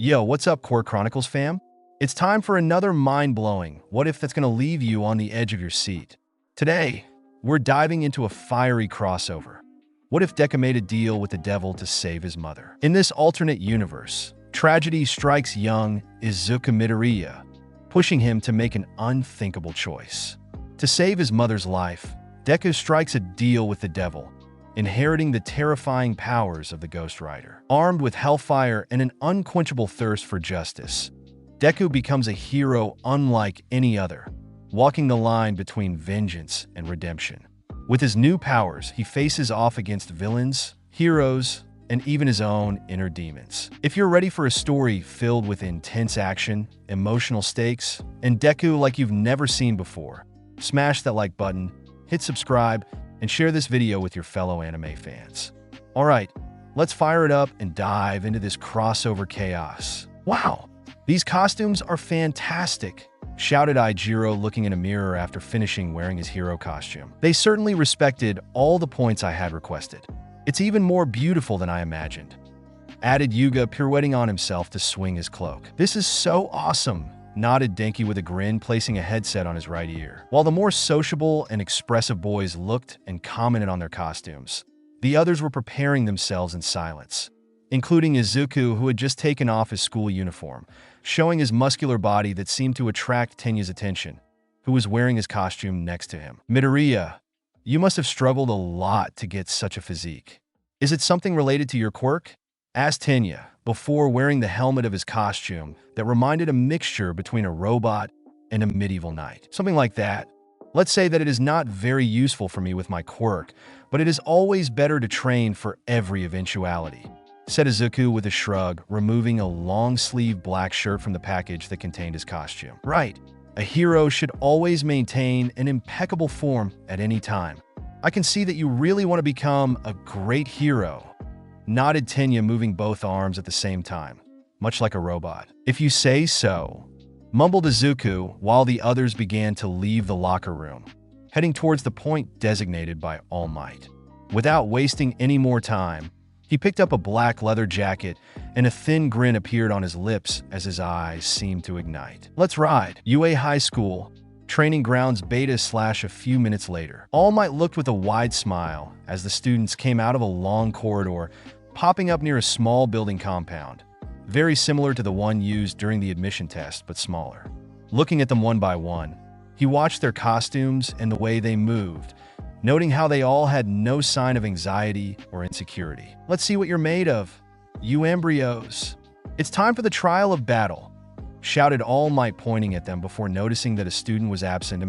Yo, what's up, Core Chronicles fam? It's time for another mind-blowing what if that's gonna leave you on the edge of your seat. Today, we're diving into a fiery crossover. What if Deku made a deal with the devil to save his mother? In this alternate universe, tragedy strikes young Izuku Midoriya, pushing him to make an unthinkable choice. To save his mother's life, Deku strikes a deal with the devil, inheriting the terrifying powers of the Ghost Rider. Armed with hellfire and an unquenchable thirst for justice, Deku becomes a hero unlike any other, walking the line between vengeance and redemption. With his new powers, he faces off against villains, heroes, and even his own inner demons. If you're ready for a story filled with intense action, emotional stakes, and Deku like you've never seen before, smash that like button, hit subscribe, and share this video with your fellow anime fans. Alright, let's fire it up and dive into this crossover chaos. Wow, these costumes are fantastic, shouted Aijiro looking in a mirror after finishing wearing his hero costume. They certainly respected all the points I had requested. It's even more beautiful than I imagined, added Yuga, pirouetting on himself to swing his cloak. This is so awesome, nodded Denki with a grin, placing a headset on his right ear. While the more sociable and expressive boys looked and commented on their costumes, the others were preparing themselves in silence, including Izuku, who had just taken off his school uniform, showing his muscular body that seemed to attract Tenya's attention, who was wearing his costume next to him. Midoriya, you must have struggled a lot to get such a physique. Is it something related to your quirk? Asked Tenya, before wearing the helmet of his costume that reminded a mixture between a robot and a medieval knight. Something like that. Let's say that it is not very useful for me with my quirk, but it is always better to train for every eventuality, said Izuku with a shrug, removing a long-sleeved black shirt from the package that contained his costume. Right, a hero should always maintain an impeccable form at any time. I can see that you really want to become a great hero, nodded Tenya, moving both arms at the same time, much like a robot. If you say so, mumbled Izuku while the others began to leave the locker room, heading towards the point designated by All Might. Without wasting any more time, he picked up a black leather jacket, and a thin grin appeared on his lips as his eyes seemed to ignite. Let's ride. UA High School, training grounds beta / a few minutes later. All Might looked with a wide smile as the students came out of a long corridor, popping up near a small building compound, very similar to the one used during the admission test, but smaller. Looking at them one by one, he watched their costumes and the way they moved, noting how they all had no sign of anxiety or insecurity. Let's see what you're made of, you embryos. It's time for the trial of battle, shouted All Might, pointing at them before noticing that a student was absent.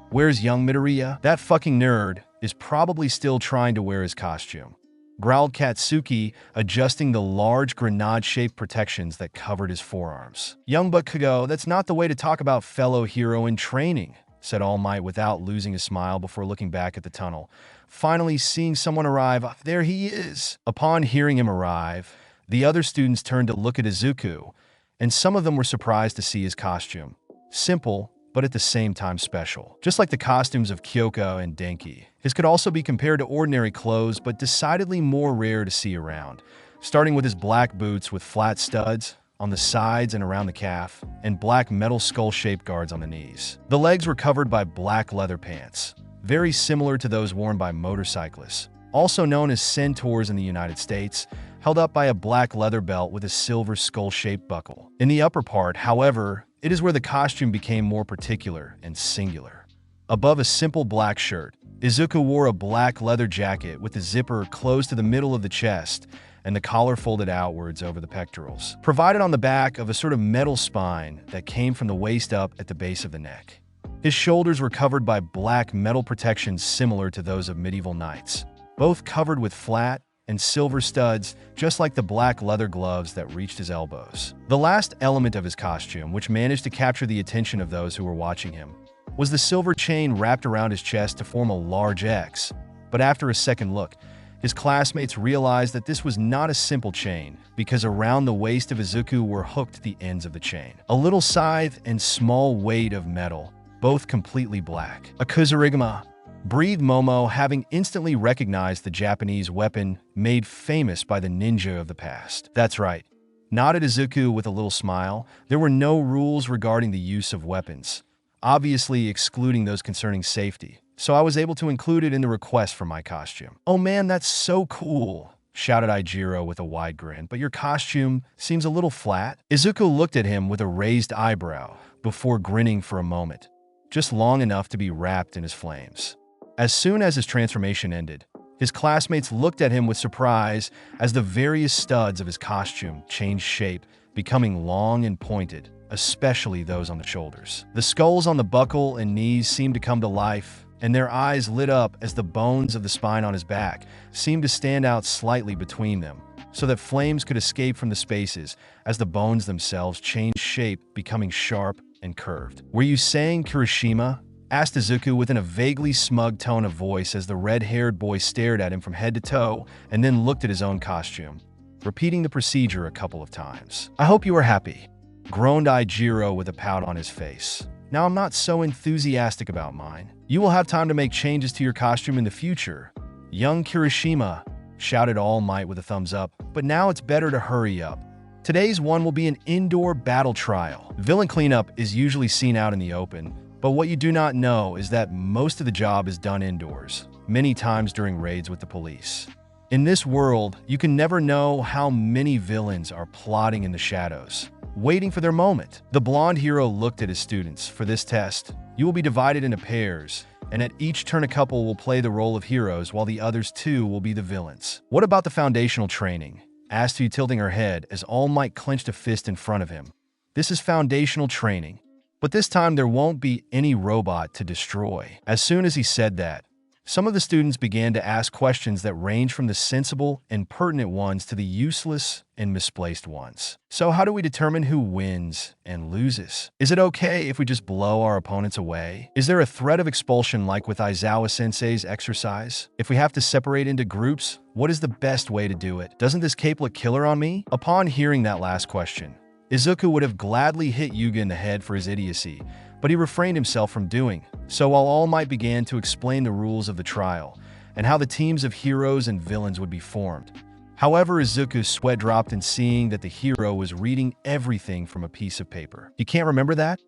Where's young Midoriya? That fucking nerd is probably still trying to wear his costume, growled Katsuki, adjusting the large grenade-shaped protections that covered his forearms. Young but Kago, that's not the way to talk about fellow hero in training, said All Might without losing a smile before looking back at the tunnel, finally seeing someone arrive. There he is. Upon hearing him arrive, the other students turned to look at Izuku, and some of them were surprised to see his costume. Simple, but at the same time special. Just like the costumes of Kyoko and Denki, his could also be compared to ordinary clothes, but decidedly more rare to see around, starting with his black boots with flat studs on the sides and around the calf, and black metal skull-shaped guards on the knees. The legs were covered by black leather pants, very similar to those worn by motorcyclists, also known as centaurs in the United States, held up by a black leather belt with a silver skull-shaped buckle. In the upper part, however, it is where the costume became more particular and singular. Above a simple black shirt, Izuku wore a black leather jacket with the zipper closed to the middle of the chest and the collar folded outwards over the pectorals, provided on the back of a sort of metal spine that came from the waist up at the base of the neck. His shoulders were covered by black metal protections similar to those of medieval knights, both covered with flat and silver studs, just like the black leather gloves that reached his elbows. The last element of his costume, which managed to capture the attention of those who were watching him, was the silver chain wrapped around his chest to form a large X. But after a second look, his classmates realized that this was not a simple chain, because around the waist of Izuku were hooked the ends of the chain. A little scythe and small weight of metal, both completely black. A kuzarigama, breathed Momo, having instantly recognized the Japanese weapon made famous by the ninja of the past. That's right, Nodded Izuku with a little smile. There were no rules regarding the use of weapons, obviously excluding those concerning safety, so I was able to include it in the request for my costume. "Oh man, that's so cool!" shouted Ijiro with a wide grin, "but your costume seems a little flat." Izuku looked at him with a raised eyebrow before grinning for a moment, just long enough to be wrapped in his flames. As soon as his transformation ended, his classmates looked at him with surprise as the various studs of his costume changed shape, becoming long and pointed, especially those on the shoulders. The skulls on the buckle and knees seemed to come to life, and their eyes lit up as the bones of the spine on his back seemed to stand out slightly between them, so that flames could escape from the spaces as the bones themselves changed shape, becoming sharp and curved. "Were you saying Kirishima?" asked Izuku within a vaguely smug tone of voice as the red-haired boy stared at him from head to toe and then looked at his own costume, repeating the procedure a couple of times. "I hope you are happy," groaned Ijiro with a pout on his face. "Now I'm not so enthusiastic about mine. You will have time to make changes to your costume in the future." "Young Kirishima," shouted All Might with a thumbs up, "but now it's better to hurry up. Today's one will be an indoor battle trial. Villain cleanup is usually seen out in the open, but what you do not know is that most of the job is done indoors, many times during raids with the police. In this world, you can never know how many villains are plotting in the shadows, waiting for their moment." The blonde hero looked at his students. "For this test, you will be divided into pairs, and at each turn a couple will play the role of heroes while the others two will be the villains." "What about the foundational training?" asked he, tilting her head as All Might clenched a fist in front of him. "This is foundational training, but this time there won't be any robot to destroy." As soon as he said that, some of the students began to ask questions that range from the sensible and pertinent ones to the useless and misplaced ones. "So how do we determine who wins and loses? Is it okay if we just blow our opponents away? Is there a threat of expulsion like with Aizawa-sensei's exercise? If we have to separate into groups, what is the best way to do it? Doesn't this cape look killer on me?" Upon hearing that last question, Izuku would have gladly hit Yuga in the head for his idiocy, but he refrained himself from doing so while All Might began to explain the rules of the trial and how the teams of heroes and villains would be formed. However, Izuku's sweat dropped in seeing that the hero was reading everything from a piece of paper. "You can't remember that?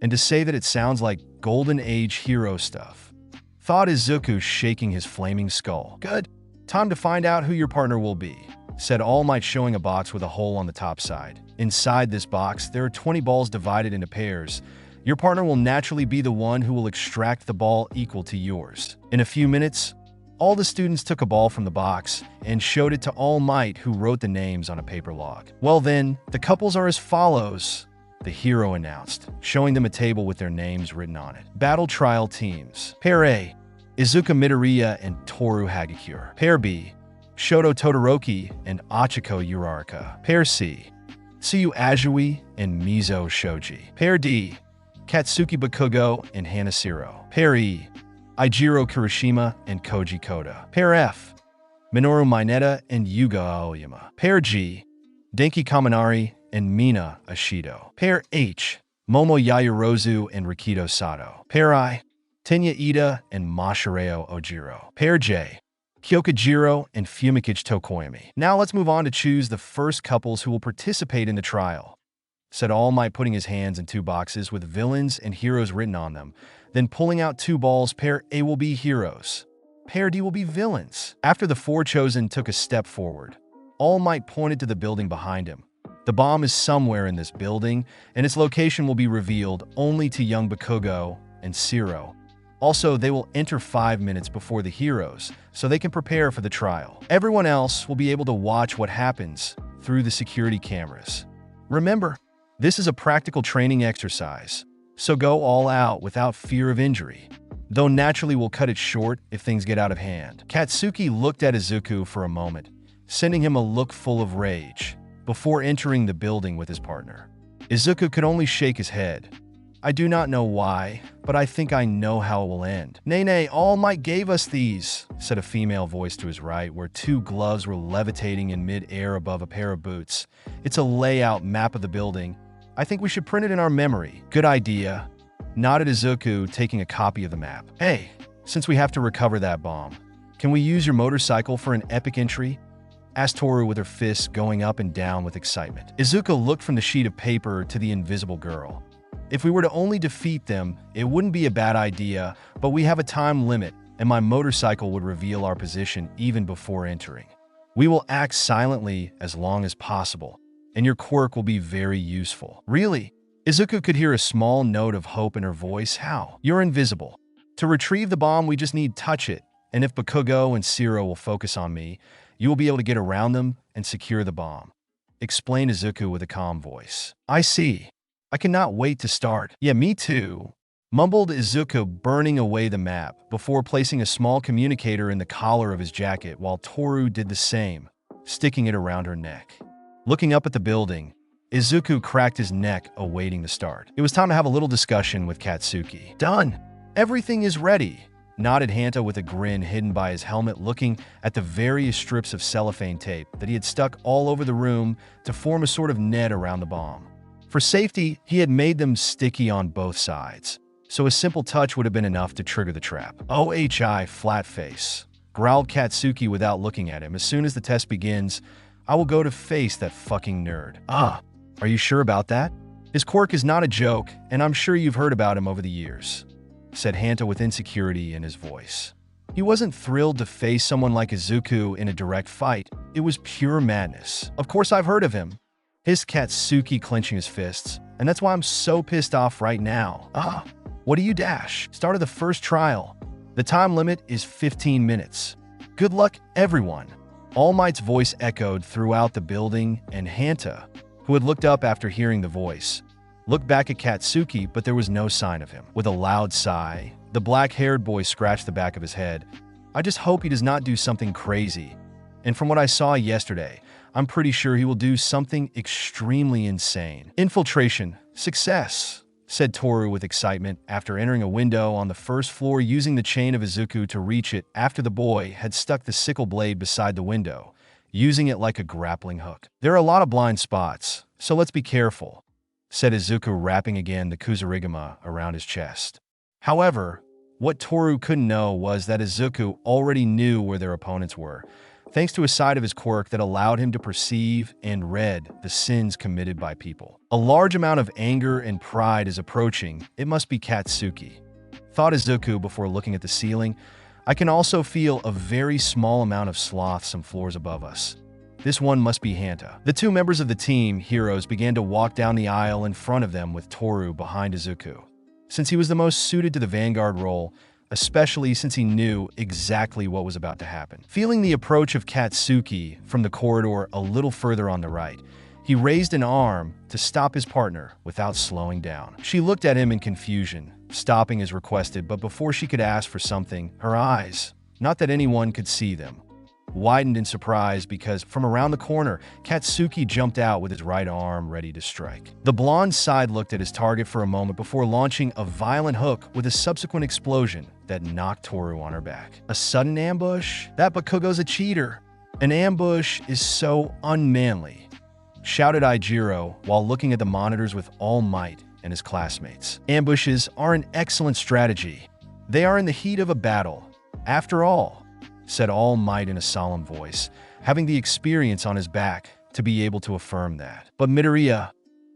And to say that it sounds like Golden Age hero stuff," thought Izuku, shaking his flaming skull. "Good. Time to find out who your partner will be," said All Might, showing a box with a hole on the top side. Inside this box, there are 20 balls divided into pairs. Your partner will naturally be the one who will extract the ball equal to yours. In a few minutes, all the students took a ball from the box and showed it to All Might, who wrote the names on a paper log. "Well then, the couples are as follows," the hero announced, showing them a table with their names written on it. "Battle trial teams. Pair A, Izuka Midoriya and Toru Hagakure. Pair B, Shoto Todoroki and Achiko Uraraka. Pair C, Tsuyu Ajui and Mizo Shoji. Pair D, Katsuki Bakugo and Hanashiro. Pair E, Ijiro Kirishima and Koji Koda. Pair F, Minoru Mineta and Yuga Aoyama. Pair G, Denki Kaminari and Mina Ashido. Pair H, Momo Yayorozu and Rikido Sato. Pair I, Tenya Ida and Masahiro Ojiro. Pair J, Kyokujiro and Fumikichi Tokoyami. Now let's move on to choose the first couples who will participate in the trial," said All Might, putting his hands in two boxes with villains and heroes written on them. Then pulling out two balls, pair A will be heroes, pair D will be villains. After the four chosen took a step forward, All Might pointed to the building behind him. "The bomb is somewhere in this building, and its location will be revealed only to young Bakugo and Siro. Also, they will enter 5 minutes before the heroes, so they can prepare for the trial. Everyone else will be able to watch what happens through the security cameras. Remember, this is a practical training exercise, so go all out without fear of injury. Though naturally we'll cut it short if things get out of hand." Katsuki looked at Izuku for a moment, sending him a look full of rage, before entering the building with his partner. Izuku could only shake his head. "I do not know why, but I think I know how it will end." "Nay, All Might gave us these," said a female voice to his right, where two gloves were levitating in mid-air above a pair of boots. "It's a layout map of the building. I think we should print it in our memory." "Good idea," nodded Izuku, taking a copy of the map. "Hey, since we have to recover that bomb, can we use your motorcycle for an epic entry?" asked Toru with her fists going up and down with excitement. Izuku looked from the sheet of paper to the invisible girl. If we were to only defeat them, it wouldn't be a bad idea, but we have a time limit, and my motorcycle would reveal our position even before entering. We will act silently as long as possible, and your quirk will be very useful. Really? Izuku could hear a small note of hope in her voice. How? You're invisible. To retrieve the bomb, we just need touch it, and if Bakugo and Shiro will focus on me, you will be able to get around them and secure the bomb, explained Izuku with a calm voice. I see. I cannot wait to start. Yeah, me too, mumbled Izuku, burning away the map before placing a small communicator in the collar of his jacket while Toru did the same, sticking it around her neck. Looking up at the building, Izuku cracked his neck awaiting the start. It was time to have a little discussion with Katsuki. Done. Everything is ready, nodded Hanta with a grin hidden by his helmet, looking at the various strips of cellophane tape that he had stuck all over the room to form a sort of net around the bomb. For safety, he had made them sticky on both sides, so a simple touch would have been enough to trigger the trap. OHI, flat face, growled Katsuki without looking at him. As soon as the test begins, I will go to face that fucking nerd. Are you sure about that? His quirk is not a joke, and I'm sure you've heard about him over the years, said Hanta with insecurity in his voice. He wasn't thrilled to face someone like Izuku in a direct fight. It was pure madness. Of course I've heard of him, hissed Katsuki, clenching his fists, and that's why I'm so pissed off right now. What do you dash? Start of the first trial. The time limit is 15 minutes. Good luck, everyone. All Might's voice echoed throughout the building, and Hanta, who had looked up after hearing the voice, looked back at Katsuki, but there was no sign of him. With a loud sigh, the black-haired boy scratched the back of his head. I just hope he does not do something crazy. And from what I saw yesterday, I'm pretty sure he will do something extremely insane. Infiltration. Success, said Toru with excitement after entering a window on the first floor using the chain of Izuku to reach it after the boy had stuck the sickle blade beside the window, using it like a grappling hook. There are a lot of blind spots, so let's be careful, said Izuku, wrapping again the Kusarigama around his chest. However, what Toru couldn't know was that Izuku already knew where their opponents were, thanks to a side of his quirk that allowed him to perceive and read the sins committed by people. A large amount of anger and pride is approaching. It must be Katsuki, thought Izuku before looking at the ceiling. I can also feel a very small amount of sloth some floors above us. This one must be Hanta. The two members of the team, heroes, began to walk down the aisle in front of them with Toru behind Izuku, since he was the most suited to the vanguard role, especially since he knew exactly what was about to happen. Feeling the approach of Katsuki from the corridor a little further on the right, he raised an arm to stop his partner without slowing down. She looked at him in confusion, stopping as requested, but before she could ask for something, her eyes, not that anyone could see them, widened in surprise because from around the corner, Katsuki jumped out with his right arm ready to strike. The blonde side-looked at his target for a moment before launching a violent hook with a subsequent explosion that knocked Toru on her back. A sudden ambush? That Bakugo's a cheater. An ambush is so unmanly, shouted Aijiro while looking at the monitors with All Might and his classmates. Ambushes are an excellent strategy. They are in the heat of a battle. After all, said All Might in a solemn voice, having the experience on his back to be able to affirm that. But Midoriya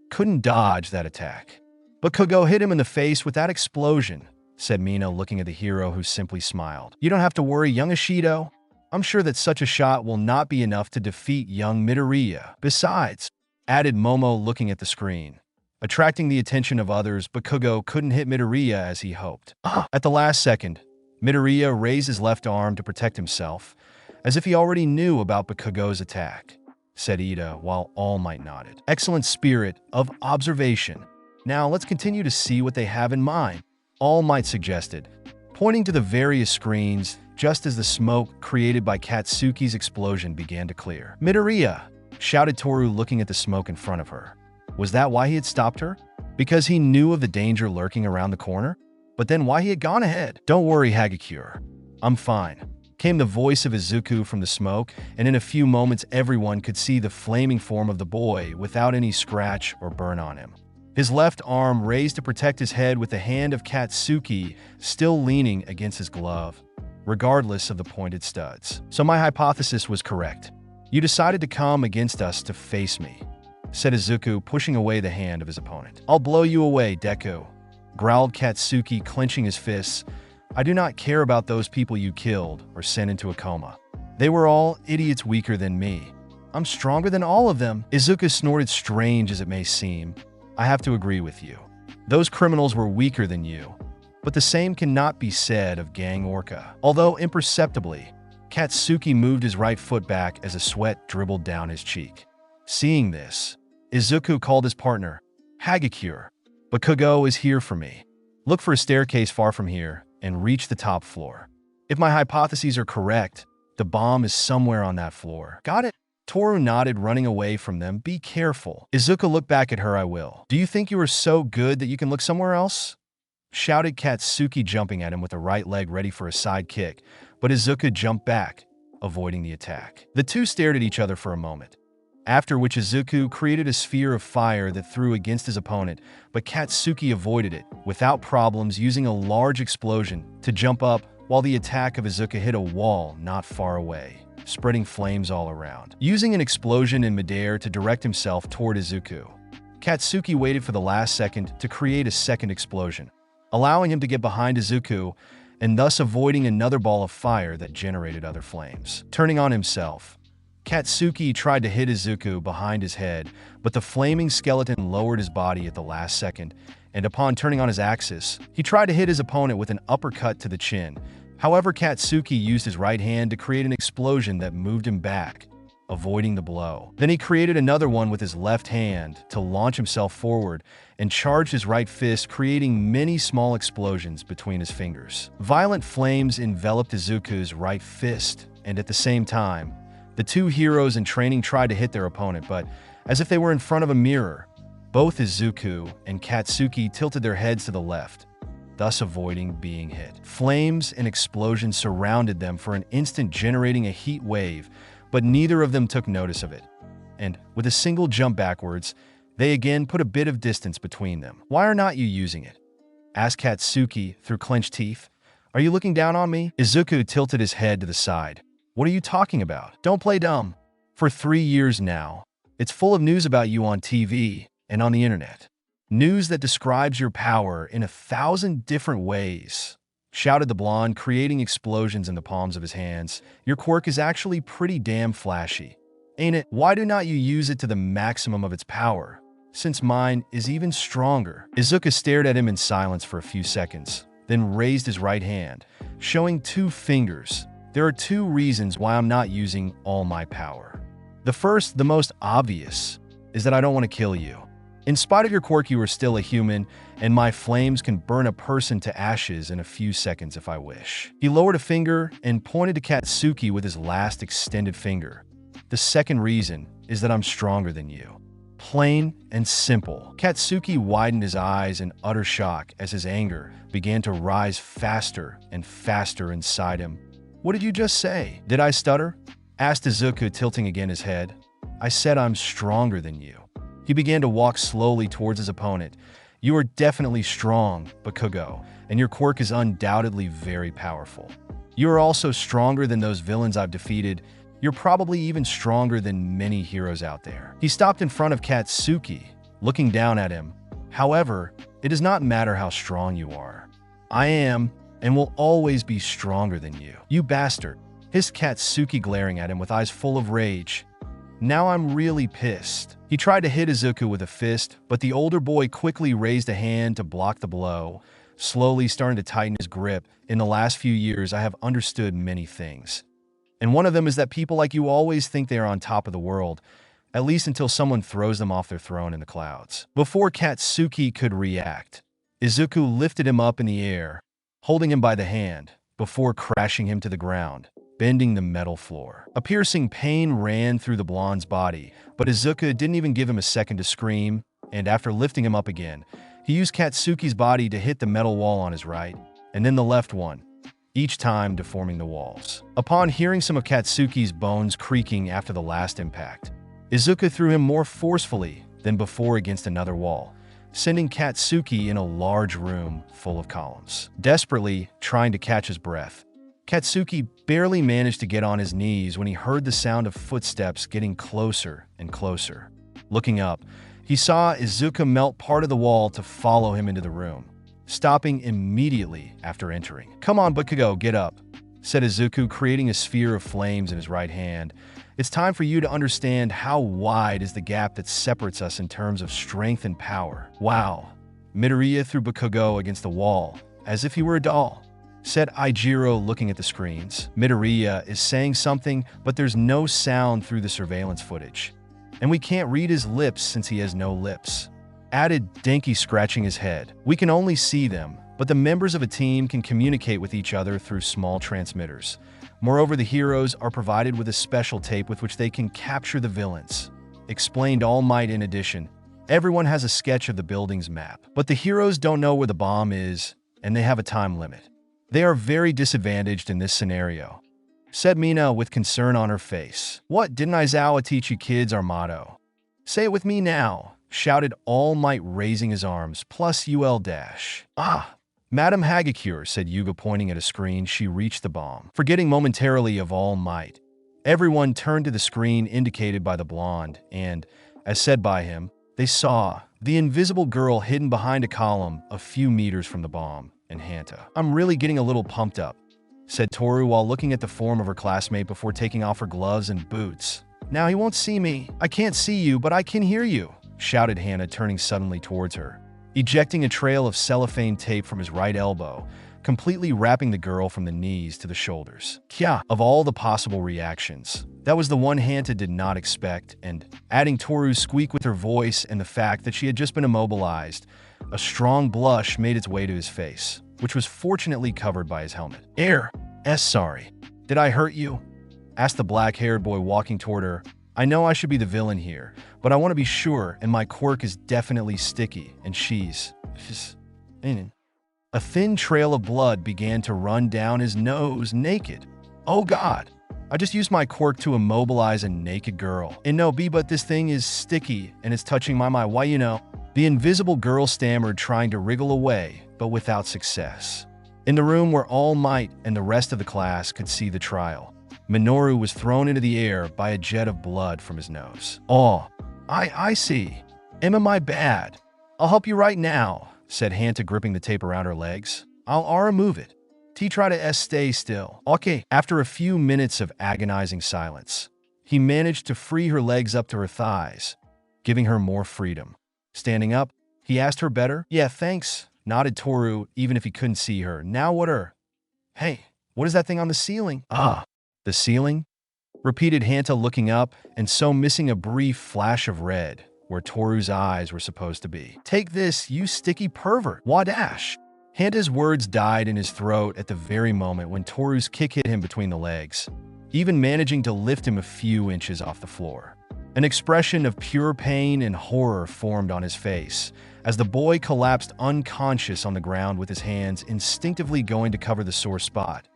couldn't dodge that attack. Bakugo hit him in the face with that explosion, said Mina, looking at the hero, who simply smiled. You don't have to worry, young Ishido. I'm sure that such a shot will not be enough to defeat young Midoriya. Besides, added Momo, looking at the screen. Attracting the attention of others, Bakugo couldn't hit Midoriya as he hoped. At the last second, Midoriya raised his left arm to protect himself, as if he already knew about Bakugo's attack, said Ida, while All Might nodded. Excellent spirit of observation. Now let's continue to see what they have in mind, All Might suggested, pointing to the various screens just as the smoke created by Katsuki's explosion began to clear. Midoriya, shouted Toru, looking at the smoke in front of her. Was that why he had stopped her? Because he knew of the danger lurking around the corner? But then why he had gone ahead? Don't worry, Hagakure. I'm fine, came the voice of Izuku from the smoke, and in a few moments everyone could see the flaming form of the boy without any scratch or burn on him. His left arm raised to protect his head with the hand of Katsuki still leaning against his glove, regardless of the pointed studs. So my hypothesis was correct. You decided to come against us to face me, said Izuku, pushing away the hand of his opponent. I'll blow you away, Deku, growled Katsuki, clenching his fists. I do not care about those people you killed or sent into a coma. They were all idiots weaker than me. I'm stronger than all of them. Izuku snorted. Strange as it may seem, I have to agree with you. Those criminals were weaker than you, but the same cannot be said of Gang Orca. Although imperceptibly, Katsuki moved his right foot back as a sweat dribbled down his cheek. Seeing this, Izuku called his partner, Hagakure. Bakugo is here for me. Look for a staircase far from here and reach the top floor. If my hypotheses are correct, the bomb is somewhere on that floor. Got it? Toru nodded, running away from them. Be careful. Izuku looked back at her. I will. Do you think you are so good that you can look somewhere else? Shouted Katsuki, jumping at him with a right leg ready for a side kick, but Izuku jumped back, avoiding the attack. The two stared at each other for a moment, after which Izuku created a sphere of fire that threw against his opponent, but Katsuki avoided it without problems, using a large explosion to jump up while the attack of Izuku hit a wall not far away, spreading flames all around. Using an explosion in midair to direct himself toward Izuku, Katsuki waited for the last second to create a second explosion, allowing him to get behind Izuku and thus avoiding another ball of fire that generated other flames. Turning on himself, Katsuki tried to hit Izuku behind his head, but the flaming skeleton lowered his body at the last second, and upon turning on his axis, he tried to hit his opponent with an uppercut to the chin. However, Katsuki used his right hand to create an explosion that moved him back, avoiding the blow. Then he created another one with his left hand to launch himself forward and charged his right fist, creating many small explosions between his fingers. Violent flames enveloped Izuku's right fist, and at the same time, the two heroes in training tried to hit their opponent, but as if they were in front of a mirror, both Izuku and Katsuki tilted their heads to the left, thus avoiding being hit. Flames and explosions surrounded them for an instant, generating a heat wave, but neither of them took notice of it. And with a single jump backwards, they again put a bit of distance between them. Why are not you using it? Asked Katsuki through clenched teeth. Are you looking down on me? Izuku tilted his head to the side. What are you talking about? Don't play dumb. For 3 years now, it's full of news about you on TV and on the internet. News that describes your power in 1,000 different ways, shouted the blonde, creating explosions in the palms of his hands. Your quirk is actually pretty damn flashy, ain't it? Why do not you use it to the maximum of its power, since mine is even stronger? Izuku stared at him in silence for a few seconds, then raised his right hand, showing 2 fingers. There are 2 reasons why I'm not using all my power. The first, the most obvious, is that I don't want to kill you. In spite of your quirk, you are still a human, and my flames can burn a person to ashes in a few seconds if I wish. He lowered a finger and pointed to Katsuki with his last extended finger. The second reason is that I'm stronger than you. Plain and simple. Katsuki widened his eyes in utter shock as his anger began to rise faster and faster inside him. What did you just say? Did I stutter? Asked Izuku, tilting again his head. I said I'm stronger than you. He began to walk slowly towards his opponent. You are definitely strong, Bakugo, and your quirk is undoubtedly very powerful. You are also stronger than those villains I've defeated. You're probably even stronger than many heroes out there. He stopped in front of Katsuki, looking down at him. However, it does not matter how strong you are. I am and will always be stronger than you. You bastard, hissed Katsuki, glaring at him with eyes full of rage. Now I'm really pissed. He tried to hit Izuku with a fist, but the older boy quickly raised a hand to block the blow, slowly starting to tighten his grip. In the last few years, I have understood many things. And one of them is that people like you always think they are on top of the world, at least until someone throws them off their throne in the clouds. Before Katsuki could react, Izuku lifted him up in the air, holding him by the hand, before crashing him to the ground, bending the metal floor. A piercing pain ran through the blonde's body, but Izuku didn't even give him a second to scream, and after lifting him up again, he used Katsuki's body to hit the metal wall on his right, and then the left one, each time deforming the walls. Upon hearing some of Katsuki's bones creaking after the last impact, Izuku threw him more forcefully than before against another wall, sending Katsuki in a large room full of columns. Desperately trying to catch his breath, Katsuki barely managed to get on his knees when he heard the sound of footsteps getting closer and closer. Looking up, he saw Izuka melt part of the wall to follow him into the room, stopping immediately after entering. "Come on, Bakugo, get up," said Izuku, creating a sphere of flames in his right hand. "It's time for you to understand how wide is the gap that separates us in terms of strength and power." "Wow." Midoriya threw Bakugo against the wall, as if he were a doll. Said Aijiro, looking at the screens. "Midoriya is saying something, but there's no sound through the surveillance footage. And we can't read his lips since he has no lips." Added Denki, scratching his head. "We can only see them, but the members of a team can communicate with each other through small transmitters. Moreover, the heroes are provided with a special tape with which they can capture the villains," explained All Might. "In addition, everyone has a sketch of the building's map, but the heroes don't know where the bomb is, and they have a time limit. They are very disadvantaged in this scenario," said Mina with concern on her face. "What, didn't Aizawa teach you kids our motto? Say it with me now," shouted All Might, raising his arms, plus UL dash. "Ah, Madam Hagakure," said Yuga, pointing at a screen. She reached the bomb. Forgetting momentarily of All Might, everyone turned to the screen indicated by the blonde, and, as said by him, they saw the invisible girl hidden behind a column a few meters from the bomb and Hanta. "I'm really getting a little pumped up," said Toru while looking at the form of her classmate before taking off her gloves and boots. "Now he won't see me. I can't see you, but I can hear you," shouted Hana, turning suddenly towards her, ejecting a trail of cellophane tape from his right elbow, completely wrapping the girl from the knees to the shoulders. Kya, of all the possible reactions, that was the one Hanta did not expect, and adding Toru's squeak with her voice and the fact that she had just been immobilized, a strong blush made its way to his face, which was fortunately covered by his helmet. Sorry. Did I hurt you?" asked the black-haired boy, walking toward her. "I know I should be the villain here, but I want to be sure, and my quirk is definitely sticky, and she's A thin trail of blood began to run down his nose, naked. "Oh God, I just used my quirk to immobilize a naked girl. And no, but this thing is sticky, and it's touching my mind. Why, The invisible girl stammered, trying to wriggle away, but without success. In the room where All Might and the rest of the class could see the trial, Minoru was thrown into the air by a jet of blood from his nose. "Oh, I see. My bad. I'll help you right now," said Hanta, gripping the tape around her legs. I'll remove it. Try to stay still." "Okay." After a few minutes of agonizing silence, he managed to free her legs up to her thighs, giving her more freedom. Standing up, he asked her, "Better?" "Yeah, thanks," nodded Toru, even if he couldn't see her. "Now what are—" "Hey, what is that thing on the ceiling?" "Ah, the ceiling?" repeated Hanta, looking up and so missing a brief flash of red where Toru's eyes were supposed to be. "Take this, you sticky pervert." Wadash! Hanta's words died in his throat at the very moment when Toru's kick hit him between the legs, even managing to lift him a few inches off the floor. An expression of pure pain and horror formed on his face as the boy collapsed unconscious on the ground with his hands instinctively going to cover the sore spot,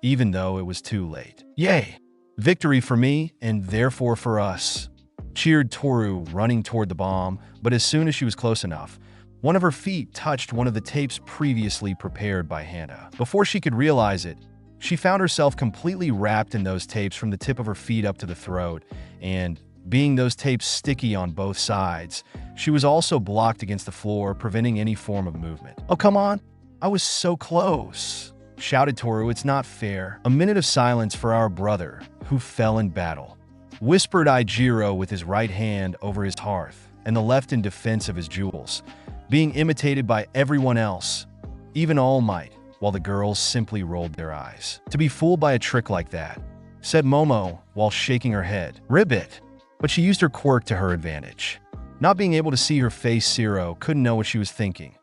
even though it was too late. "Yay! Victory for me, and therefore for us," cheered Toru, running toward the bomb, but as soon as she was close enough, one of her feet touched one of the tapes previously prepared by Hana. Before she could realize it, she found herself completely wrapped in those tapes from the tip of her feet up to the throat, and, being those tapes sticky on both sides, she was also blocked against the floor, preventing any form of movement. "Oh, come on! I was so close!" shouted Toru. "It's not fair." "A minute of silence for our brother, who fell in battle," whispered Aijiro with his right hand over his hearth and the left in defense of his jewels, being imitated by everyone else, even All Might, while the girls simply rolled their eyes. "To be fooled by a trick like that," said Momo while shaking her head. "Ribbit!" But she used her quirk to her advantage. Not being able to see her face, Zero couldn't know what she was thinking,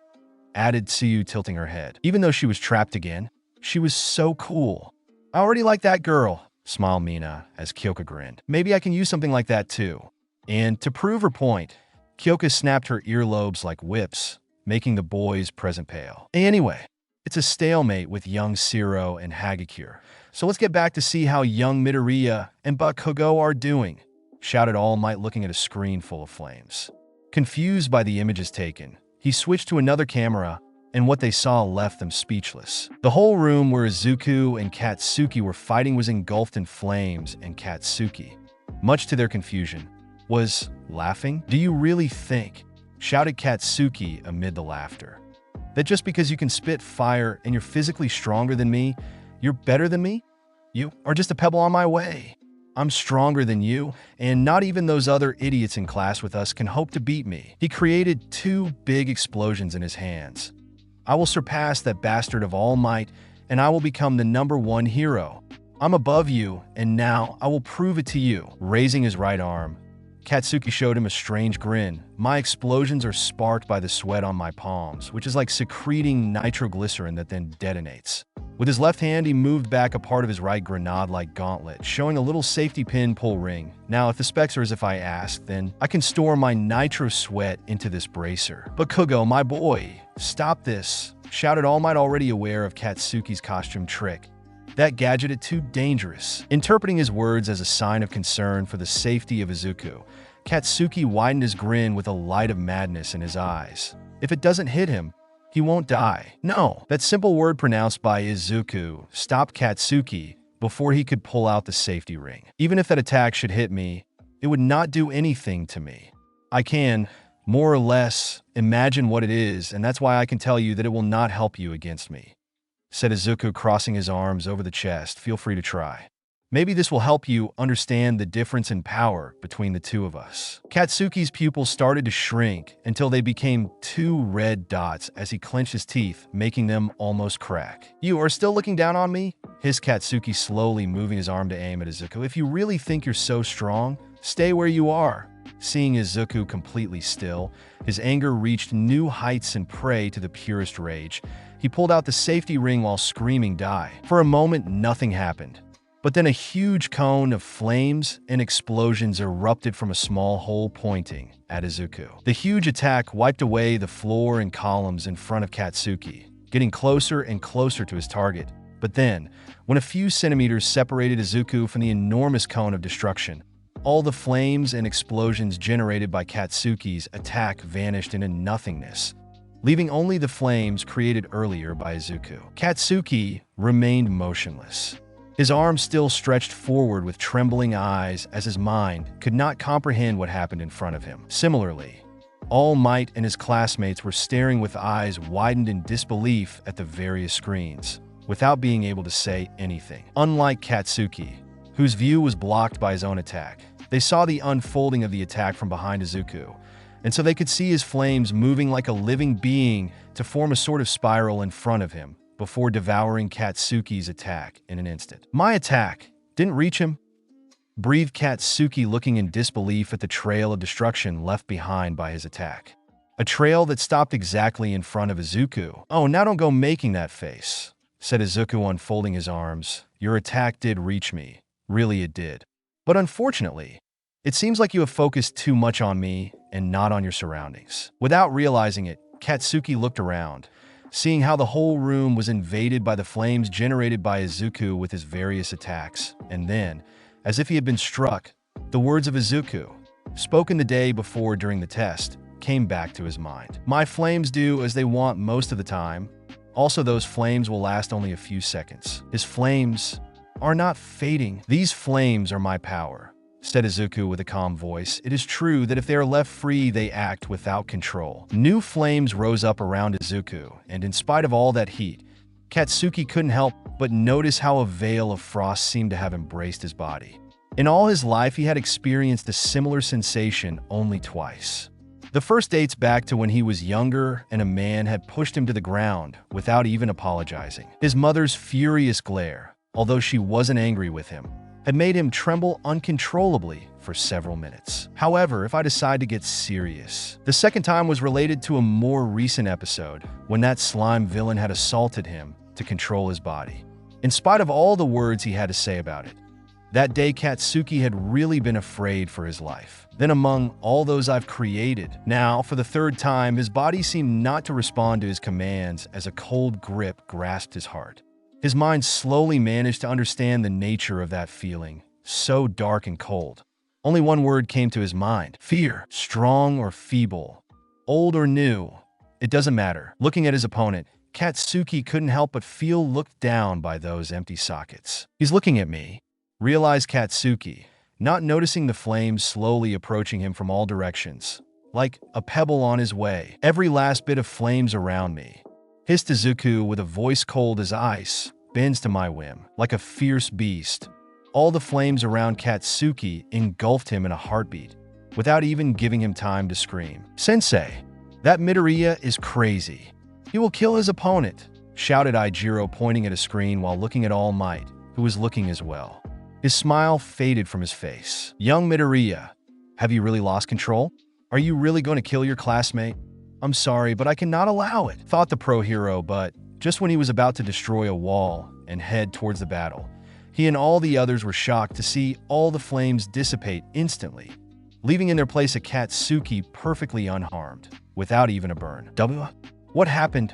added Tsuyu, tilting her head. Even though she was trapped again, she was so cool. "I already like that girl," smiled Mina as Kyoka grinned. "Maybe I can use something like that too." And to prove her point, Kyoka snapped her earlobes like whips, making the boys present pale. Anyway, it's a stalemate with young Zero and Hagakure, so let's get back to see how young Midoriya and Bakugo are doing, shouted All Might, looking at a screen full of flames. Confused by the images taken, he switched to another camera and what they saw left them speechless. The whole room where Izuku and Katsuki were fighting was engulfed in flames, and Katsuki, much to their confusion, was laughing. "Do you really think," shouted Katsuki amid the laughter, "that just because you can spit fire and you're physically stronger than me, you're better than me? You are just a pebble on my way. I'm stronger than you, and not even those other idiots in class with us can hope to beat me." He created 2 big explosions in his hands. "I will surpass that bastard of All Might, and I will become the #1 hero. I'm above you, and now I will prove it to you." Raising his right arm, Katsuki showed him a strange grin. "My explosions are sparked by the sweat on my palms, which is like secreting nitroglycerin that then detonates." With his left hand, he moved back a part of his right grenade-like gauntlet, showing a little safety pin pull ring. "Now, if the specs are as if I asked, then I can store my nitro sweat into this bracer." "But Kugo, my boy, stop this," shouted All Might, already aware of Katsuki's costume trick. "That gadget is too dangerous." Interpreting his words as a sign of concern for the safety of Izuku, Katsuki widened his grin with a light of madness in his eyes. "If it doesn't hit him, he won't die." No, that simple word pronounced by Izuku stopped Katsuki before he could pull out the safety ring. "Even if that attack should hit me, it would not do anything to me. I can, more or less, imagine what it is, and that's why I can tell you that it will not help you against me," said Izuku, crossing his arms over the chest. "Feel free to try. Maybe this will help you understand the difference in power between the two of us." Katsuki's pupils started to shrink until they became 2 red dots as he clenched his teeth, making them almost crack. "You are still looking down on me?" hissed Katsuki, slowly moving his arm to aim at Izuku. "If you really think you're so strong, stay where you are." Seeing Izuku completely still, his anger reached new heights and prey to the purest rage. He pulled out the safety ring while screaming, "Die." For a moment, nothing happened. But then a huge cone of flames and explosions erupted from a small hole pointing at Izuku. The huge attack wiped away the floor and columns in front of Katsuki, getting closer and closer to his target. But then, when a few centimeters separated Izuku from the enormous cone of destruction, all the flames and explosions generated by Katsuki's attack vanished into nothingness, leaving only the flames created earlier by Izuku. Katsuki remained motionless, his arms still stretched forward with trembling eyes as his mind could not comprehend what happened in front of him. Similarly, All Might and his classmates were staring with eyes widened in disbelief at the various screens, without being able to say anything. Unlike Katsuki, whose view was blocked by his own attack, they saw the unfolding of the attack from behind Izuku, and so they could see his flames moving like a living being to form a sort of spiral in front of him, before devouring Katsuki's attack in an instant. "My attack didn't reach him?" breathed Katsuki, looking in disbelief at the trail of destruction left behind by his attack. A trail that stopped exactly in front of Izuku. "Oh, now don't go making that face," said Izuku, unfolding his arms. "Your attack did reach me. Really, it did. But unfortunately, it seems like you have focused too much on me and not on your surroundings." Without realizing it, Katsuki looked around, seeing how the whole room was invaded by the flames generated by Izuku with his various attacks. And then, as if he had been struck, the words of Izuku, spoken the day before during the test, came back to his mind. "My flames do as they want most of the time. Also, those flames will last only a few seconds. His flames are not fading. These flames are my power," said Izuku with a calm voice. "It is true that if they are left free, they act without control." New flames rose up around Izuku, and in spite of all that heat, Katsuki couldn't help but notice how a veil of frost seemed to have embraced his body. In all his life, he had experienced a similar sensation only twice. The first dates back to when he was younger and a man had pushed him to the ground without even apologizing. His mother's furious glare, although she wasn't angry with him, had made him tremble uncontrollably for several minutes. However, if I decide to get serious, the second time was related to a more recent episode when that slime villain had assaulted him to control his body. In spite of all the words he had to say about it, that day Katsuki had really been afraid for his life. Then among all those I've created, now, for the third time, his body seemed not to respond to his commands as a cold grip grasped his heart. His mind slowly managed to understand the nature of that feeling, so dark and cold. Only one word came to his mind: fear. Strong or feeble, old or new, It doesn't matter. Looking at his opponent, Katsuki couldn't help but feel looked down by those empty sockets. He's looking at me, realized Katsuki, not noticing the flames slowly approaching him from all directions, like a pebble on his way. Every last bit of flames around me. Hissed Izuku with a voice cold as ice, bends to my whim, like a fierce beast. All the flames around Katsuki engulfed him in a heartbeat, without even giving him time to scream. "Sensei, that Midoriya is crazy. He will kill his opponent," shouted Ijiro, pointing at a screen while looking at All Might, who was looking as well. His smile faded from his face. "Young Midoriya, have you really lost control? Are you really going to kill your classmate? I'm sorry, but I cannot allow it," thought the pro hero, but just when he was about to destroy a wall and head towards the battle, he and all the others were shocked to see all the flames dissipate instantly, leaving in their place a Katsuki perfectly unharmed, without even a burn. What happened?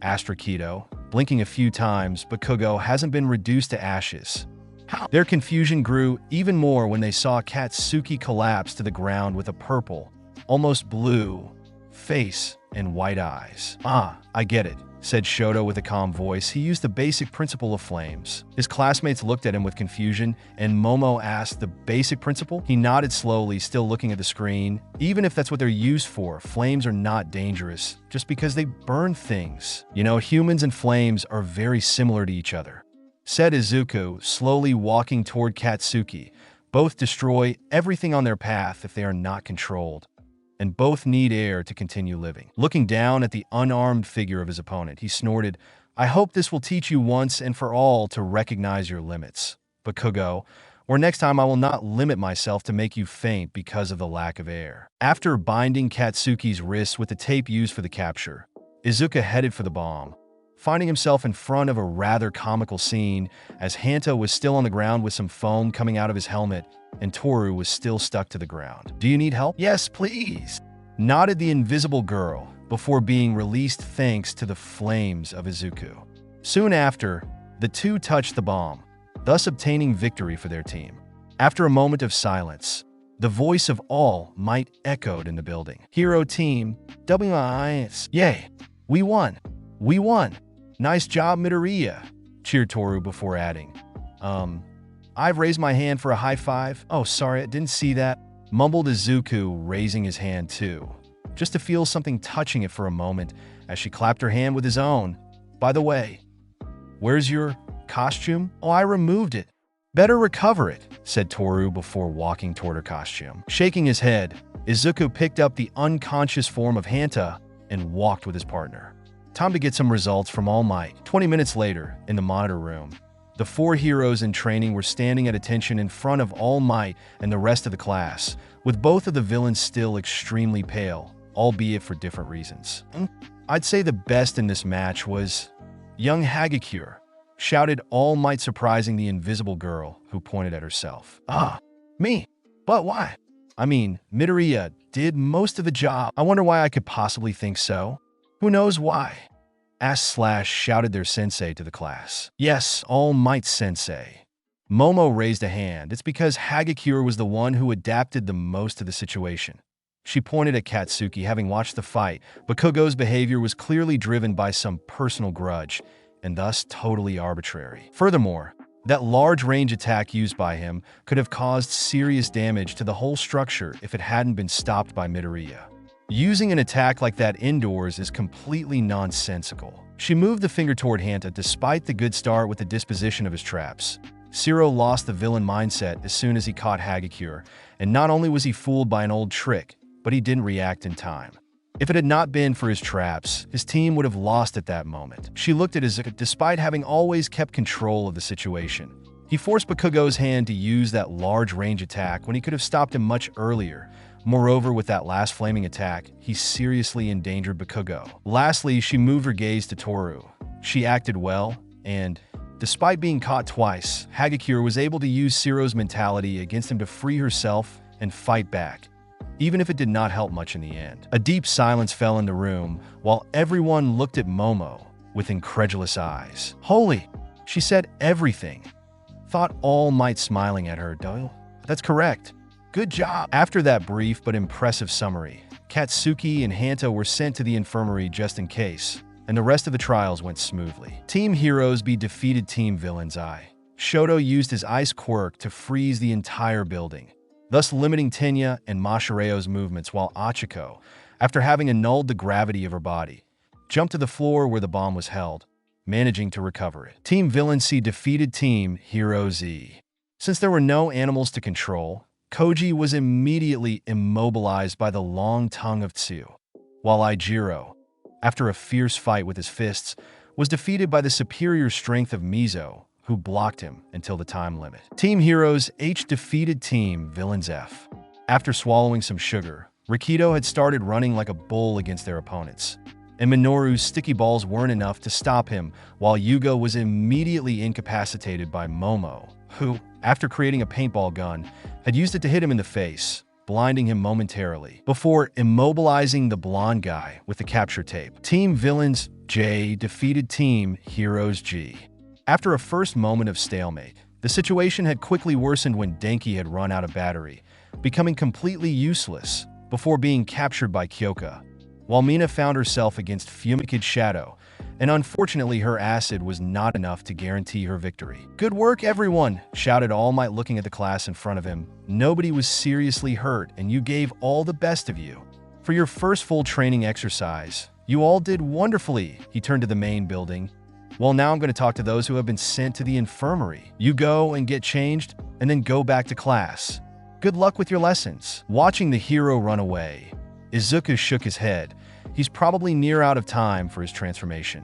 Asked Rakido, blinking a few times, but Bakugo hasn't been reduced to ashes. How? Their confusion grew even more when they saw Katsuki collapse to the ground with a purple, almost blue, face and white eyes. "Ah, I get it," said Shoto with a calm voice. He used the basic principle of flames. His classmates looked at him with confusion, and Momo asked, "The basic principle?" He nodded slowly, still looking at the screen. "Even if that's what they're used for, flames are not dangerous, just because they burn things. You know, humans and flames are very similar to each other," said Izuku, slowly walking toward Katsuki. "Both destroy everything on their path if they are not controlled, and both need air to continue living." Looking down at the unarmed figure of his opponent, he snorted, "I hope this will teach you once and for all to recognize your limits, Bakugo, or next time I will not limit myself to make you faint because of the lack of air." After binding Katsuki's wrists with the tape used for the capture, Izuku headed for the bomb, finding himself in front of a rather comical scene as Hanta was still on the ground with some foam coming out of his helmet, and Toru was still stuck to the ground. "Do you need help?" "Yes, please," nodded the invisible girl, before being released thanks to the flames of Izuku. Soon after, the two touched the bomb, thus obtaining victory for their team. After a moment of silence, the voice of All Might echoed in the building. "Hero team, WIS. Yay! We won! We won! Nice job, Midoriya," cheered Toru before adding, "I've raised my hand for a high five." "Oh, sorry, I didn't see that," mumbled Izuku, raising his hand too, just to feel something touching it for a moment as she clapped her hand with his own. "By the way, where's your costume?" "Oh, I removed it." "Better recover it," said Toru before walking toward her costume. Shaking his head, Izuku picked up the unconscious form of Hanta and walked with his partner. Time to get some results from All Might. 20 minutes later, in the monitor room, the four heroes in training were standing at attention in front of All Might and the rest of the class, with both of the villains still extremely pale, albeit for different reasons. "I'd say the best in this match was young Hagakure," shouted All Might, surprising the invisible girl, who pointed at herself. "Ah, me? But why? I mean, Midoriya did most of the job. I wonder why I could possibly think so. Who knows why?" shouted their sensei to the class. "Yes, All Might sensei." Momo raised a hand. "It's because Hagakure was the one who adapted the most to the situation." She pointed at Katsuki, having watched the fight, but Bakugo's behavior was clearly driven by some personal grudge, and thus totally arbitrary. Furthermore, that large range attack used by him could have caused serious damage to the whole structure if it hadn't been stopped by Midoriya. Using an attack like that indoors is completely nonsensical. She moved the finger toward Hanta despite the good start with the disposition of his traps. Zero lost the villain mindset as soon as he caught Hagakure, and not only was he fooled by an old trick, but he didn't react in time. If it had not been for his traps, his team would have lost at that moment. She looked at Izuku despite having always kept control of the situation. He forced Bakugo's hand to use that large range attack when he could have stopped him much earlier. Moreover, with that last flaming attack, he seriously endangered Bakugo. Lastly, she moved her gaze to Toru. She acted well, and despite being caught twice, Hagakure was able to use Zero's mentality against him to free herself and fight back, even if it did not help much in the end. A deep silence fell in the room, while everyone looked at Momo with incredulous eyes. "Holy, she said everything," thought All Might, smiling at her. "That's correct. Good job." After that brief but impressive summary, Katsuki and Hanta were sent to the infirmary just in case, and the rest of the trials went smoothly. Team Heroes defeated Team Villain's Eye. Shoto used his ice quirk to freeze the entire building, thus limiting Tenya and Mashireo's movements, while Achiko, after having annulled the gravity of her body, jumped to the floor where the bomb was held, managing to recover it. Team Villain C defeated Team Hero Z. Since there were no animals to control, Koji was immediately immobilized by the long tongue of Tsu, while Ijiro, after a fierce fight with his fists, was defeated by the superior strength of Mizo, who blocked him until the time limit. Team Heroes H defeated Team Villains F. After swallowing some sugar, Rikido had started running like a bull against their opponents, and Minoru's sticky balls weren't enough to stop him, while Yugo was immediately incapacitated by Momo, who, after creating a paintball gun, had used it to hit him in the face, blinding him momentarily, before immobilizing the blonde guy with the capture tape. Team Villains J defeated Team Heroes G. After a first moment of stalemate, the situation had quickly worsened when Denki had run out of battery, becoming completely useless before being captured by Kyoka, while Mina found herself against Fumikid Shadow, and unfortunately her acid was not enough to guarantee her victory. "Good work, everyone!" shouted All Might, looking at the class in front of him. "Nobody was seriously hurt, and you gave all the best of you. For your first full training exercise, you all did wonderfully." He turned to the main building. "Well, now I'm going to talk to those who have been sent to the infirmary. You go and get changed, and then go back to class. Good luck with your lessons." Watching the hero run away, Izuku shook his head. He's probably near out of time for his transformation.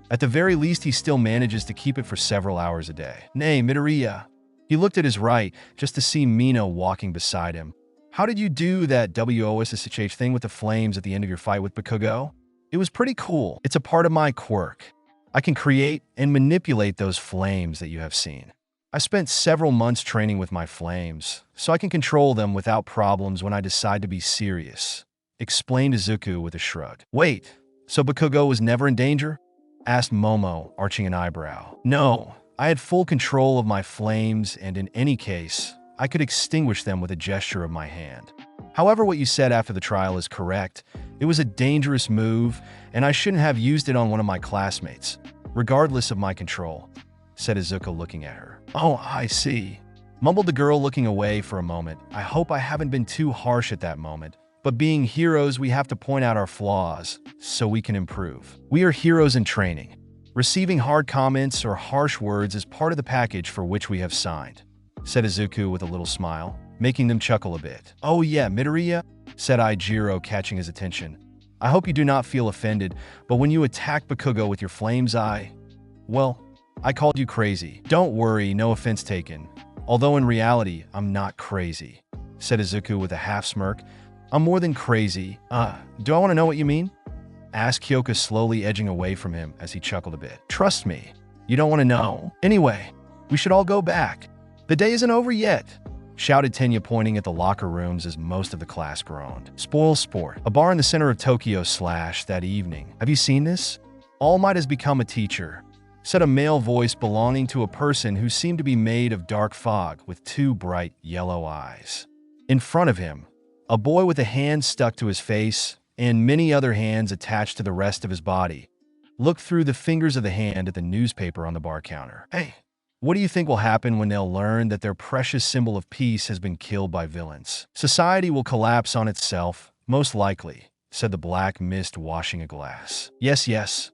At the very least, he still manages to keep it for several hours a day. "Nay, Midoriya." He looked at his right just to see Mina walking beside him. "How did you do that WOSSH thing with the flames at the end of your fight with Bakugo? It was pretty cool. It's a part of my quirk. I can create and manipulate those flames that you have seen. I spent several months training with my flames, so I can control them without problems when I decide to be serious," explained Izuku with a shrug. "Wait, so Bakugo was never in danger?" asked Momo, arching an eyebrow. "No, I had full control of my flames, and in any case, I could extinguish them with a gesture of my hand. However, what you said after the trial is correct. It was a dangerous move, and I shouldn't have used it on one of my classmates, regardless of my control," said Izuku, looking at her. "Oh, I see," mumbled the girl, looking away for a moment. "I hope I haven't been too harsh at that moment. But being heroes, we have to point out our flaws so we can improve. We are heroes in training. Receiving hard comments or harsh words is part of the package for which we have signed," said Izuku with a little smile, making them chuckle a bit. "Oh yeah, Midoriya," said Ijiro, catching his attention. "I hope you do not feel offended, but when you attacked Bakugo with your flames, well, I called you crazy. Don't worry, no offense taken. Although in reality, I'm not crazy," said Izuku with a half smirk. "I'm more than crazy. Do I want to know what you mean?" asked Kyoka, slowly edging away from him as he chuckled a bit. "Trust me, you don't want to know. Anyway, we should all go back. The day isn't over yet," shouted Tenya, pointing at the locker rooms as most of the class groaned. Spoil Sport, a bar in the center of Tokyo that evening. "Have you seen this? All Might has become a teacher," said a male voice belonging to a person who seemed to be made of dark fog with two bright yellow eyes. In front of him, a boy with a hand stuck to his face and many other hands attached to the rest of his body looked through the fingers of the hand at the newspaper on the bar counter. "Hey, what do you think will happen when they'll learn that their precious symbol of peace has been killed by villains? Society will collapse on itself, most likely," said the black mist, washing a glass. Yes,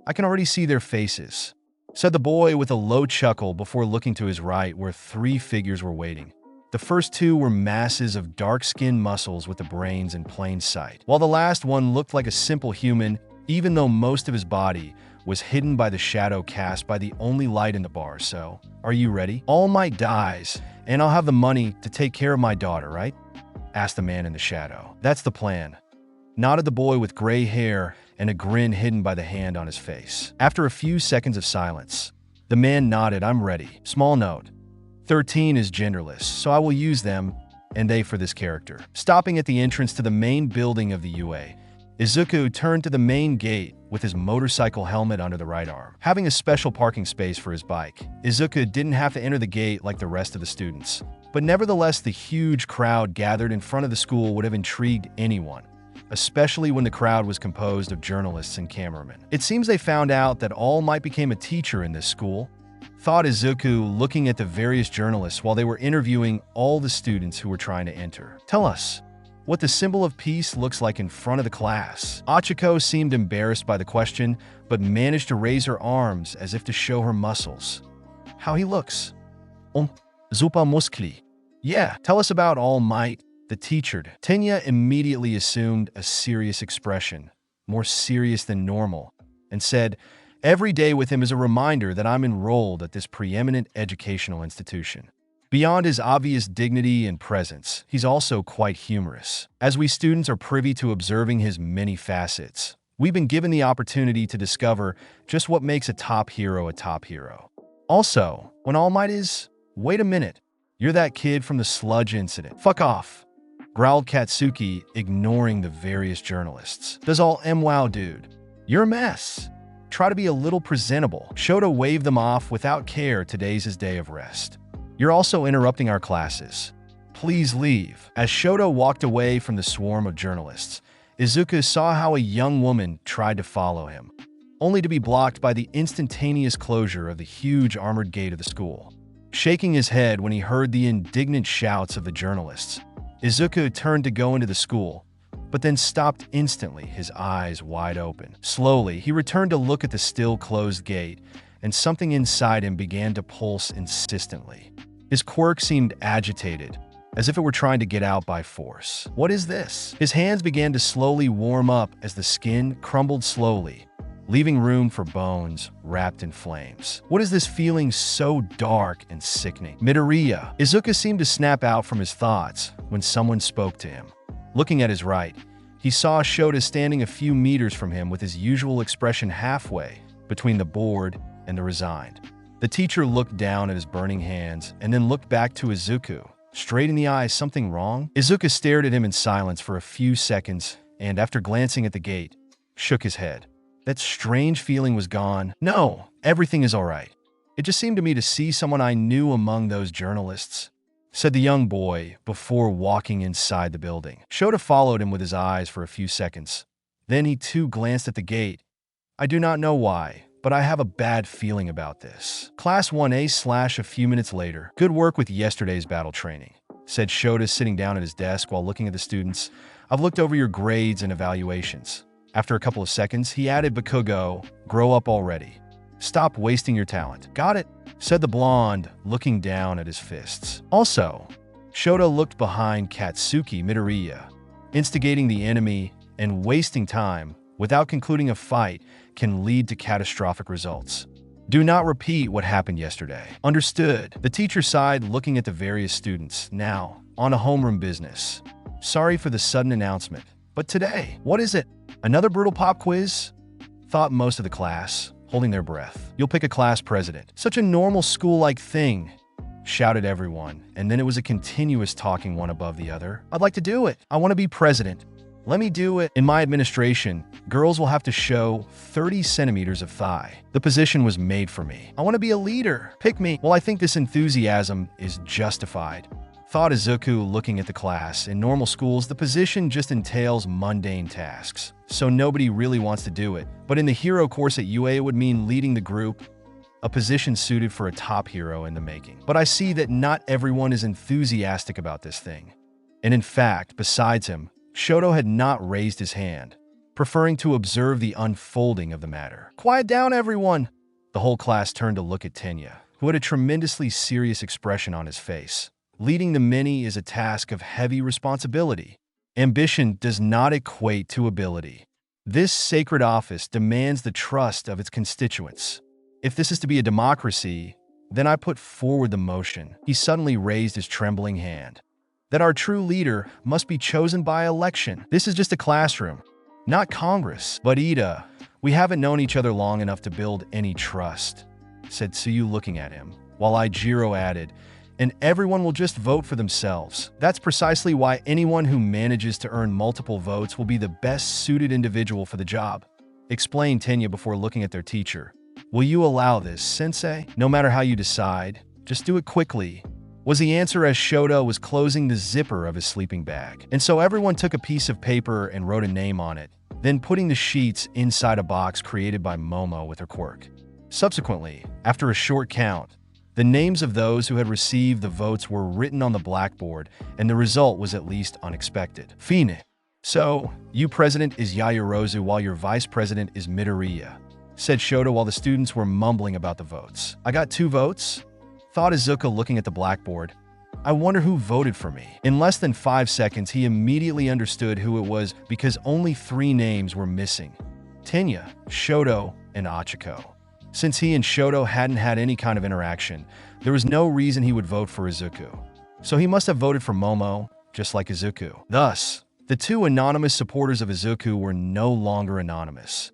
I can already see their faces," said the boy with a low chuckle before looking to his right where three figures were waiting. The first two were masses of dark-skinned muscles with the brains in plain sight, while the last one looked like a simple human, even though most of his body was hidden by the shadow cast by the only light in the bar. "So, are you ready? All Might dies, and I'll have the money to take care of my daughter, right?" asked the man in the shadow. "That's the plan," nodded the boy with gray hair and a grin hidden by the hand on his face. After a few seconds of silence, the man nodded. "I'm ready. Small note. 13 is genderless, so I will use them and they for this character." Stopping at the entrance to the main building of the UA, Izuku turned to the main gate with his motorcycle helmet under the right arm. Having a special parking space for his bike, Izuku didn't have to enter the gate like the rest of the students. But nevertheless, the huge crowd gathered in front of the school would have intrigued anyone, especially when the crowd was composed of journalists and cameramen. It seems they found out that All Might became a teacher in this school, thought Izuku, looking at the various journalists while they were interviewing all the students who were trying to enter. Tell us what the symbol of peace looks like in front of the class. Achiko seemed embarrassed by the question, but managed to raise her arms as if to show her muscles. How he looks. Zupa muskli. Yeah, tell us about All Might, the teacher. Tenya immediately assumed a serious expression, more serious than normal, and said, "Every day with him is a reminder that I'm enrolled at this preeminent educational institution." Beyond his obvious dignity and presence, he's also quite humorous. As we students are privy to observing his many facets, we've been given the opportunity to discover just what makes a top hero a top hero. Also, when All Might is, "Wait a minute, you're that kid from the sludge incident. Fuck off," growled Katsuki, ignoring the various journalists. "Does all wow, dude. You're a mess. Try to be a little presentable." Shoto waved them off without care. Today's his day of rest. "You're also interrupting our classes. Please leave." As Shoto walked away from the swarm of journalists, Izuku saw how a young woman tried to follow him, only to be blocked by the instantaneous closure of the huge armored gate of the school. Shaking his head when he heard the indignant shouts of the journalists, Izuku turned to go into the school, but then stopped instantly, his eyes wide open. Slowly, he returned to look at the still closed gate, and something inside him began to pulse insistently. His quirk seemed agitated, as if it were trying to get out by force. What is this? His hands began to slowly warm up as the skin crumbled slowly, leaving room for bones wrapped in flames. What is this feeling so dark and sickening? Midoriya. Izuku seemed to snap out from his thoughts when someone spoke to him. Looking at his right, he saw Shota standing a few meters from him with his usual expression halfway between the bored and the resigned. The teacher looked down at his burning hands and then looked back to Izuku, straight in the eyes. Something wrong? Izuku stared at him in silence for a few seconds and, after glancing at the gate, shook his head. That strange feeling was gone. "No, everything is all right. It just seemed to me to see someone I knew among those journalists," said the young boy before walking inside the building. Shota followed him with his eyes for a few seconds. Then he too glanced at the gate. "I do not know why, but I have a bad feeling about this." Class 1A/ a few minutes later. "Good work with yesterday's battle training," said Shota, sitting down at his desk while looking at the students. "I've looked over your grades and evaluations." After a couple of seconds, he added, "Bakugo, grow up already. Stop wasting your talent." "Got it," said the blonde, looking down at his fists. Also, Shota looked behind Katsuki. "Midoriya, instigating the enemy and wasting time without concluding a fight can lead to catastrophic results. Do not repeat what happened yesterday." "Understood." The teacher sighed, looking at the various students. "Now, on to homeroom business. Sorry for the sudden announcement, but today, what is it? Another brutal pop quiz?" thought most of the class, holding their breath. "You'll pick a class president." "Such a normal school-like thing," shouted everyone, and then it was a continuous talking one above the other. "I'd like to do it. I want to be president. Let me do it. In my administration, girls will have to show 30 centimeters of thigh. The position was made for me. I want to be a leader. Pick me." "Well, I think this enthusiasm is justified," thought Izuku, looking at the class. In normal schools, the position just entails mundane tasks, so nobody really wants to do it. But in the hero course at UA, it would mean leading the group, a position suited for a top hero in the making. But I see that not everyone is enthusiastic about this thing. And in fact, besides him, Shoto had not raised his hand, preferring to observe the unfolding of the matter. "Quiet down, everyone!" The whole class turned to look at Tenya, who had a tremendously serious expression on his face. Leading the many is a task of heavy responsibility. Ambition does not equate to ability. This sacred office demands the trust of its constituents. If this is to be a democracy, then I put forward the motion. He suddenly raised his trembling hand. That our true leader must be chosen by election. This is just a classroom, not Congress. "But Ida, we haven't known each other long enough to build any trust," said Tsuyu, looking at him, while Ijiro added, "And everyone will just vote for themselves. That's precisely why anyone who manages to earn multiple votes will be the best suited individual for the job," explained Tenya before looking at their teacher. "Will you allow this, sensei? No matter how you decide, just do it quickly. was the answer as Shoto was closing the zipper of his sleeping bag. And so everyone took a piece of paper and wrote a name on it, then putting the sheets inside a box created by Momo with her quirk. Subsequently, after a short count, the names of those who had received the votes were written on the blackboard, and the result was at least unexpected. Fine. So, you president is Yaoyorozu while your vice president is Midoriya, said Shoto while the students were mumbling about the votes. I got 2 votes? Thought Izuku looking at the blackboard. I wonder who voted for me. In less than 5 seconds, he immediately understood who it was because only 3 names were missing. Tenya, Shoto, and Achiko. Since he and Shoto hadn't had any kind of interaction, there was no reason he would vote for Izuku. So he must have voted for Momo, just like Izuku. Thus, the 2 anonymous supporters of Izuku were no longer anonymous.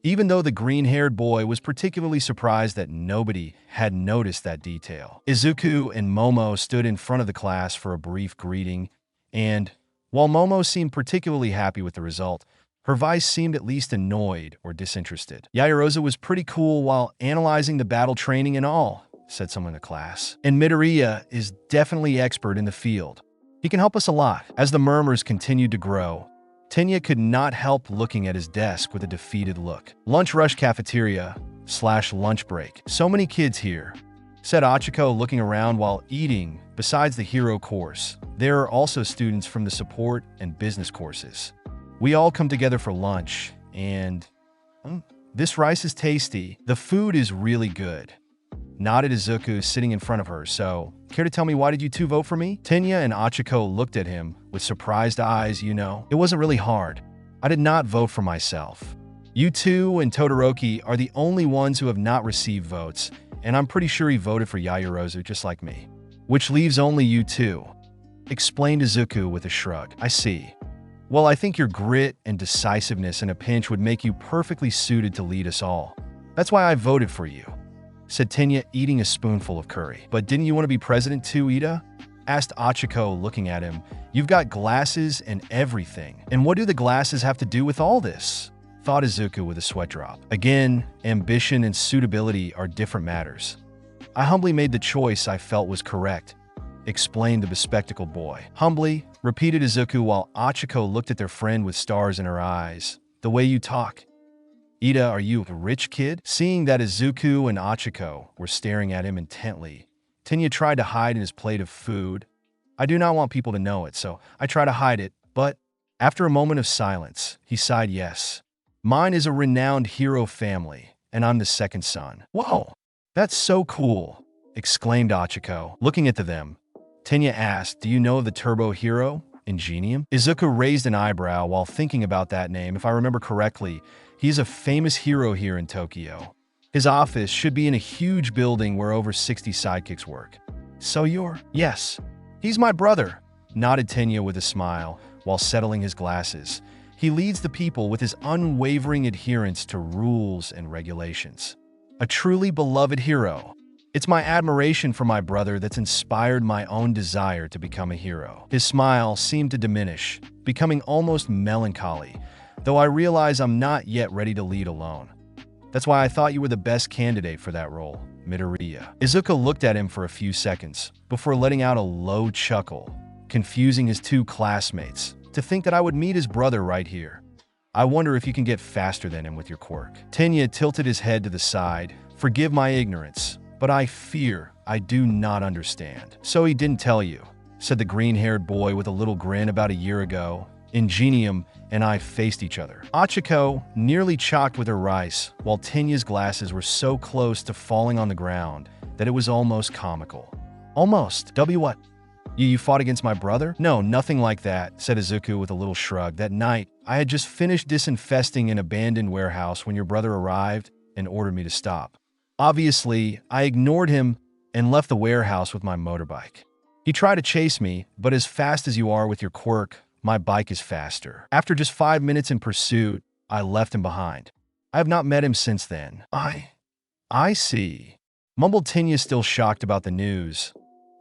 Even though the green-haired boy was particularly surprised that nobody had noticed that detail. Izuku and Momo stood in front of the class for a brief greeting, and while Momo seemed particularly happy with the result, her vice seemed at least annoyed or disinterested. Yaoyorozu was pretty cool while analyzing the battle training and all, said someone in the class. And Midoriya is definitely expert in the field. He can help us a lot. As the murmurs continued to grow, Tenya could not help looking at his desk with a defeated look. Lunch rush cafeteria / lunch break. So many kids here, said Achiko looking around while eating. Besides the hero course, there are also students from the support and business courses. We all come together for lunch, and this rice is tasty. The food is really good. Nodded Izuku sitting in front of her. So, care to tell me why did you 2 vote for me? Tenya and Achiko looked at him with surprised eyes. It wasn't really hard. I did not vote for myself. You 2 and Todoroki are the only ones who have not received votes, and I'm pretty sure he voted for Yaoyorozu just like me. Which leaves only you 2, explained Izuku with a shrug. I see. Well, I think your grit and decisiveness in a pinch would make you perfectly suited to lead us all. That's why I voted for you, said Tenya, eating a spoonful of curry. But didn't you want to be president too, Ida? Asked Achiko, looking at him. You've got glasses and everything. And what do the glasses have to do with all this? Thought Izuku with a sweat drop. Again, ambition and suitability are different matters. I humbly made the choice I felt was correct, explained the bespectacled boy. Humbly, repeated Izuku while Achiko looked at their friend with stars in her eyes. The way you talk. Ida, are you a rich kid? Seeing that Izuku and Achiko were staring at him intently, Tenya tried to hide in his plate of food. I do not want people to know it, so I try to hide it, but after a moment of silence, he sighed yes. Mine is a renowned hero family, and I'm the second son. Whoa, that's so cool, exclaimed Achiko, looking at them. Tenya asked, do you know of the turbo hero, Ingenium? Izuku raised an eyebrow while thinking about that name. If I remember correctly, he's a famous hero here in Tokyo. His office should be in a huge building where over 60 sidekicks work. So you're… Yes, he's my brother, nodded Tenya with a smile while settling his glasses. He leads the people with his unwavering adherence to rules and regulations. A truly beloved hero. It's my admiration for my brother that's inspired my own desire to become a hero. His smile seemed to diminish, becoming almost melancholy, though I realize I'm not yet ready to lead alone. That's why I thought you were the best candidate for that role, Midoriya. Izuku looked at him for a few seconds before letting out a low chuckle, confusing his 2 classmates. To think that I would meet his brother right here. I wonder if you can get faster than him with your quirk. Tenya tilted his head to the side. Forgive my ignorance, but I fear I do not understand. So he didn't tell you, said the green-haired boy with a little grin. About a year ago, Ingenium and I faced each other. Achiko nearly chocked with her rice, while Tenya's glasses were so close to falling on the ground that it was almost comical. Almost. What? You fought against my brother? No, nothing like that, said Izuku with a little shrug. That night, I had just finished disinfesting an abandoned warehouse when your brother arrived and ordered me to stop. Obviously, I ignored him and left the warehouse with my motorbike. He tried to chase me, but as fast as you are with your quirk, my bike is faster. After just 5 minutes in pursuit, I left him behind. I have not met him since then. I see, mumbled Tenya, still shocked about the news.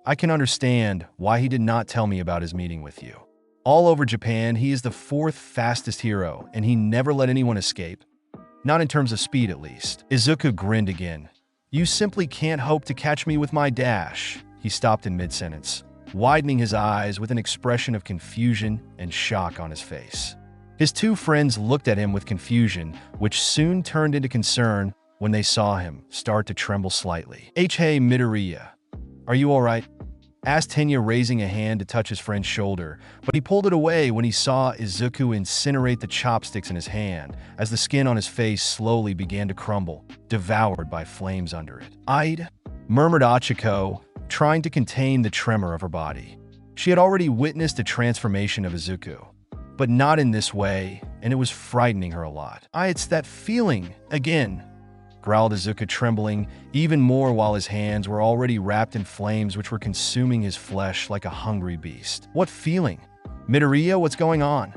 I can understand why he did not tell me about his meeting with you. All over Japan, he is the 4th fastest hero, and he never let anyone escape. Not in terms of speed, at least. Izuku grinned again. You simply can't hope to catch me with my dash. He stopped in mid-sentence, widening his eyes with an expression of confusion and shock on his face. His two friends looked at him with confusion, which soon turned into concern when they saw him start to tremble slightly. Hey, Midoriya, are you all right? Asked Tenya, raising a hand to touch his friend's shoulder, but he pulled it away when he saw Izuku incinerate the chopsticks in his hand as the skin on his face slowly began to crumble, devoured by flames under it. "I'd," murmured Achiko, trying to contain the tremor of her body. She had already witnessed a transformation of Izuku, but not in this way, and it was frightening her a lot. It's that feeling again," growled Izuku, trembling even more while his hands were already wrapped in flames which were consuming his flesh like a hungry beast. "What feeling? Midoriya, what's going on?"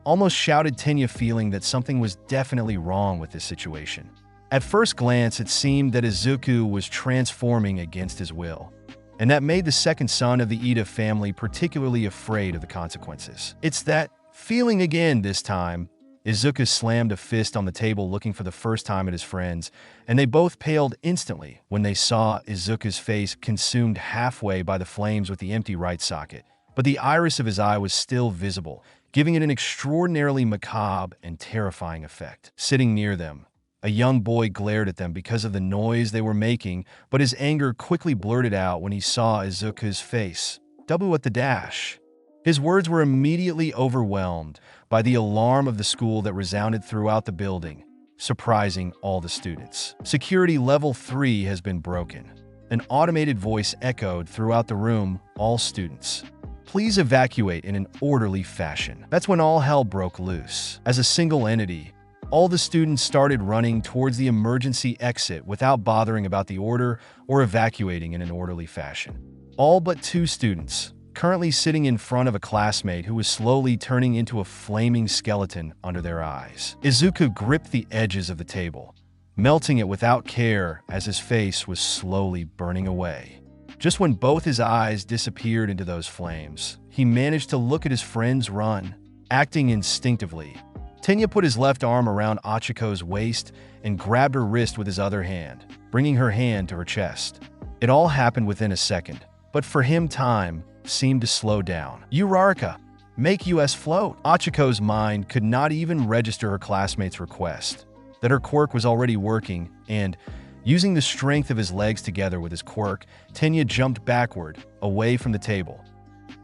almost shouted Tenya, feeling that something was definitely wrong with this situation. At first glance, it seemed that Izuku was transforming against his will, and that made the second son of the Ida family particularly afraid of the consequences. "It's that feeling again this time." Izuku slammed a fist on the table, looking for the first time at his friends, and they both paled instantly when they saw Izuku's face consumed halfway by the flames with the empty right socket. But the iris of his eye was still visible, giving it an extraordinarily macabre and terrifying effect. Sitting near them, a young boy glared at them because of the noise they were making, but his anger quickly blurted out when he saw Izuku's face. "W at the dash." His words were immediately overwhelmed by the alarm of the school that resounded throughout the building, surprising all the students. "Security level 3 has been broken." An automated voice echoed throughout the room. "All students, please evacuate in an orderly fashion." That's when all hell broke loose. As a single entity, all the students started running towards the emergency exit without bothering about the order or evacuating in an orderly fashion. All but two students, currently sitting in front of a classmate who was slowly turning into a flaming skeleton under their eyes. Izuku gripped the edges of the table, melting it without care as his face was slowly burning away. Just when both his eyes disappeared into those flames, he managed to look at his friends run, acting instinctively. Tenya put his left arm around Achiko's waist and grabbed her wrist with his other hand, bringing her hand to her chest. It all happened within a second, but for him time seemed to slow down. "Uraraka, make US float." Achiko's mind could not even register her classmate's request, that her quirk was already working, and, using the strength of his legs together with his quirk, Tenya jumped backward, away from the table,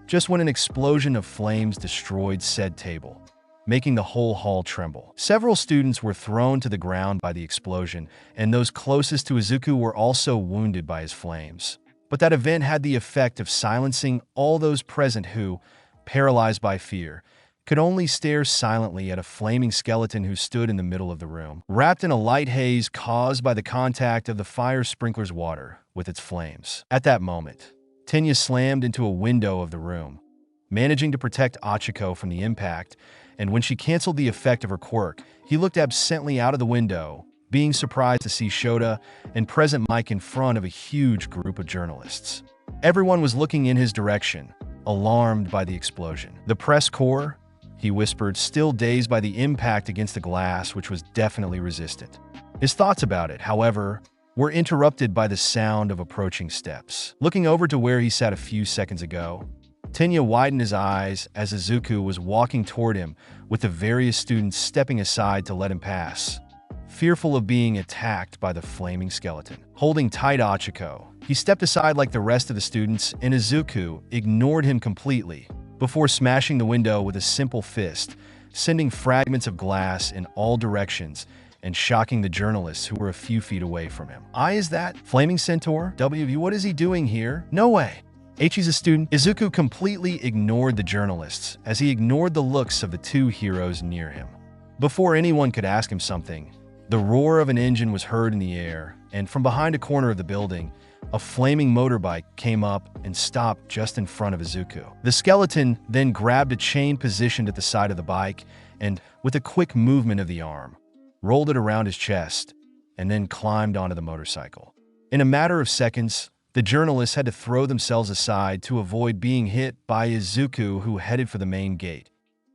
just when an explosion of flames destroyed said table, making the whole hall tremble. Several students were thrown to the ground by the explosion, and those closest to Izuku were also wounded by his flames. But that event had the effect of silencing all those present who, paralyzed by fear, could only stare silently at a flaming skeleton who stood in the middle of the room, wrapped in a light haze caused by the contact of the fire sprinkler's water with its flames. At that moment, Tenya slammed into a window of the room, managing to protect Achiko from the impact, and when she canceled the effect of her quirk, he looked absently out of the window, being surprised to see Shota and present Mike in front of a huge group of journalists. Everyone was looking in his direction, alarmed by the explosion. "The press corps?" he whispered, still dazed by the impact against the glass, which was definitely resistant. His thoughts about it, however, were interrupted by the sound of approaching steps. Looking over to where he sat a few seconds ago, Tenya widened his eyes as Izuku was walking toward him, with the various students stepping aside to let him pass, fearful of being attacked by the flaming skeleton. Holding tight Achiko, he stepped aside like the rest of the students, and Izuku ignored him completely, before smashing the window with a simple fist, sending fragments of glass in all directions and shocking the journalists who were a few feet away from him. Is that Flaming Centaur? What is he doing here? No way. He's a student." Izuku completely ignored the journalists as he ignored the looks of the two heroes near him. Before anyone could ask him something, the roar of an engine was heard in the air, and from behind a corner of the building, a flaming motorbike came up and stopped just in front of Izuku. The skeleton then grabbed a chain positioned at the side of the bike and, with a quick movement of the arm, rolled it around his chest and then climbed onto the motorcycle. In a matter of seconds, the journalists had to throw themselves aside to avoid being hit by Izuku, who headed for the main gate,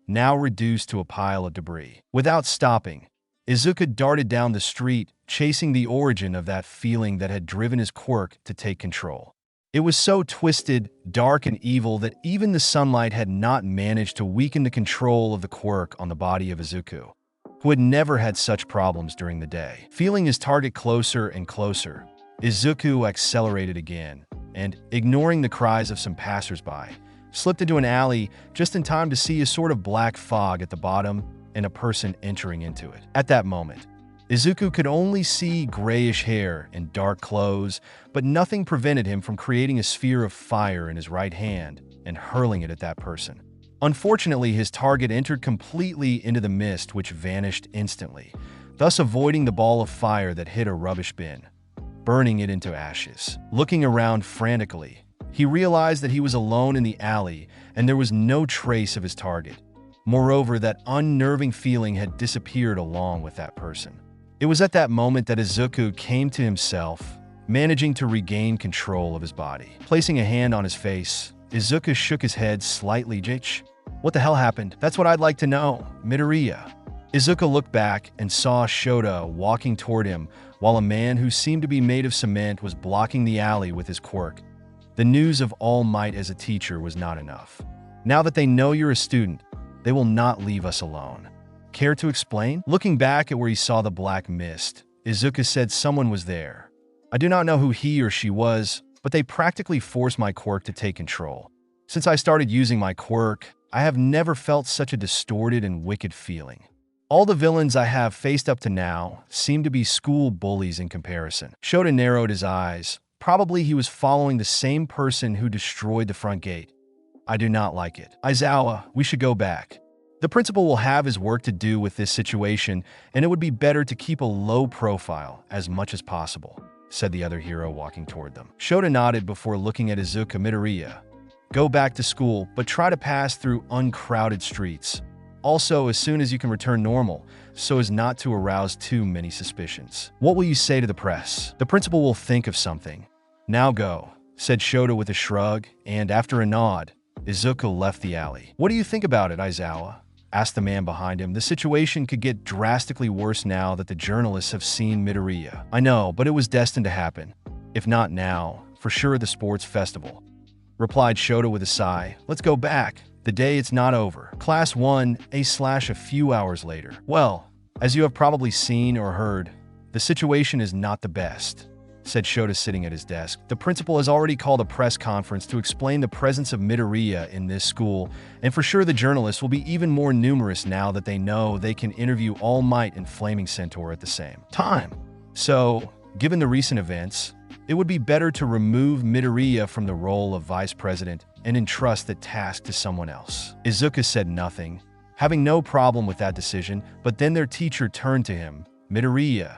now reduced to a pile of debris. Without stopping, Izuku darted down the street, chasing the origin of that feeling that had driven his quirk to take control. It was so twisted, dark, and evil that even the sunlight had not managed to weaken the control of the quirk on the body of Izuku, who had never had such problems during the day. Feeling his target closer and closer, Izuku accelerated again, and, ignoring the cries of some passersby, slipped into an alley just in time to see a sort of black fog at the bottom and a person entering into it. At that moment, Izuku could only see grayish hair and dark clothes, but nothing prevented him from creating a sphere of fire in his right hand and hurling it at that person. Unfortunately, his target entered completely into the mist, which vanished instantly, thus avoiding the ball of fire that hit a rubbish bin, burning it into ashes. Looking around frantically, he realized that he was alone in the alley and there was no trace of his target. Moreover, that unnerving feeling had disappeared along with that person. It was at that moment that Izuku came to himself, managing to regain control of his body. Placing a hand on his face, Izuku shook his head slightly. What the hell happened? That's what I'd like to know, Midoriya. Izuku looked back and saw Shota walking toward him while a man who seemed to be made of cement was blocking the alley with his quirk. The news of All Might as a teacher was not enough. Now that they know you're a student, they will not leave us alone. Care to explain? Looking back at where he saw the black mist, Izuku said someone was there. I do not know who he or she was, but they practically forced my quirk to take control. Since I started using my quirk, I have never felt such a distorted and wicked feeling. All the villains I have faced up to now seem to be school bullies in comparison. Shota narrowed his eyes. Probably he was following the same person who destroyed the front gate. I do not like it. Aizawa, we should go back. The principal will have his work to do with this situation, and it would be better to keep a low profile as much as possible, said the other hero walking toward them. Shota nodded before looking at Izuku. Midoriya, go back to school, but try to pass through uncrowded streets. Also, as soon as you can return normal, so as not to arouse too many suspicions. What will you say to the press? The principal will think of something. Now go, said Shota with a shrug, and after a nod, Izuku left the alley. What do you think about it, Aizawa? Asked the man behind him. The situation could get drastically worse now that the journalists have seen Midoriya. I know, but it was destined to happen. If not now, for sure at the sports festival, replied Shota with a sigh. Let's go back. The day it's not over. Class 1A/ a few hours later. Well, as you have probably seen or heard, the situation is not the best, said Shota sitting at his desk. The principal has already called a press conference to explain the presence of Midoriya in this school, and for sure the journalists will be even more numerous now that they know they can interview All Might and Flaming Centaur at the same time. So, given the recent events, it would be better to remove Midoriya from the role of vice president and entrust that task to someone else. Izuku said nothing, having no problem with that decision, but then their teacher turned to him. Midoriya,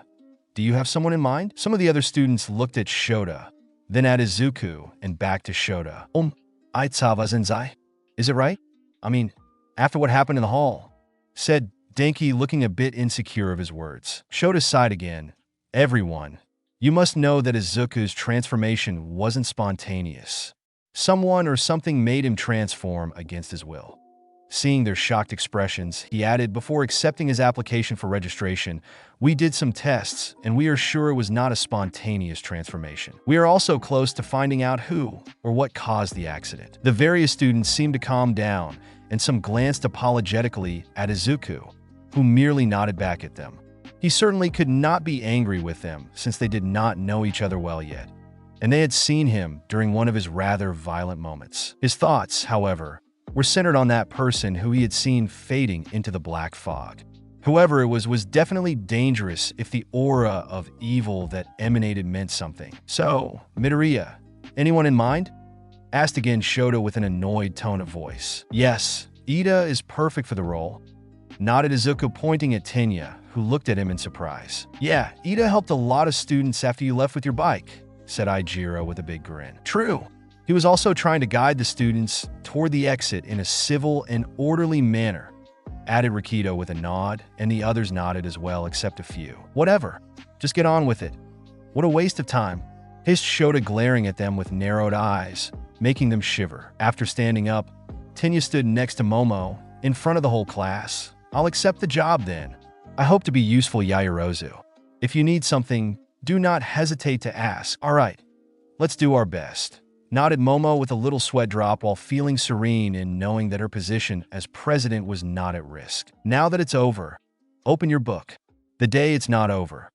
do you have someone in mind? Some of the other students looked at Shota, then at Izuku, and back to Shota. Aizawa Zenzai? Is it right? I mean, after what happened in the hall, said Denki, looking a bit insecure of his words. Shota sighed again. Everyone, you must know that Izuku's transformation wasn't spontaneous. Someone or something made him transform against his will. Seeing their shocked expressions, he added before accepting his application for registration, we did some tests, and we are sure it was not a spontaneous transformation. We are also close to finding out who or what caused the accident. The various students seemed to calm down, and some glanced apologetically at Izuku, who merely nodded back at them. He certainly could not be angry with them, since they did not know each other well yet, and they had seen him during one of his rather violent moments. His thoughts, however, were centered on that person who he had seen fading into the black fog. Whoever it was definitely dangerous if the aura of evil that emanated meant something. So, Midoriya, anyone in mind? Asked again Shota with an annoyed tone of voice. Yes, Ida is perfect for the role, nodded Izuku, pointing at Tenya, who looked at him in surprise. Yeah, Ida helped a lot of students after you left with your bike, said Ijiro with a big grin. True. He was also trying to guide the students toward the exit in a civil and orderly manner, added Rikito with a nod, and the others nodded as well except a few. Whatever, just get on with it. What a waste of time, hissed Shota, glaring at them with narrowed eyes, making them shiver. After standing up, Tenya stood next to Momo, in front of the whole class. I'll accept the job then. I hope to be useful, Yaoyorozu. If you need something, do not hesitate to ask. All right, let's do our best. nodded Momo with a little sweat drop while feeling serene in knowing that her position as president was not at risk. Now that it's over, open your book. The day it's not over,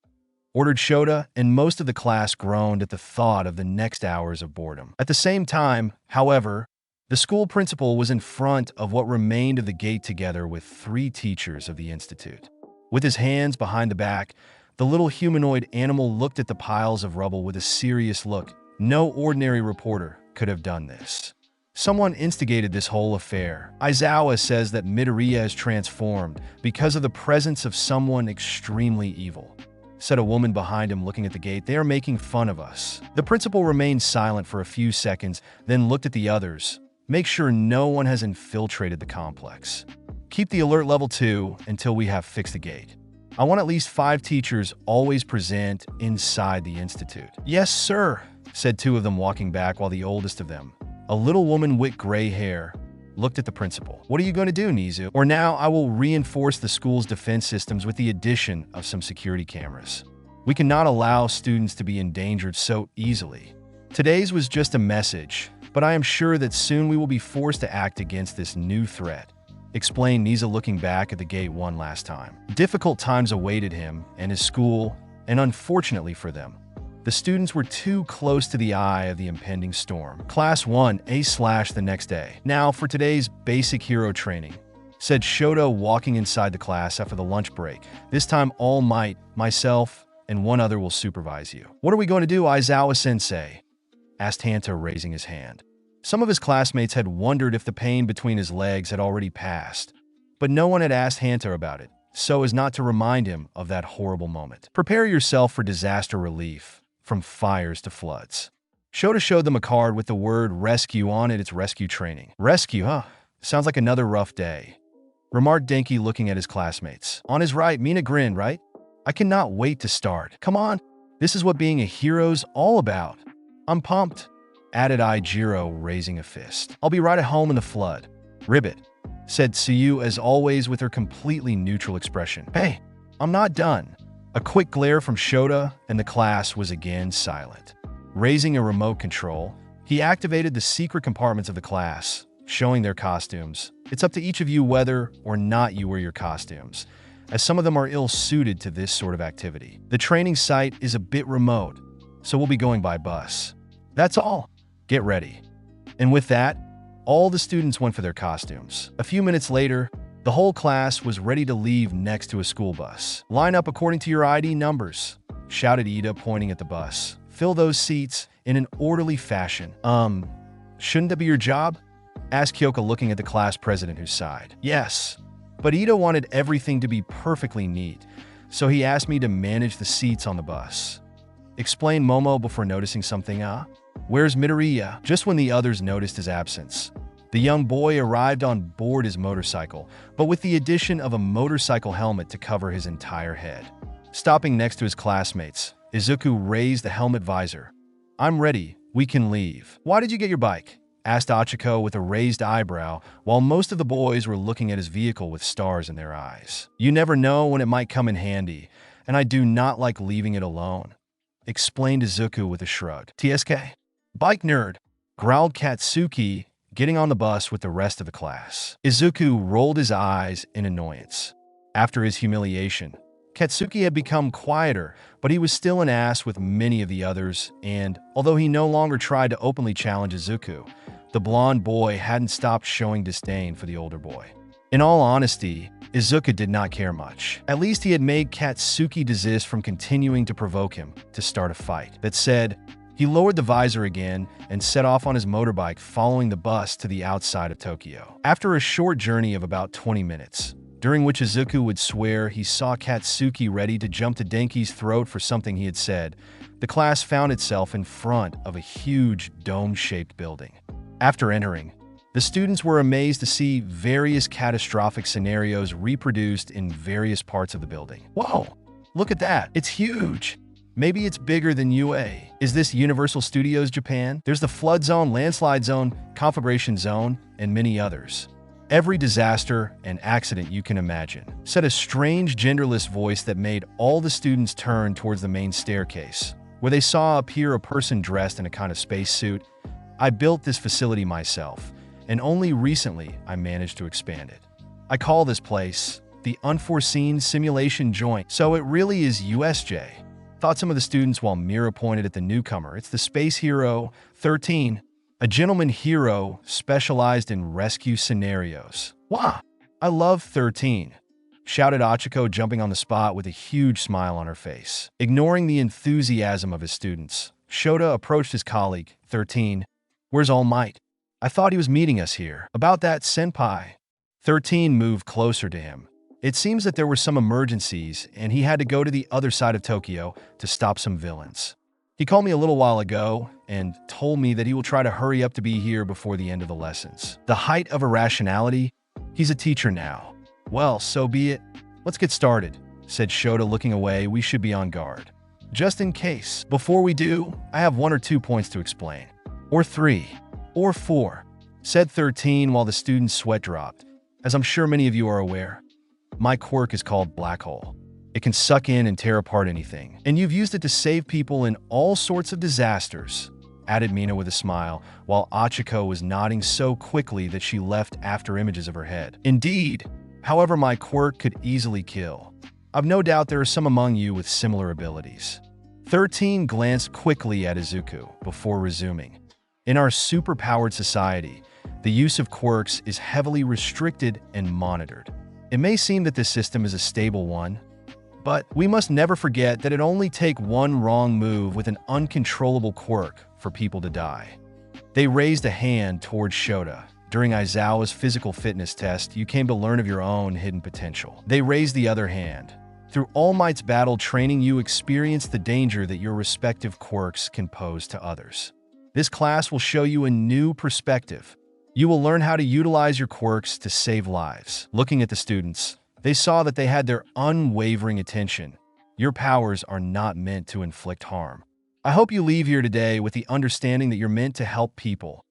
ordered Shota, and most of the class groaned at the thought of the next hours of boredom. At the same time, however, the school principal was in front of what remained of the gate together with 3 teachers of the institute. With his hands behind the back, the little humanoid animal looked at the piles of rubble with a serious look. No ordinary reporter could have done this. Someone instigated this whole affair. Aizawa says that Midoriya is transformed because of the presence of someone extremely evil, said a woman behind him looking at the gate. They are making fun of us. The principal remained silent for a few seconds, then looked at the others. Make sure no one has infiltrated the complex. Keep the alert level 2 until we have fixed the gate. I want at least 5 teachers always present inside the institute. Yes, sir, said 2 of them walking back while the oldest of them, a little woman with gray hair, looked at the principal. What are you going to do, Nizu? Or now I will reinforce the school's defense systems with the addition of some security cameras. We cannot allow students to be endangered so easily. Today's was just a message, but I am sure that soon we will be forced to act against this new threat, explained Niza, looking back at the gate one last time. Difficult times awaited him and his school, and unfortunately for them, the students were too close to the eye of the impending storm. Class 1, A/ the next day. Now for today's basic hero training, said Shota, walking inside the class after the lunch break. This time All Might, myself, and 1 other will supervise you. What are we going to do, Aizawa-sensei? Asked Hanta, raising his hand. Some of his classmates had wondered if the pain between his legs had already passed, but no one had asked Hanta about it, so as not to remind him of that horrible moment. Prepare yourself for disaster relief, from fires to floods. Shota showed them a card with the word rescue on it. It's rescue training. Rescue, huh? Sounds like another rough day, remarked Denki, looking at his classmates. On his right, Mina grinned, right? I cannot wait to start. Come on, this is what being a hero's all about. I'm pumped, added Aijiro, raising a fist. I'll be right at home in the flood. Ribbit, said Tsuyu, as always with her completely neutral expression. Hey, I'm not done. A quick glare from Shota, and the class was again silent. Raising a remote control, he activated the secret compartments of the class, showing their costumes. It's up to each of you whether or not you wear your costumes, as some of them are ill-suited to this sort of activity. The training site is a bit remote, so we'll be going by bus. That's all. Get ready. And with that, all the students went for their costumes. A few minutes later, the whole class was ready to leave next to a school bus. Line up according to your ID numbers, shouted Ida, pointing at the bus. Fill those seats in an orderly fashion. Shouldn't that be your job? Asked Kyoka, looking at the class president, who sighed. Yes, but Ida wanted everything to be perfectly neat, so he asked me to manage the seats on the bus. Explained Momo before noticing something. Where's Midoriya? Just when the others noticed his absence, the young boy arrived on board his motorcycle, but with the addition of a motorcycle helmet to cover his entire head. Stopping next to his classmates, Izuku raised the helmet visor. I'm ready. We can leave. Why did you get your bike? Asked Achiko with a raised eyebrow, while most of the boys were looking at his vehicle with stars in their eyes. You never know when it might come in handy, and I do not like leaving it alone, explained Izuku with a shrug. TSK? Bike nerd, growled Katsuki, getting on the bus with the rest of the class. Izuku rolled his eyes in annoyance. After his humiliation, Katsuki had become quieter, but he was still an ass with many of the others, and although he no longer tried to openly challenge Izuku, the blonde boy hadn't stopped showing disdain for the older boy. In all honesty, Izuku did not care much. At least he had made Katsuki desist from continuing to provoke him to start a fight. That said, he lowered the visor again and set off on his motorbike, following the bus to the outside of Tokyo. After a short journey of about 20 minutes, during which Izuku would swear he saw Katsuki ready to jump to Denki's throat for something he had said, the class found itself in front of a huge dome-shaped building. After entering, the students were amazed to see various catastrophic scenarios reproduced in various parts of the building. Whoa, look at that. It's huge. Maybe it's bigger than UA. Is this Universal Studios Japan? There's the flood zone, landslide zone, conflagration zone, and many others. Every disaster and accident you can imagine, said a strange genderless voice that made all the students turn towards the main staircase, where they saw appear a person dressed in a kind of spacesuit. I built this facility myself, and only recently I managed to expand it. I call this place the Unforeseen Simulation Joint, so it really is USJ. Thought some of the students while Mira pointed at the newcomer. It's the Space Hero 13, a gentleman hero specialized in rescue scenarios. Wow, I love 13, shouted Achiko, jumping on the spot with a huge smile on her face. Ignoring the enthusiasm of his students, Shota approached his colleague. 13, where's All Might? I thought he was meeting us here. About that, senpai. 13 moved closer to him. It seems that there were some emergencies, and he had to go to the other side of Tokyo to stop some villains. He called me a little while ago and told me that he will try to hurry up to be here before the end of the lessons. The height of irrationality? He's a teacher now. Well, so be it. Let's get started, said Shota, looking away. We should be on guard. Just in case. Before we do, I have 1 or 2 points to explain. Or 3. Or 4, said 13 while the student's sweat dropped. As I'm sure many of you are aware, my quirk is called Black Hole. It can suck in and tear apart anything, and you've used it to save people in all sorts of disasters, added Mina with a smile, while Achiko was nodding so quickly that she left after images of her head. Indeed, however, my quirk could easily kill. I've no doubt there are some among you with similar abilities. 13 glanced quickly at Izuku before resuming. In our superpowered society, the use of quirks is heavily restricted and monitored. It may seem that this system is a stable one, but we must never forget that it only takes one wrong move with an uncontrollable quirk for people to die. They raised a hand towards Shota. During Aizawa's physical fitness test, you came to learn of your own hidden potential. They raised the other hand. Through All Might's battle training, you experienced the danger that your respective quirks can pose to others. This class will show you a new perspective. You will learn how to utilize your quirks to save lives. Looking at the students, they saw that they had their unwavering attention. Your powers are not meant to inflict harm. I hope you leave here today with the understanding that you're meant to help people.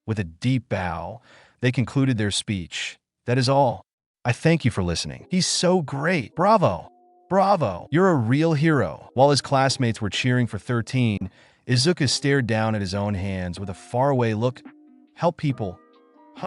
With a deep bow, they concluded their speech. That is all. I thank you for listening. He's so great. Bravo. Bravo. You're a real hero. While his classmates were cheering for 13, Izuku stared down at his own hands with a faraway look. Help people.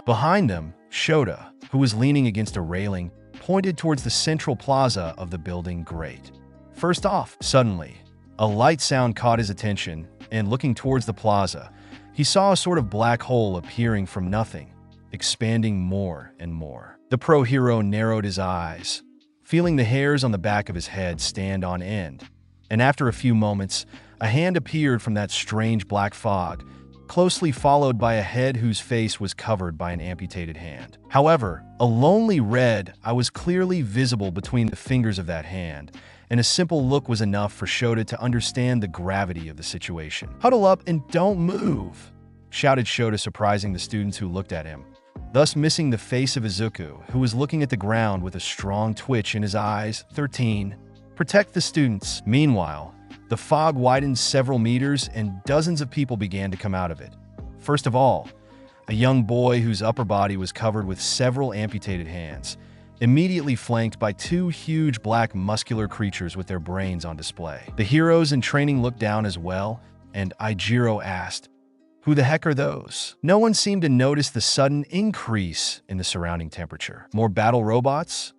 Behind them, Shota, who was leaning against a railing, pointed towards the central plaza of the building. Great. First off, suddenly, a light sound caught his attention, and looking towards the plaza, he saw a sort of black hole appearing from nothing, expanding more and more. The pro-hero narrowed his eyes, feeling the hairs on the back of his head stand on end, and after a few moments, a hand appeared from that strange black fog, closely followed by a head whose face was covered by an amputated hand. However, a lonely red eye was clearly visible between the fingers of that hand, and a simple look was enough for Shota to understand the gravity of the situation. Huddle up and don't move, shouted Shota, surprising the students who looked at him, thus missing the face of Izuku, who was looking at the ground with a strong twitch in his eyes. 13. Protect the students. Meanwhile, the fog widened several meters and dozens of people began to come out of it. First of all, a young boy whose upper body was covered with several amputated hands, immediately flanked by 2 huge black muscular creatures with their brains on display. The heroes in training looked down as well, and Ijiro asked, "Who the heck are those?" No one seemed to notice the sudden increase in the surrounding temperature. More battle robots?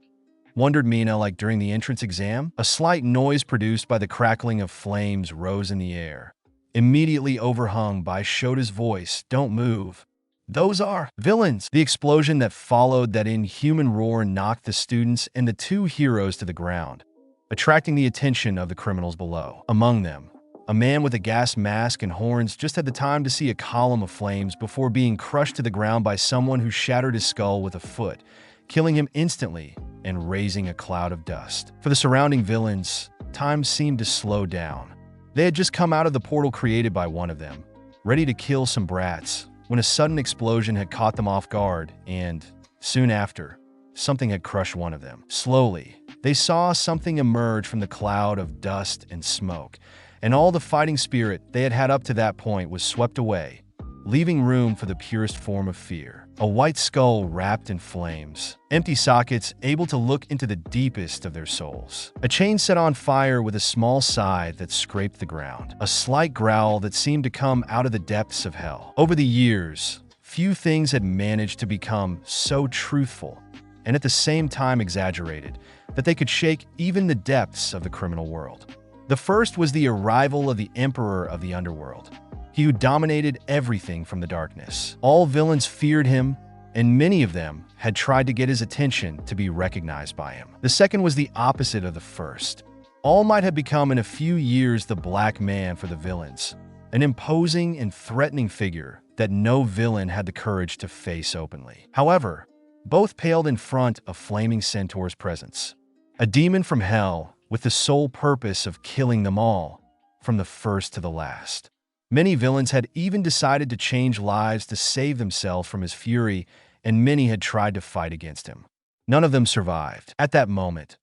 Wondered Mina, like during the entrance exam. A slight noise produced by the crackling of flames rose in the air, immediately overhung by Shota's voice. Don't move. Those are villains. The explosion that followed that inhuman roar knocked the students and the 2 heroes to the ground, attracting the attention of the criminals below. Among them, a man with a gas mask and horns just had the time to see a column of flames before being crushed to the ground by someone who shattered his skull with a foot, killing him instantly and raising a cloud of dust. For the surrounding villains, time seemed to slow down. They had just come out of the portal created by one of them, ready to kill some brats, when a sudden explosion had caught them off guard, and, soon after, something had crushed one of them. Slowly, they saw something emerge from the cloud of dust and smoke, and all the fighting spirit they had had up to that point was swept away, leaving room for the purest form of fear. a white skull wrapped in flames, empty sockets able to look into the deepest of their souls. A chain set on fire with a small scythe that scraped the ground, a slight growl that seemed to come out of the depths of hell. Over the years, few things had managed to become so truthful and at the same time exaggerated that they could shake even the depths of the criminal world. The first was the arrival of the Emperor of the Underworld, he who dominated everything from the darkness. All villains feared him, and many of them had tried to get his attention to be recognized by him. The second was the opposite of the first. All Might had become in a few years the Black Man for the villains, an imposing and threatening figure that no villain had the courage to face openly. However, both paled in front of Flaming Centaur's presence, a demon from hell with the sole purpose of killing them all, from the first to the last. Many villains had even decided to change lives to save themselves from his fury, and many had tried to fight against him. None of them survived. At that moment,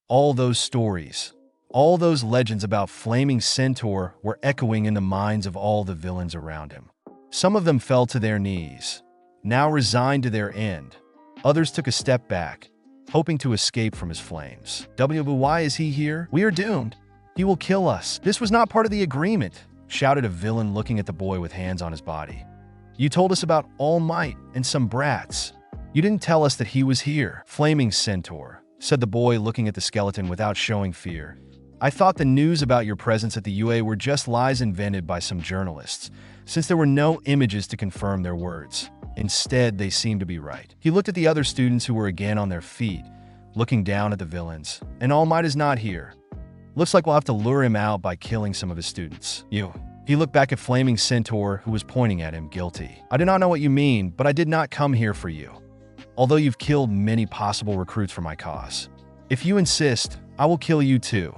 all those stories, all those legends about Flaming Centaur were echoing in the minds of all the villains around him. Some of them fell to their knees, now resigned to their end. Others took a step back, hoping to escape from his flames. Why is he here? We are doomed. He will kill us. This was not part of the agreement, shouted a villain looking at the boy with hands on his body. You told us about All Might and some brats. You didn't tell us that he was here. Flaming Centaur, said the boy looking at the skeleton without showing fear. I thought the news about your presence at the UA were just lies invented by some journalists, since there were no images to confirm their words. Instead, they seemed to be right. He looked at the other students who were again on their feet, looking down at the villains. And All Might is not here. Looks like we'll have to lure him out by killing some of his students. He looked back at Flaming Centaur, who was pointing at him, guilty. I do not know what you mean, but I did not come here for you, although you've killed many possible recruits for my cause. If you insist, I will kill you too,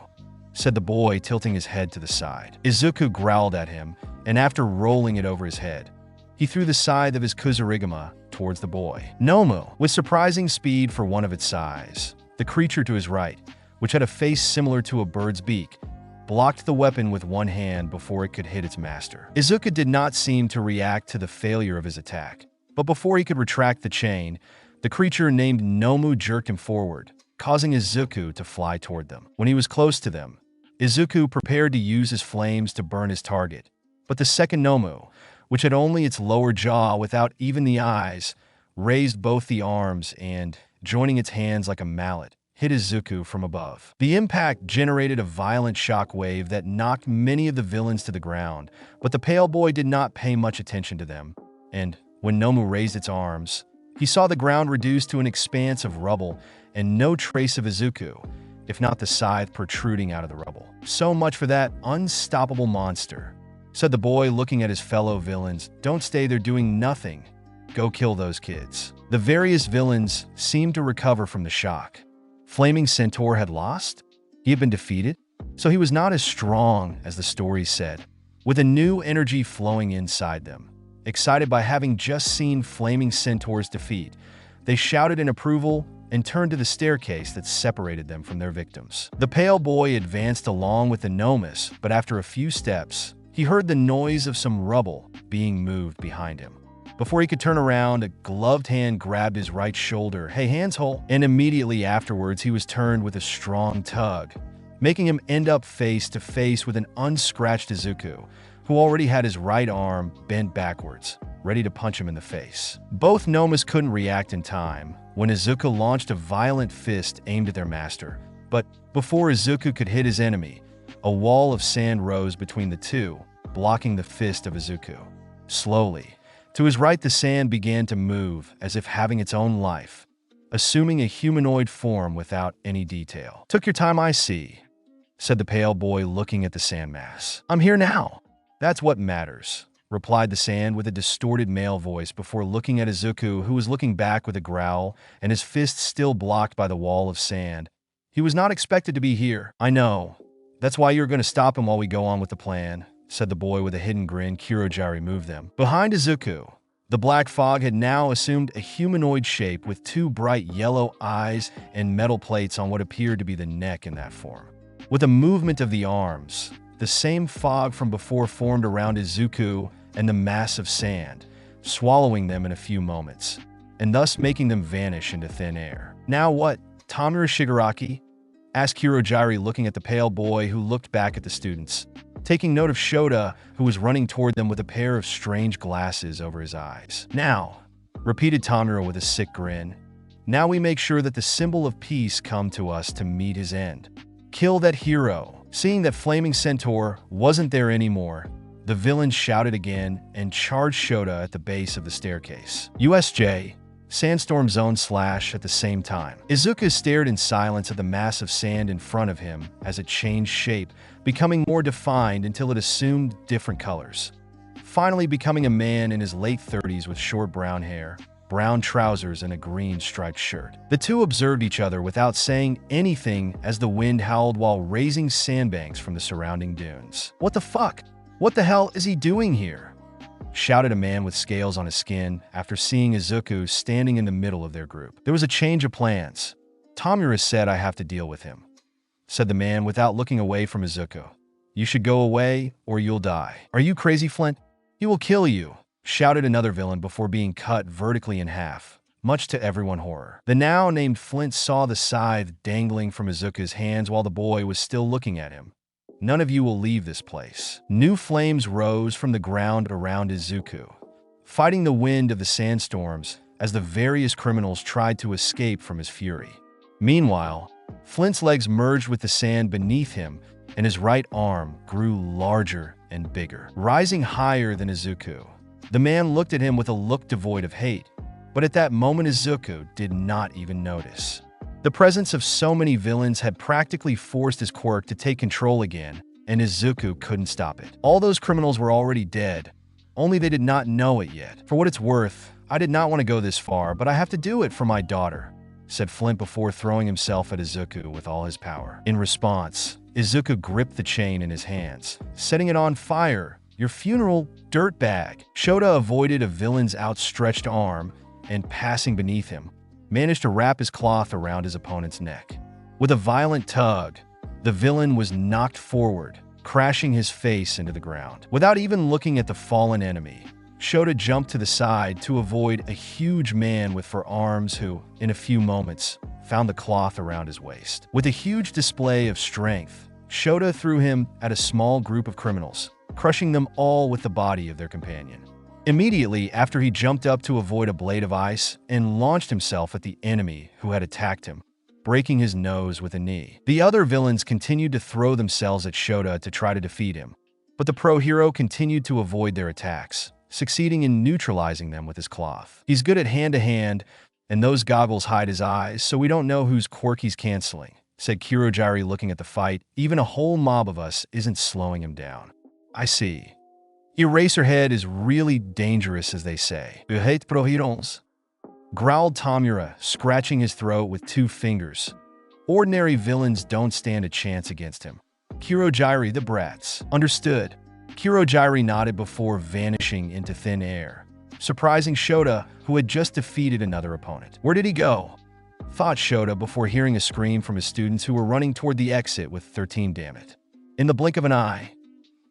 said the boy, tilting his head to the side. Izuku growled at him, and after rolling it over his head, he threw the scythe of his Kuzurigama towards the boy. Nomu, with surprising speed for one of its size, the creature to his right, which had a face similar to a bird's beak, blocked the weapon with one hand before it could hit its master. Izuku did not seem to react to the failure of his attack, but before he could retract the chain, the creature named Nomu jerked him forward, causing Izuku to fly toward them. When he was close to them, Izuku prepared to use his flames to burn his target, but the second Nomu, which had only its lower jaw without even the eyes, raised both the arms and, joining its hands like a mallet, hit Izuku from above. The impact generated a violent shockwave that knocked many of the villains to the ground, but the pale boy did not pay much attention to them, and when Nomu raised its arms, he saw the ground reduced to an expanse of rubble and no trace of Izuku, if not the scythe protruding out of the rubble. So much for that unstoppable monster, said the boy looking at his fellow villains. Don't stay there doing nothing. Go kill those kids. The various villains seemed to recover from the shock. Flaming Centaur had lost? He had been defeated? So he was not as strong as the story said, with a new energy flowing inside them. Excited by having just seen Flaming Centaur's defeat, they shouted in approval and turned to the staircase that separated them from their victims. The pale boy advanced along with the Nomus, but after a few steps, he heard the noise of some rubble being moved behind him. Before he could turn around, a gloved hand grabbed his right shoulder. Hey, hands whole. And immediately afterwards, he was turned with a strong tug, making him end up face to face with an unscratched Izuku, who already had his right arm bent backwards, ready to punch him in the face. Both Nomus couldn't react in time when Izuku launched a violent fist aimed at their master. But before Izuku could hit his enemy, a wall of sand rose between the two, blocking the fist of Izuku. Slowly, to his right, the sand began to move as if having its own life, assuming a humanoid form without any detail. Took your time, I see, said the pale boy looking at the sand mass. I'm here now. That's what matters, replied the sand with a distorted male voice before looking at Izuku, who was looking back with a growl and his fist still blocked by the wall of sand. He was not expected to be here. I know. That's why you're going to stop him while we go on with the plan, said the boy with a hidden grin. Kirojari moved them. Behind Izuku, the black fog had now assumed a humanoid shape with two bright yellow eyes and metal plates on what appeared to be the neck in that form. With a movement of the arms, the same fog from before formed around Izuku and the mass of sand, swallowing them in a few moments, and thus making them vanish into thin air. "Now what, Tamura Shigaraki?" asked Kirojiri, looking at the pale boy who looked back at the students, taking note of Shota, who was running toward them with a pair of strange glasses over his eyes. "Now," repeated Tamura with a sick grin, "now we make sure that the symbol of peace come to us to meet his end. Kill that hero." Seeing that Flaming Centaur wasn't there anymore, the villain shouted again and charged Shota at the base of the staircase. USJ, Sandstorm Zone / at the same time. Izuku stared in silence at the mass of sand in front of him as it changed shape, becoming more defined until it assumed different colors. Finally becoming a man in his late 30s with short brown hair, brown trousers, and a green striped shirt. The two observed each other without saying anything as the wind howled while raising sandbanks from the surrounding dunes. "What the fuck? What the hell is he doing here?" shouted a man with scales on his skin after seeing Izuku standing in the middle of their group. "There was a change of plans. Tamura said I have to deal with him," said the man without looking away from Izuku. "You should go away or you'll die." "Are you crazy, Flint? He will kill you," shouted another villain before being cut vertically in half, much to everyone's horror. The now named Flint saw the scythe dangling from Izuku's hands while the boy was still looking at him. "None of you will leave this place." New flames rose from the ground around Izuku, fighting the wind of the sandstorms as the various criminals tried to escape from his fury. Meanwhile, Flint's legs merged with the sand beneath him, and his right arm grew larger and bigger, rising higher than Izuku. The man looked at him with a look devoid of hate, but at that moment Izuku did not even notice. The presence of so many villains had practically forced his quirk to take control again, and Izuku couldn't stop it. All those criminals were already dead, only they did not know it yet. "For what it's worth, I did not want to go this far, but I have to do it for my daughter," said Flint before throwing himself at Izuku with all his power. In response, Izuku gripped the chain in his hands, setting it on fire. "Your funeral, dirtbag." Shota avoided a villain's outstretched arm and, passing beneath him, managed to wrap his cloth around his opponent's neck. With a violent tug, the villain was knocked forward, crashing his face into the ground. Without even looking at the fallen enemy, Shota jumped to the side to avoid a huge man with four arms who, in a few moments, found the cloth around his waist. With a huge display of strength, Shota threw him at a small group of criminals, crushing them all with the body of their companion. Immediately after, he jumped up to avoid a blade of ice and launched himself at the enemy who had attacked him, breaking his nose with a knee. The other villains continued to throw themselves at Shota to try to defeat him, but the pro hero continued to avoid their attacks, succeeding in neutralizing them with his cloth. "He's good at hand-to-hand, and those goggles hide his eyes, so we don't know whose quirk he's canceling," said Kirojiri, looking at the fight. "Even a whole mob of us isn't slowing him down." "I see. Eraserhead is really dangerous, as they say." "You hate pro heroes?" growled Tamura, scratching his throat with 2 fingers. "Ordinary villains don't stand a chance against him." Kirojiri, the brats. "Understood." Kirojiri nodded before vanishing into thin air, surprising Shota, who had just defeated another opponent. "Where did he go?" thought Shota before hearing a scream from his students who were running toward the exit with 13. Damn it. In the blink of an eye,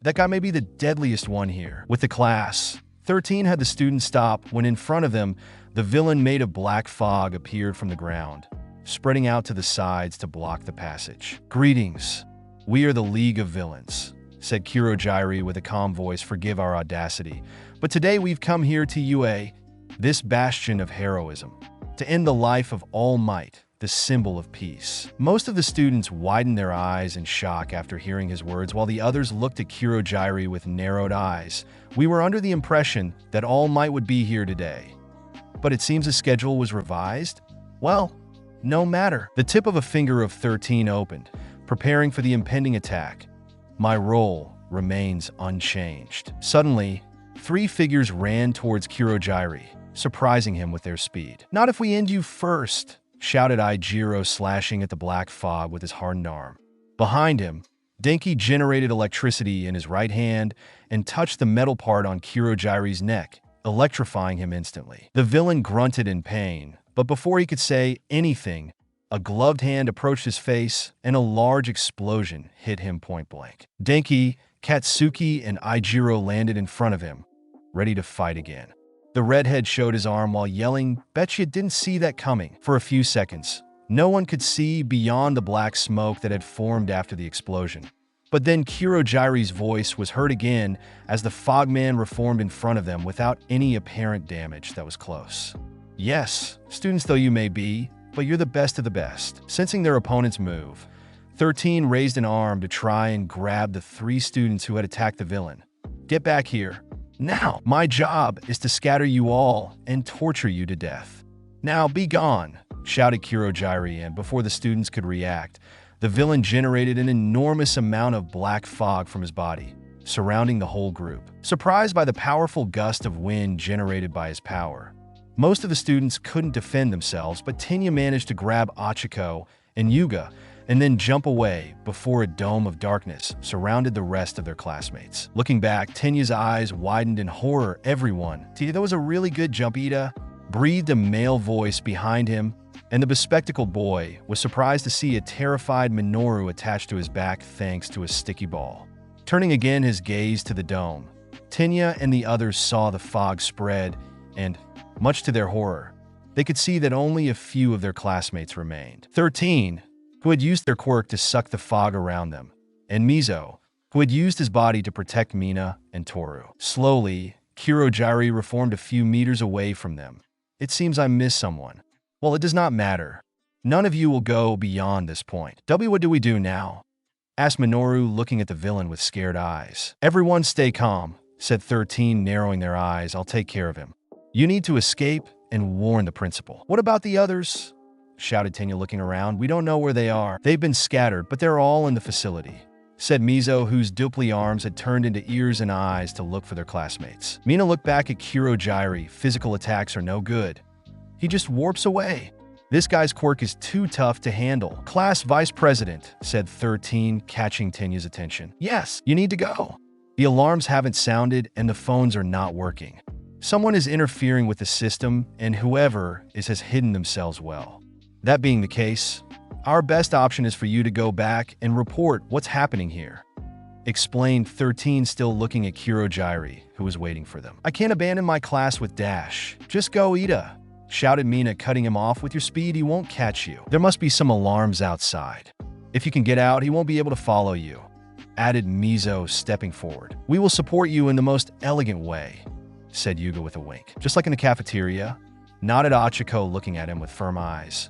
that guy may be the deadliest one here. With the class, 13 had the students stop when in front of them, the villain made of black fog appeared from the ground, spreading out to the sides to block the passage. "Greetings. We are the League of Villains," said Kirojiri with a calm voice. "Forgive our audacity, but today we've come here to UA, this bastion of heroism, to end the life of All Might, the symbol of peace." Most of the students widened their eyes in shock after hearing his words, while the others looked at Kirojiri with narrowed eyes. "We were under the impression that All Might would be here today, but it seems the schedule was revised? Well, no matter." The tip of a finger of 13 opened, preparing for the impending attack. "My role remains unchanged." Suddenly, 3 figures ran towards Kirojiri, surprising him with their speed. "Not if we end you first," shouted Ijiro, slashing at the black fog with his hardened arm. Behind him, Denki generated electricity in his right hand and touched the metal part on Kirojiri's neck, electrifying him instantly. The villain grunted in pain, but before he could say anything, a gloved hand approached his face and a large explosion hit him point blank. Denki, Katsuki, and Ijiro landed in front of him, ready to fight again. The redhead showed his arm while yelling, "Bet you didn't see that coming." For a few seconds, no one could see beyond the black smoke that had formed after the explosion. But then Kurojire's voice was heard again as the fogman reformed in front of them without any apparent damage that was close. "Yes, students though you may be, but you're the best of the best." Sensing their opponent's move, 13 raised an arm to try and grab the 3 students who had attacked the villain. "Get back here. Now, my job is to scatter you all and torture you to death. Now be gone," shouted Kurojire, and before the students could react, the villain generated an enormous amount of black fog from his body, surrounding the whole group. Surprised by the powerful gust of wind generated by his power, most of the students couldn't defend themselves, but Tenya managed to grab Achiko and Yuga and then jump away before a dome of darkness surrounded the rest of their classmates. Looking back, Tenya's eyes widened in horror. "Everyone, that was a really good jump, Ida," breathed a male voice behind him, and the bespectacled boy was surprised to see a terrified Minoru attached to his back thanks to a sticky ball. Turning again his gaze to the dome, Tenya and the others saw the fog spread, and, much to their horror, they could see that only a few of their classmates remained. 13, who had used their quirk to suck the fog around them, and Mizo, who had used his body to protect Mina and Toru. Slowly, Kurojire reformed a few meters away from them. "It seems I missed someone. Well, it does not matter. None of you will go beyond this point. What do we do now?" asked Minoru, looking at the villain with scared eyes. "Everyone stay calm," said 13, narrowing their eyes. "I'll take care of him. You need to escape and warn the principal." "What about the others?" shouted Tenya, looking around. "We don't know where they are. They've been scattered, but they're all in the facility," said Mizo, whose dupli arms had turned into ears and eyes to look for their classmates. Mina looked back at Kurojire. "Physical attacks are no good. He just warps away. This guy's quirk is too tough to handle." "Class vice president," said 13, catching Tenya's attention. "Yes, you need to go. The alarms haven't sounded and the phones are not working. Someone is interfering with the system, and whoever has hidden themselves well. That being the case, our best option is for you to go back and report what's happening here," explained 13, still looking at Kurojire, who was waiting for them. "I can't abandon my class with Dash. Just go, Ida," shouted Mina, cutting him off. "With your speed, he won't catch you. There must be some alarms outside. If you can get out, he won't be able to follow you," added Mizo, stepping forward. "We will support you in the most elegant way," said Yuga with a wink. "Just like in the cafeteria," nodded Achiko, looking at him with firm eyes.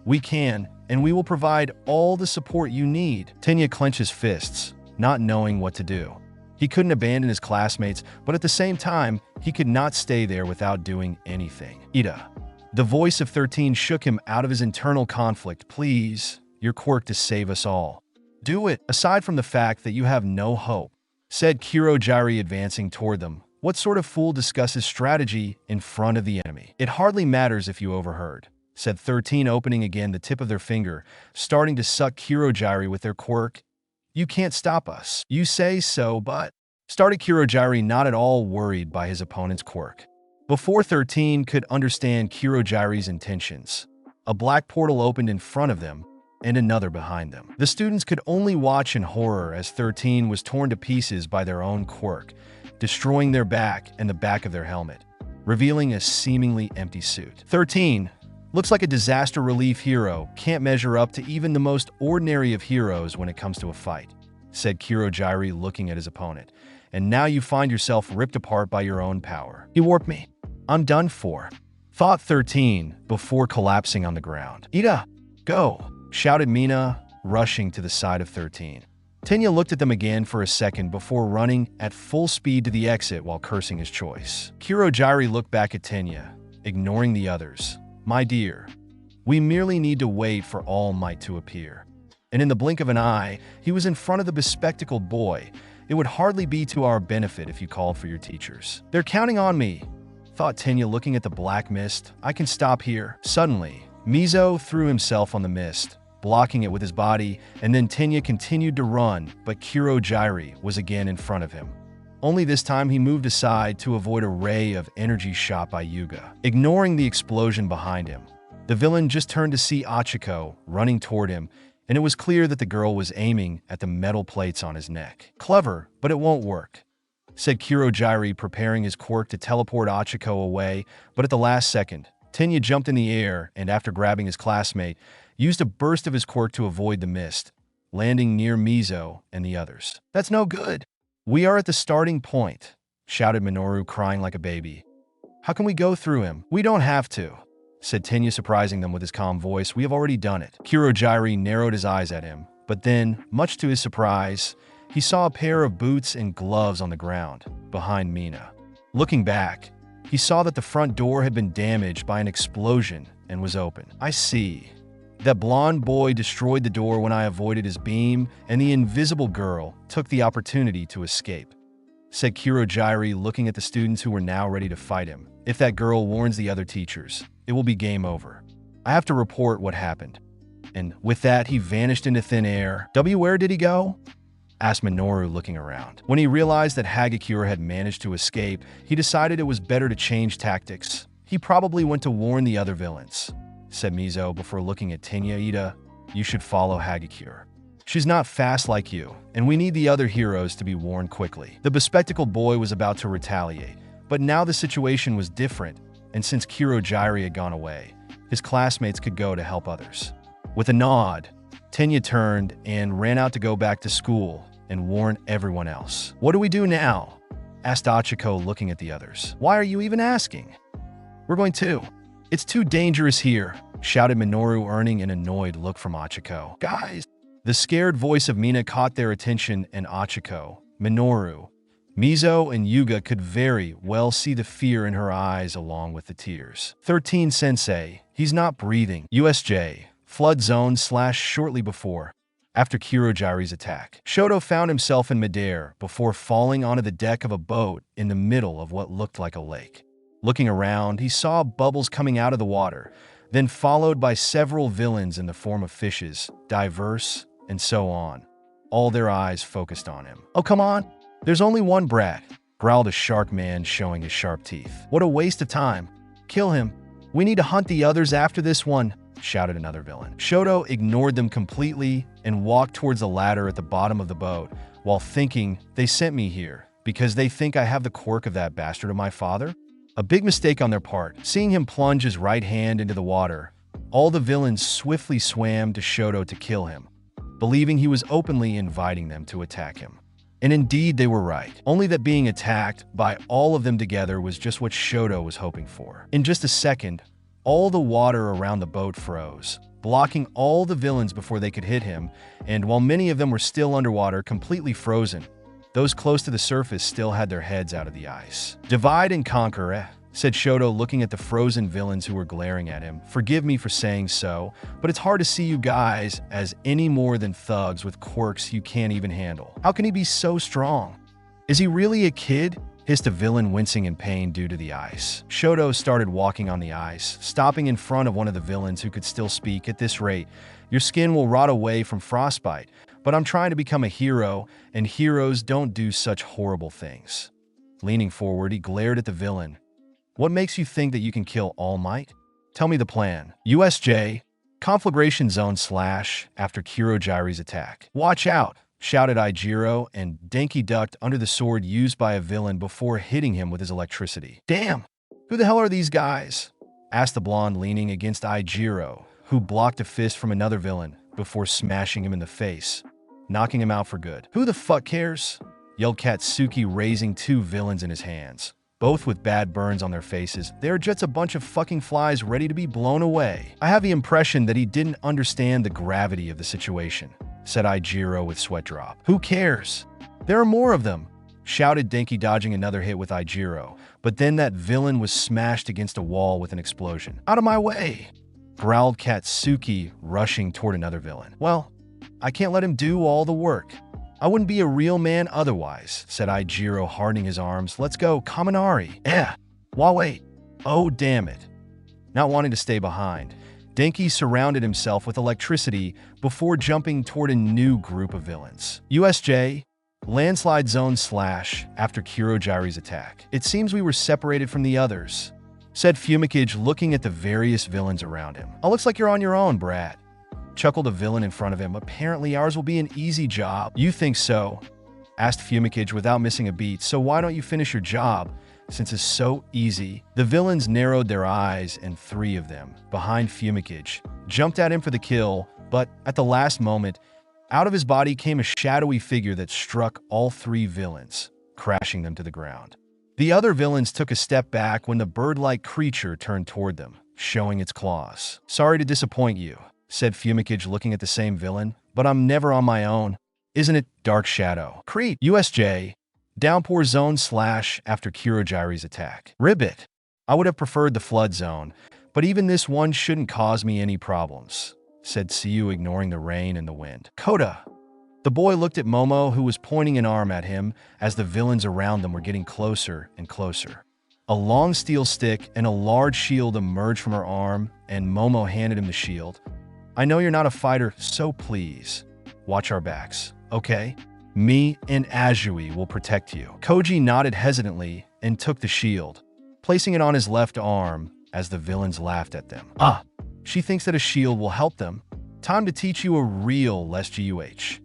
"We can, and we will provide all the support you need." Tenya clenched his fists, not knowing what to do. He couldn't abandon his classmates, but at the same time, he could not stay there without doing anything. "Ida." The voice of 13 shook him out of his internal conflict. "Please, your quirk to save us all. Do it, aside from the fact that you have no hope," said Kurojire, advancing toward them. "What sort of fool discusses strategy in front of the enemy? It hardly matters if you overheard," said 13, opening again the tip of their finger, starting to suck Kurojire with their quirk. "You can't stop us." "You say so, but," started Kurojire, not at all worried by his opponent's quirk. Before 13 could understand Kurojire's intentions, a black portal opened in front of them and another behind them. The students could only watch in horror as 13 was torn to pieces by their own quirk, destroying their back and the back of their helmet, revealing a seemingly empty suit. 13 looks like a disaster relief hero, can't measure up to even the most ordinary of heroes when it comes to a fight, said Kurojire, looking at his opponent. "And now you find yourself ripped apart by your own power. He warped me. I'm done for," thought 13 before collapsing on the ground. "Ida, go," shouted Mina, rushing to the side of 13. Tenya looked at them again for a second before running at full speed to the exit while cursing his choice. Kurojire looked back at Tenya, ignoring the others. "My dear, we merely need to wait for All Might to appear." And in the blink of an eye, he was in front of the bespectacled boy. "It would hardly be to our benefit if you called for your teachers." "They're counting on me," thought Tenya, looking at the black mist. "I can stop here." Suddenly, Mizo threw himself on the mist, blocking it with his body, and then Tenya continued to run, but Kurojire was again in front of him. Only this time he moved aside to avoid a ray of energy shot by Yuga. Ignoring the explosion behind him, the villain just turned to see Achiko running toward him, and it was clear that the girl was aiming at the metal plates on his neck. "Clever, but it won't work," said Kurojiri, preparing his quirk to teleport Achiko away, but at the last second, Tenya jumped in the air and, after grabbing his classmate, used a burst of his quirk to avoid the mist, landing near Mizo and the others. "That's no good. We are at the starting point," shouted Minoru, crying like a baby. "How can we go through him?" "We don't have to," said Tenya, surprising them with his calm voice. "We have already done it." Kurojiri narrowed his eyes at him, but then, much to his surprise, he saw a pair of boots and gloves on the ground, behind Mina. Looking back, he saw that the front door had been damaged by an explosion and was open. "I see. That blonde boy destroyed the door when I avoided his beam, and the invisible girl took the opportunity to escape," said Kurojiri, looking at the students who were now ready to fight him. "If that girl warns the other teachers, it will be game over. I have to report what happened." And with that, he vanished into thin air. "Where did he go?" asked Minoru, looking around. When he realized that Hagakure had managed to escape, he decided it was better to change tactics. "He probably went to warn the other villains," said Mizo before looking at Tenya. "Ida, you should follow Hagakure. She's not fast like you, and we need the other heroes to be warned quickly." The bespectacled boy was about to retaliate, but now the situation was different, and since Kurojiri had gone away, his classmates could go to help others. With a nod, Tenya turned and ran out to go back to school and warn everyone else. "What do we do now?" asked Achiko, looking at the others. "Why are you even asking?" "We're going to. It's too dangerous here," shouted Minoru, earning an annoyed look from Achiko. "Guys!" The scared voice of Mina caught their attention, and Achiko, Minoru, Mizo, and Yuga could very well see the fear in her eyes along with the tears. 13 Sensei, he's not breathing. USJ, flood zone / shortly before. After Kurojiri's attack, Shoto found himself in midair before falling onto the deck of a boat in the middle of what looked like a lake. Looking around, he saw bubbles coming out of the water, then followed by several villains in the form of fishes, diverse, and so on. All their eyes focused on him. "Oh, come on! There's only one brat," growled a shark man, showing his sharp teeth. "What a waste of time. Kill him. We need to hunt the others after this one," shouted another villain. Shoto ignored them completely and walked towards the ladder at the bottom of the boat, while thinking, "They sent me here because they think I have the quirk of that bastard of my father?" A big mistake on their part. Seeing him plunge his right hand into the water, all the villains swiftly swam to Shoto to kill him, believing he was openly inviting them to attack him. And indeed, they were right. Only that being attacked by all of them together was just what Shoto was hoping for. In just a second, all the water around the boat froze, blocking all the villains before they could hit him, and while many of them were still underwater, completely frozen, those close to the surface still had their heads out of the ice. "Divide and conquer, said Shoto, looking at the frozen villains who were glaring at him. "Forgive me for saying so, but it's hard to see you guys as any more than thugs with quirks you can't even handle. How can he be so strong? Is he really a kid?" hissed a villain, wincing in pain due to the ice. Shoto started walking on the ice, stopping in front of one of the villains who could still speak. "At this rate, your skin will rot away from frostbite, but I'm trying to become a hero, and heroes don't do such horrible things." Leaning forward, he glared at the villain. "What makes you think that you can kill All Might? Tell me the plan." USJ, conflagration zone / after Kurojiri's attack. "Watch out!" shouted Ijiro, and Denki ducked under the sword used by a villain before hitting him with his electricity. "Damn! Who the hell are these guys?" asked the blonde, leaning against Ijiro, who blocked a fist from another villain before smashing him in the face, knocking him out for good. "Who the fuck cares?" yelled Katsuki, raising two villains in his hands, both with bad burns on their faces. "They're just a bunch of fucking flies ready to be blown away." I have the impression that he didn't understand the gravity of the situation, said Ijiro with sweat drop. "Who cares? There are more of them," shouted Denki, dodging another hit with Ijiro, but then that villain was smashed against a wall with an explosion. "Out of my way!" growled Katsuki, rushing toward another villain. "Well, I can't let him do all the work. I wouldn't be a real man otherwise," said Ijiro, hardening his arms. "Let's go, Kaminari." Wait. Oh, damn it. Not wanting to stay behind, Denki surrounded himself with electricity before jumping toward a new group of villains. USJ, landslide zone / after Kurojiri's attack. "It seems we were separated from the others," said Fumikage, looking at the various villains around him. "Oh, looks like you're on your own, Brad," chuckled a villain in front of him. "Apparently ours will be an easy job." "You think so?" asked Fumikage without missing a beat. So why don't you finish your job, since it's so easy? The villains narrowed their eyes, and 3 of them, behind Fumikage, jumped at him for the kill, but at the last moment, out of his body came a shadowy figure that struck all 3 villains, crashing them to the ground. The other villains took a step back when the bird-like creature turned toward them, showing its claws. "Sorry to disappoint you," said Fumikage, looking at the same villain, "but I'm never on my own. Isn't it, Dark Shadow?" Crete. USJ. Downpour zone / after Kurogiri's attack. Ribbit. I would have preferred the flood zone, but even this one shouldn't cause me any problems, said Tsuyu, ignoring the rain and the wind. Koda. The boy looked at Momo, who was pointing an arm at him as the villains around them were getting closer and closer. A long steel stick and a large shield emerged from her arm, and Momo handed him the shield. "I know you're not a fighter, so please, watch our backs, okay? Me and Azui will protect you." Koji nodded hesitantly and took the shield, placing it on his left arm as the villains laughed at them. "Ah, she thinks that a shield will help them. Time to teach you a real LSGUH."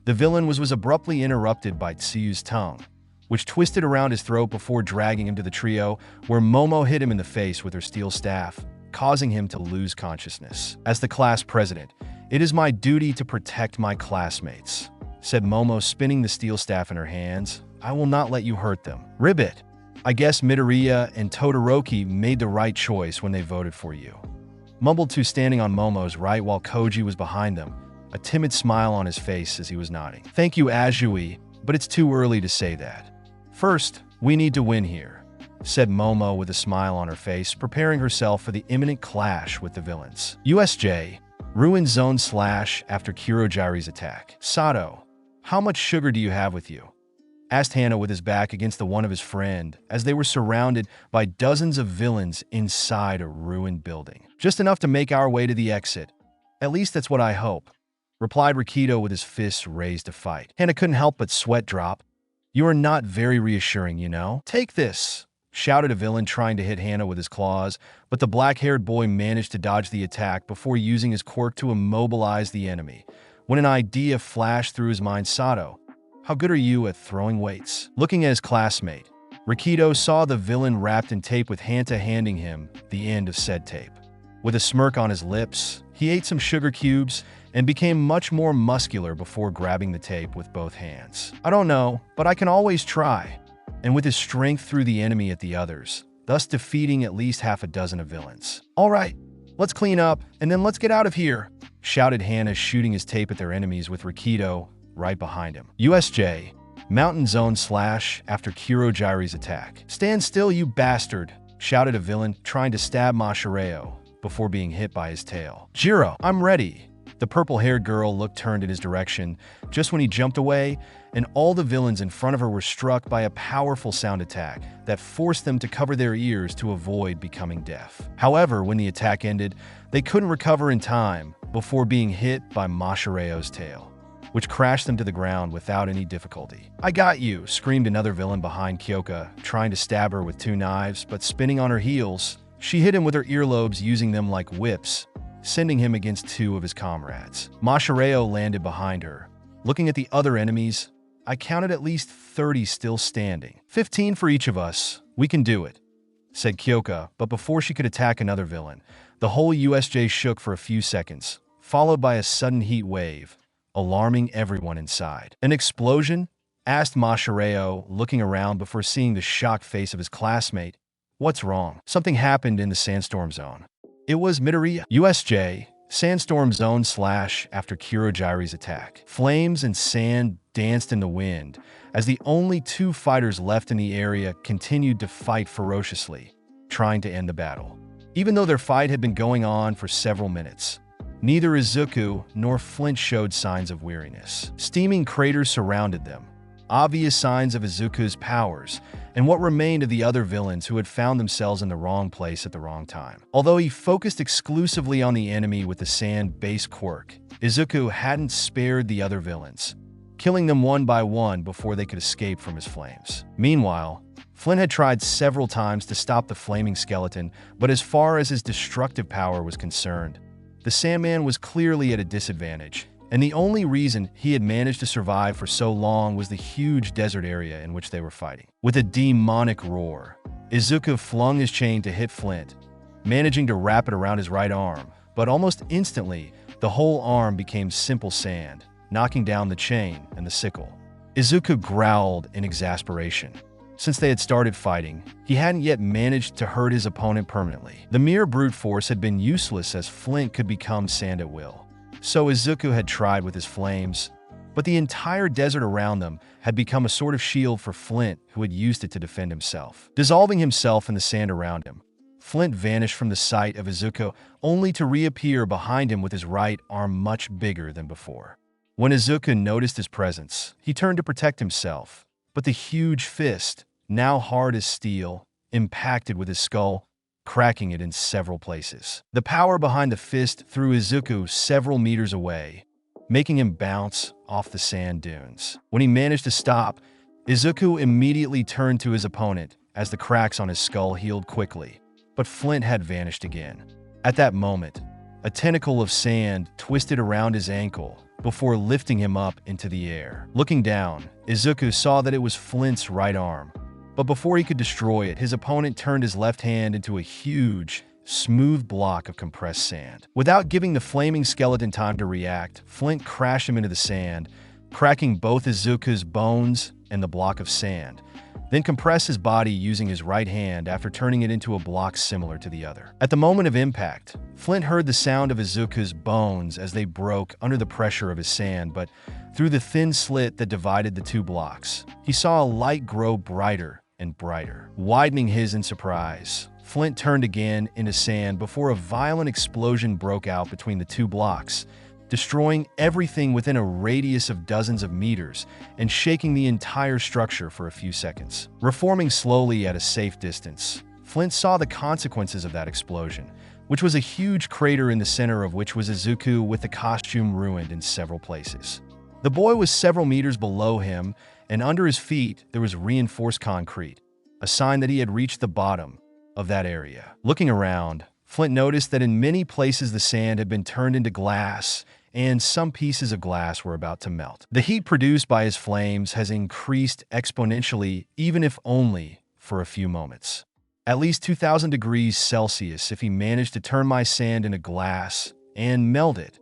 The villain was abruptly interrupted by Tsuyu's tongue, which twisted around his throat before dragging him to the trio, where Momo hit him in the face with her steel staff, causing him to lose consciousness. "As the class president, it is my duty to protect my classmates," said Momo, spinning the steel staff in her hands. "I will not let you hurt them." Ribbit. "I guess Midoriya and Todoroki made the right choice when they voted for you," mumbled Tu, standing on Momo's right while Koji was behind them, a timid smile on his face as he was nodding. "Thank you, Azui, but it's too early to say that. First, we need to win here," said Momo with a smile on her face, preparing herself for the imminent clash with the villains. USJ. Ruin zone / after Kurogiri's attack. "Sato, how much sugar do you have with you?" asked Hana with his back against the one of his friend, as they were surrounded by dozens of villains inside a ruined building. "Just enough to make our way to the exit. At least that's what I hope," replied Rikido with his fists raised to fight. Hana couldn't help but sweat drop. "You are not very reassuring, you know." "Take this," shouted a villain trying to hit Hana with his claws, but the black-haired boy managed to dodge the attack before using his quirk to immobilize the enemy. When an idea flashed through his mind, "Sato, how good are you at throwing weights?" Looking at his classmate, Rikido saw the villain wrapped in tape, with Hanta handing him the end of said tape. With a smirk on his lips, he ate some sugar cubes and became much more muscular before grabbing the tape with both hands. "I don't know, but I can always try," and with his strength threw the enemy at the others, thus defeating at least half a dozen of villains. "All right, let's clean up, and then let's get out of here," shouted Hana, shooting his tape at their enemies with Rikido right behind him. USJ. Mountain zone / after Kurogiri's attack. "Stand still, you bastard," shouted a villain trying to stab MyHeroAcademia before being hit by his tail. "Jiro, I'm ready." The purple-haired girl looked turned in his direction just when he jumped away, and all the villains in front of her were struck by a powerful sound attack that forced them to cover their ears to avoid becoming deaf. However, when the attack ended, they couldn't recover in time before being hit by MyHeroAcademia's tail, which crashed them to the ground without any difficulty. "I got you," screamed another villain behind Kyoka, trying to stab her with 2 knives, but spinning on her heels, she hit him with her earlobes, using them like whips, sending him against 2 of his comrades. MyHeroAcademia landed behind her. Looking at the other enemies, I counted at least 30 still standing. 15 for each of us. We can do it," said Kyoka, but before she could attack another villain, the whole USJ shook for a few seconds, followed by a sudden heat wave, alarming everyone inside. "An explosion?" asked MyHeroAcademia, looking around before seeing the shocked face of his classmate. "What's wrong?" "Something happened in the sandstorm zone." "It was Midoriya." USJ. Sandstorm zone / after Kurogiri's attack. Flames and sand danced in the wind as the only 2 fighters left in the area continued to fight ferociously, trying to end the battle. Even though their fight had been going on for several minutes, neither Izuku nor Flint showed signs of weariness. Steaming craters surrounded them, obvious signs of Izuku's powers and what remained of the other villains who had found themselves in the wrong place at the wrong time. Although he focused exclusively on the enemy with the sand-based quirk, Izuku hadn't spared the other villains, killing them one by one before they could escape from his flames. Meanwhile, Flint had tried several times to stop the flaming skeleton, but as far as his destructive power was concerned, the Sandman was clearly at a disadvantage, And the only reason he had managed to survive for so long was the huge desert area in which they were fighting. With a demonic roar, Izuku flung his chain to hit Flint, managing to wrap it around his right arm, but almost instantly, the whole arm became simple sand, knocking down the chain and the sickle. Izuku growled in exasperation. Since they had started fighting, he hadn't yet managed to hurt his opponent permanently. The mere brute force had been useless as Flint could become sand at will. So Izuku had tried with his flames, but the entire desert around them had become a sort of shield for Flint, who had used it to defend himself. Dissolving himself in the sand around him, Flint vanished from the sight of Izuku, only to reappear behind him with his right arm much bigger than before. When Izuku noticed his presence, he turned to protect himself, but the huge fist, now hard as steel, impacted with his skull, cracking it in several places. The power behind the fist threw Izuku several meters away, making him bounce off the sand dunes. When he managed to stop, Izuku immediately turned to his opponent as the cracks on his skull healed quickly, but Flint had vanished again. At that moment, a tentacle of sand twisted around his ankle before lifting him up into the air. Looking down, Izuku saw that it was Flint's right arm, but before he could destroy it, his opponent turned his left hand into a huge, smooth block of compressed sand. Without giving the flaming skeleton time to react, Flint crashed him into the sand, cracking both Izuku's bones and the block of sand, then compressed his body using his right hand after turning it into a block similar to the other. At the moment of impact, Flint heard the sound of Izuku's bones as they broke under the pressure of his sand, but through the thin slit that divided the two blocks, he saw a light grow brighter and brighter. Widening his in surprise, Flint turned again into sand before a violent explosion broke out between the two blocks, destroying everything within a radius of dozens of meters and shaking the entire structure for a few seconds. Reforming slowly at a safe distance, Flint saw the consequences of that explosion, which was a huge crater in the center of which was Izuku with the costume ruined in several places. The boy was several meters below him, and under his feet there was reinforced concrete, a sign that he had reached the bottom of that area. Looking around, Flint noticed that in many places the sand had been turned into glass, and some pieces of glass were about to melt. The heat produced by his flames has increased exponentially, even if only for a few moments. At least 2,000 degrees Celsius if he managed to turn my sand into glass and melt it,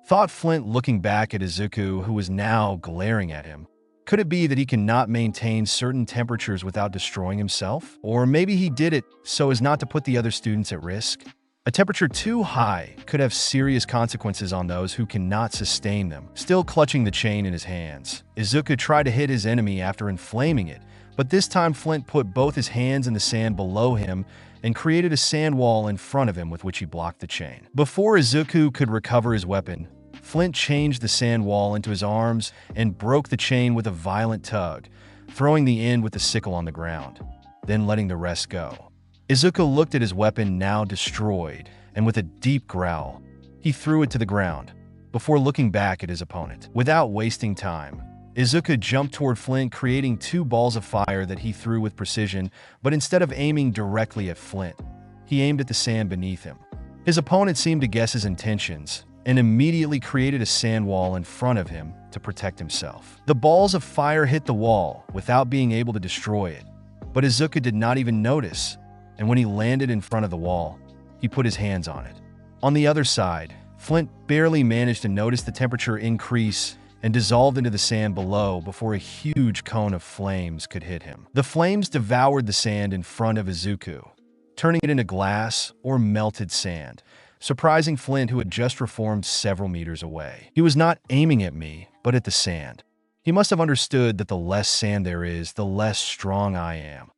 thought Flint, looking back at Izuku, who was now glaring at him. Could it be that he cannot maintain certain temperatures without destroying himself? Or maybe he did it so as not to put the other students at risk? A temperature too high could have serious consequences on those who cannot sustain them. Still clutching the chain in his hands, Izuku tried to hit his enemy after inflaming it, but this time Flint put both his hands in the sand below him and created a sand wall in front of him with which he blocked the chain. Before Izuku could recover his weapon, Flint changed the sand wall into his arms and broke the chain with a violent tug, throwing the end with the sickle on the ground, then letting the rest go. Izuku looked at his weapon, now destroyed, and with a deep growl, he threw it to the ground, before looking back at his opponent. Without wasting time, Izuku jumped toward Flint, creating two balls of fire that he threw with precision, but instead of aiming directly at Flint, he aimed at the sand beneath him. His opponent seemed to guess his intentions, and immediately created a sand wall in front of him to protect himself. The balls of fire hit the wall without being able to destroy it, but Izuku did not even notice, and when he landed in front of the wall, he put his hands on it. On the other side, Flint barely managed to notice the temperature increase and dissolved into the sand below before a huge cone of flames could hit him. The flames devoured the sand in front of Izuku, turning it into glass or melted sand, surprising Flint, who had just reformed several meters away. He was not aiming at me, but at the sand. He must have understood that the less sand there is, the less strong I am.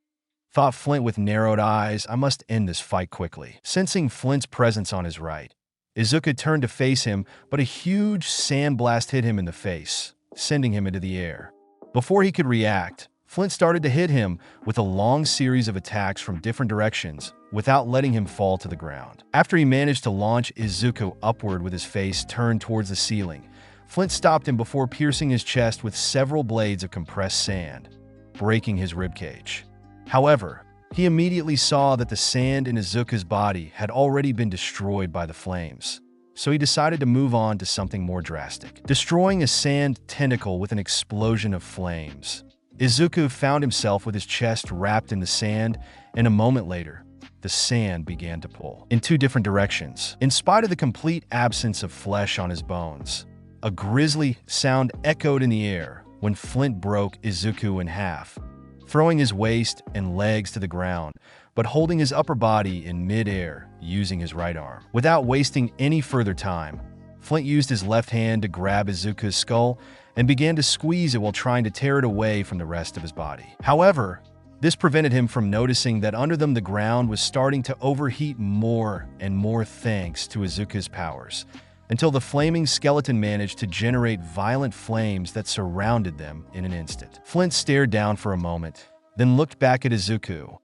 Thought Flint with narrowed eyes. I must end this fight quickly. Sensing Flint's presence on his right, Izuku turned to face him, but a huge sand blast hit him in the face, sending him into the air. Before he could react, Flint started to hit him with a long series of attacks from different directions without letting him fall to the ground. After he managed to launch Izuku upward with his face turned towards the ceiling, Flint stopped him before piercing his chest with several blades of compressed sand, breaking his ribcage. However, he immediately saw that the sand in Izuku's body had already been destroyed by the flames. so he decided to move on to something more drastic, destroying a sand tentacle with an explosion of flames. Izuku found himself with his chest wrapped in the sand, and a moment later, the sand began to pull in two different directions. In spite of the complete absence of flesh on his bones, a grisly sound echoed in the air when Flint broke Izuku in half, throwing his waist and legs to the ground, but holding his upper body in mid-air using his right arm. Without wasting any further time, Flint used his left hand to grab Izuku's skull and began to squeeze it while trying to tear it away from the rest of his body. However, this prevented him from noticing that under them the ground was starting to overheat more and more thanks to Izuku's powers, until the flaming skeleton managed to generate violent flames that surrounded them in an instant. Flint stared down for a moment, then looked back at Izuku,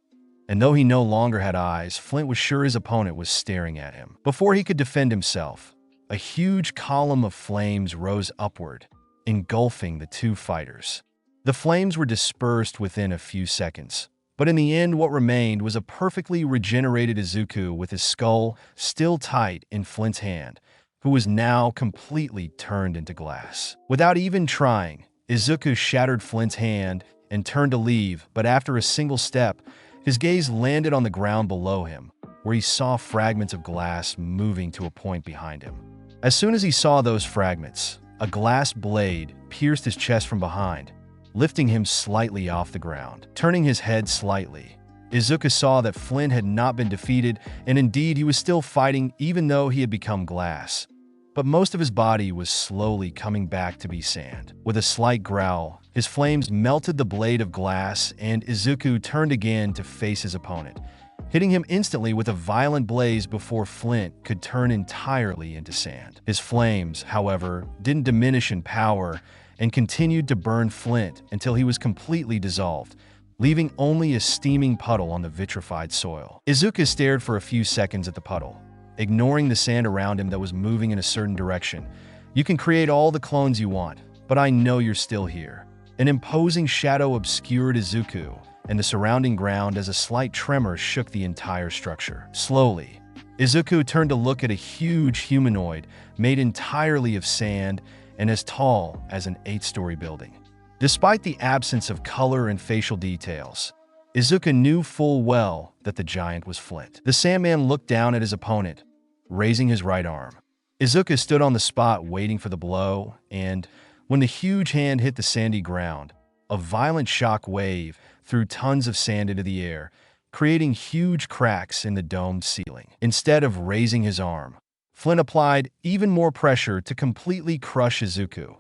and though he no longer had eyes, Flint was sure his opponent was staring at him. Before he could defend himself, a huge column of flames rose upward, engulfing the two fighters. The flames were dispersed within a few seconds, but in the end what remained was a perfectly regenerated Izuku with his skull still tight in Flint's hand, who was now completely turned into glass. Without even trying, Izuku shattered Flint's hand and turned to leave, but after a single step, his gaze landed on the ground below him, where he saw fragments of glass moving to a point behind him. As soon as he saw those fragments, a glass blade pierced his chest from behind, lifting him slightly off the ground. Turning his head slightly, Izuku saw that Flint had not been defeated, and indeed he was still fighting even though he had become glass. But most of his body was slowly coming back to be sand. With a slight growl, his flames melted the blade of glass, and Izuku turned again to face his opponent, hitting him instantly with a violent blaze before Flint could turn entirely into sand. His flames, however, didn't diminish in power and continued to burn Flint until he was completely dissolved, leaving only a steaming puddle on the vitrified soil. Izuku stared for a few seconds at the puddle, ignoring the sand around him that was moving in a certain direction. "You can create all the clones you want, but I know you're still here." An imposing shadow obscured Izuku and the surrounding ground as a slight tremor shook the entire structure. Slowly, Izuku turned to look at a huge humanoid made entirely of sand and as tall as an 8-story building. Despite the absence of color and facial details, Izuku knew full well that the giant was Flint. The Sandman looked down at his opponent, raising his right arm. Izuku stood on the spot waiting for the blow, and when the huge hand hit the sandy ground, a violent shock wave threw tons of sand into the air, creating huge cracks in the domed ceiling. Instead of raising his arm, Flint applied even more pressure to completely crush Izuku,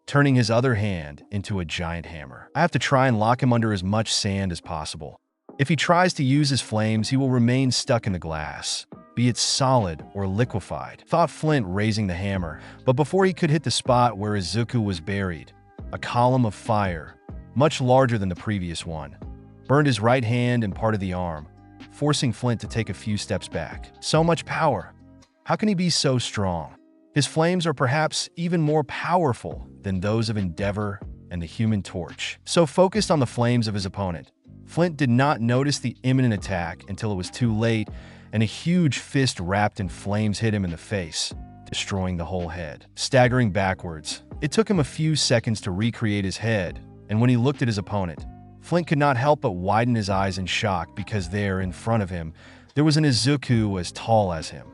turning his other hand into a giant hammer. "I have to try and lock him under as much sand as possible. If he tries to use his flames, he will remain stuck in the glass, be it solid or liquefied," thought Flint, raising the hammer. But before he could hit the spot where Izuku was buried, a column of fire, much larger than the previous one, burned his right hand and part of the arm, forcing Flint to take a few steps back. So much power! How can he be so strong? His flames are perhaps even more powerful than those of Endeavor and the Human Torch. So focused on the flames of his opponent, Flint did not notice the imminent attack until it was too late, and a huge fist wrapped in flames hit him in the face, destroying the whole head. Staggering backwards, it took him a few seconds to recreate his head, and when he looked at his opponent, Flint could not help but widen his eyes in shock because there, in front of him, there was an Izuku as tall as him,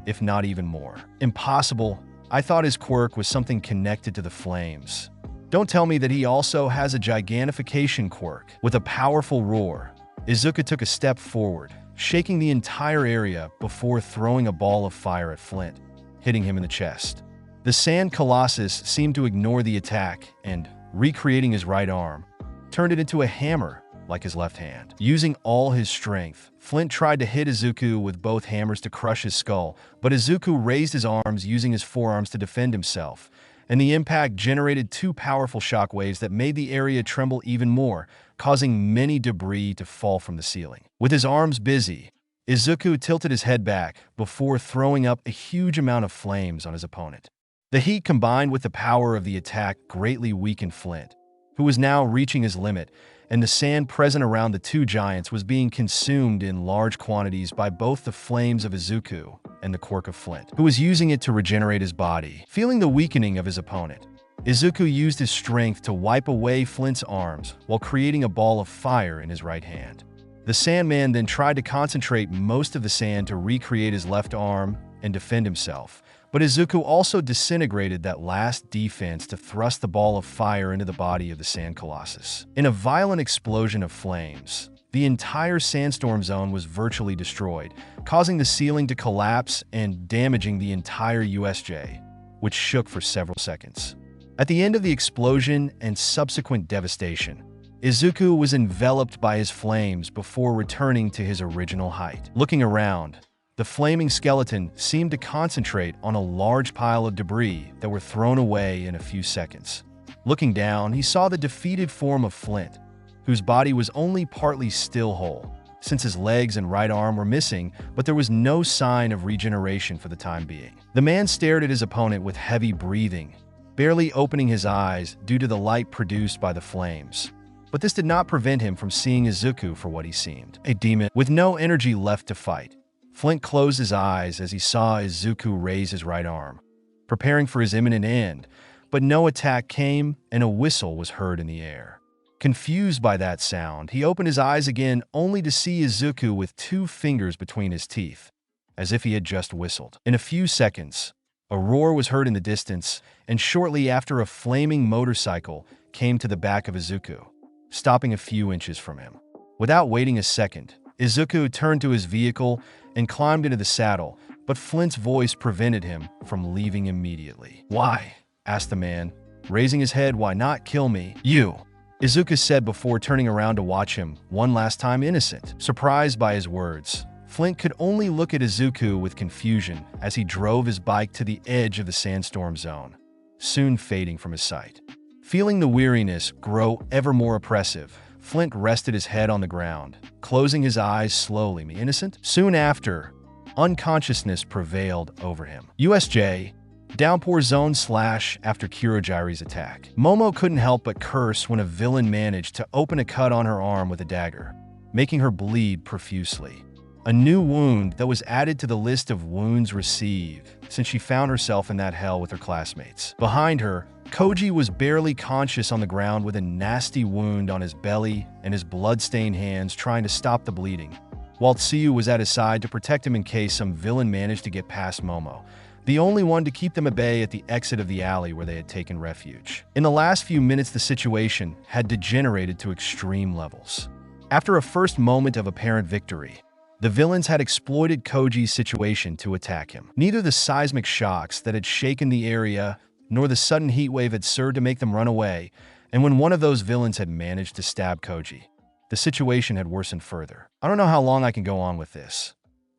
if not even more. Impossible. I thought his quirk was something connected to the flames. Don't tell me that he also has a gigantification quirk. With a powerful roar, Izuku took a step forward, shaking the entire area before throwing a ball of fire at Flint, hitting him in the chest. The Sand Colossus seemed to ignore the attack and, recreating his right arm, turned it into a hammer like his left hand. Using all his strength, Flint tried to hit Izuku with both hammers to crush his skull, but Izuku raised his arms using his forearms to defend himself, and the impact generated two powerful shockwaves that made the area tremble even more, causing many debris to fall from the ceiling. With his arms busy, Izuku tilted his head back before throwing up a huge amount of flames on his opponent. The heat combined with the power of the attack greatly weakened Flint, who was now reaching his limit, and the sand present around the two giants was being consumed in large quantities by both the flames of Izuku and the quirk of Flint, who was using it to regenerate his body. Feeling the weakening of his opponent, Izuku used his strength to wipe away Flint's arms while creating a ball of fire in his right hand. The Sandman then tried to concentrate most of the sand to recreate his left arm and defend himself, but Izuku also disintegrated that last defense to thrust the ball of fire into the body of the Sand Colossus. In a violent explosion of flames, the entire sandstorm zone was virtually destroyed, causing the ceiling to collapse and damaging the entire USJ, which shook for several seconds. At the end of the explosion and subsequent devastation, Izuku was enveloped by his flames before returning to his original height. Looking around, the flaming skeleton seemed to concentrate on a large pile of debris that were thrown away in a few seconds. Looking down, he saw the defeated form of Flint, whose body was only partly still whole, since his legs and right arm were missing, but there was no sign of regeneration for the time being. The man stared at his opponent with heavy breathing, barely opening his eyes due to the light produced by the flames. But this did not prevent him from seeing Izuku for what he seemed, a demon with no energy left to fight. Flint closed his eyes as he saw Izuku raise his right arm, preparing for his imminent end, but no attack came and a whistle was heard in the air. Confused by that sound, he opened his eyes again only to see Izuku with 2 fingers between his teeth, as if he had just whistled. In a few seconds, a roar was heard in the distance, and shortly after a flaming motorcycle came to the back of Izuku, stopping a few inches from him. Without waiting a second, Izuku turned to his vehicle and climbed into the saddle, but Flint's voice prevented him from leaving immediately. "Why?" asked the man, raising his head. "Why not kill me? You," Izuku said before turning around to watch him one last time innocent. Surprised by his words, Flint could only look at Izuku with confusion as he drove his bike to the edge of the sandstorm zone, soon fading from his sight. Feeling the weariness grow ever more oppressive, Flint rested his head on the ground, closing his eyes slowly. "Me innocent?" Soon after, unconsciousness prevailed over him. USJ, Downpour Zone / after Kurogiri's attack. Momo couldn't help but curse when a villain managed to open a cut on her arm with a dagger, making her bleed profusely. A new wound that was added to the list of wounds received since she found herself in that hell with her classmates. Behind her, Koji was barely conscious on the ground with a nasty wound on his belly and his blood-stained hands trying to stop the bleeding, while Tsuyu was at his side to protect him in case some villain managed to get past Momo, the only one to keep them at bay at the exit of the alley where they had taken refuge. In the last few minutes, the situation had degenerated to extreme levels. After a first moment of apparent victory, the villains had exploited Koji's situation to attack him. Neither the seismic shocks that had shaken the area nor the sudden heat wave had served to make them run away, and when one of those villains had managed to stab Koji, the situation had worsened further. "I don't know how long I can go on with this.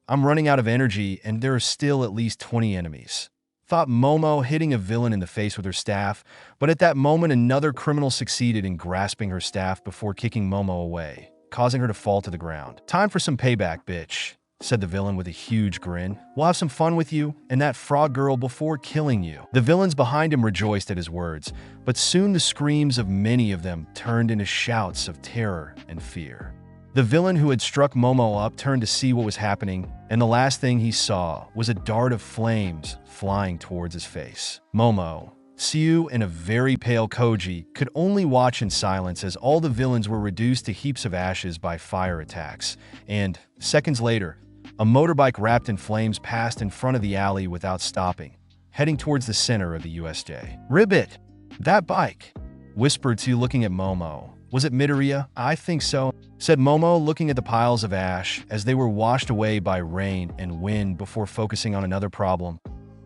I'm running out of energy, and there are still at least 20 enemies," thought Momo, hitting a villain in the face with her staff, but at that moment another criminal succeeded in grasping her staff before kicking Momo away, causing her to fall to the ground. "Time for some payback, bitch," said the villain with a huge grin. "We'll have some fun with you and that frog girl before killing you." The villains behind him rejoiced at his words, but soon the screams of many of them turned into shouts of terror and fear. The villain who had struck Momo up turned to see what was happening, and the last thing he saw was a dart of flames flying towards his face. Momo, Tsuyu, and a very pale Koji could only watch in silence as all the villains were reduced to heaps of ashes by fire attacks, and, seconds later, a motorbike wrapped in flames passed in front of the alley without stopping, heading towards the center of the USJ. "Ribbit! That bike!" whispered Tsu, looking at Momo. "Was it Midoriya?" "I think so," said Momo, looking at the piles of ash as they were washed away by rain and wind before focusing on another problem.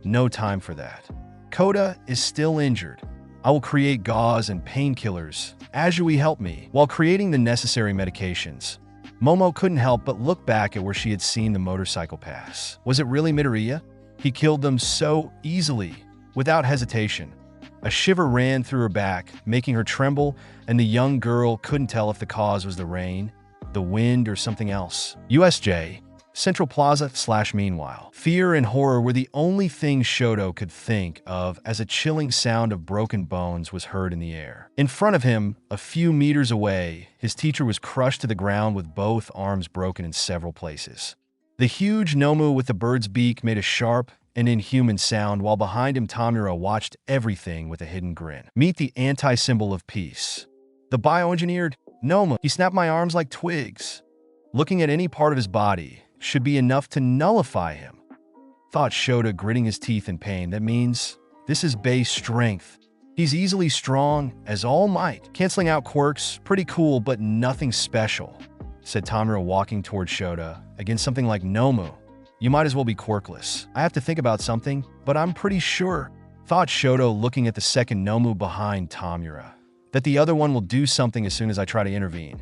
"No time for that. Koda is still injured. I will create gauze and painkillers. Azui, help me." While creating the necessary medications, Momo couldn't help but look back at where she had seen the motorcycle pass. Was it really Midoriya? He killed them so easily, without hesitation. A shiver ran through her back, making her tremble, and the young girl couldn't tell if the cause was the rain, the wind, or something else. USJ, Central Plaza/Meanwhile. Fear and horror were the only things Shoto could think of as a chilling sound of broken bones was heard in the air. In front of him, a few meters away, his teacher was crushed to the ground with both arms broken in several places. The huge Nomu with the bird's beak made a sharp and inhuman sound, while behind him Tamura watched everything with a hidden grin. Meet the anti-symbol of peace. The bioengineered Nomu. He snapped my arms like twigs. Looking at any part of his body should be enough to nullify him, thought Shota, gritting his teeth in pain. That means this is base strength. He's easily strong as All Might. Canceling out quirks, pretty cool, but nothing special, said Tamura, walking toward Shota. Against something like Nomu, you might as well be quirkless. I have to think about something, but I'm pretty sure, thought Shoto, looking at the second Nomu behind Tamura, that the other one will do something as soon as I try to intervene.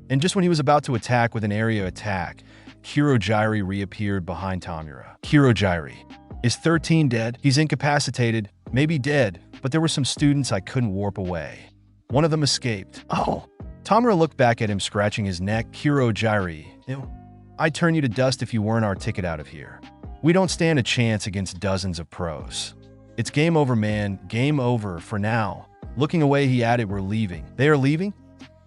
And just when he was about to attack with an area attack, Kirojiri reappeared behind Tamura. Kirojiri. Is 13 dead? He's incapacitated, maybe dead, but there were some students I couldn't warp away. One of them escaped. Oh. Tamura looked back at him, scratching his neck. Kirojiri. I'd turn you to dust if you weren't our ticket out of here. We don't stand a chance against dozens of pros. It's game over, man. Game over for now. Looking away, he added, we're leaving. They are leaving?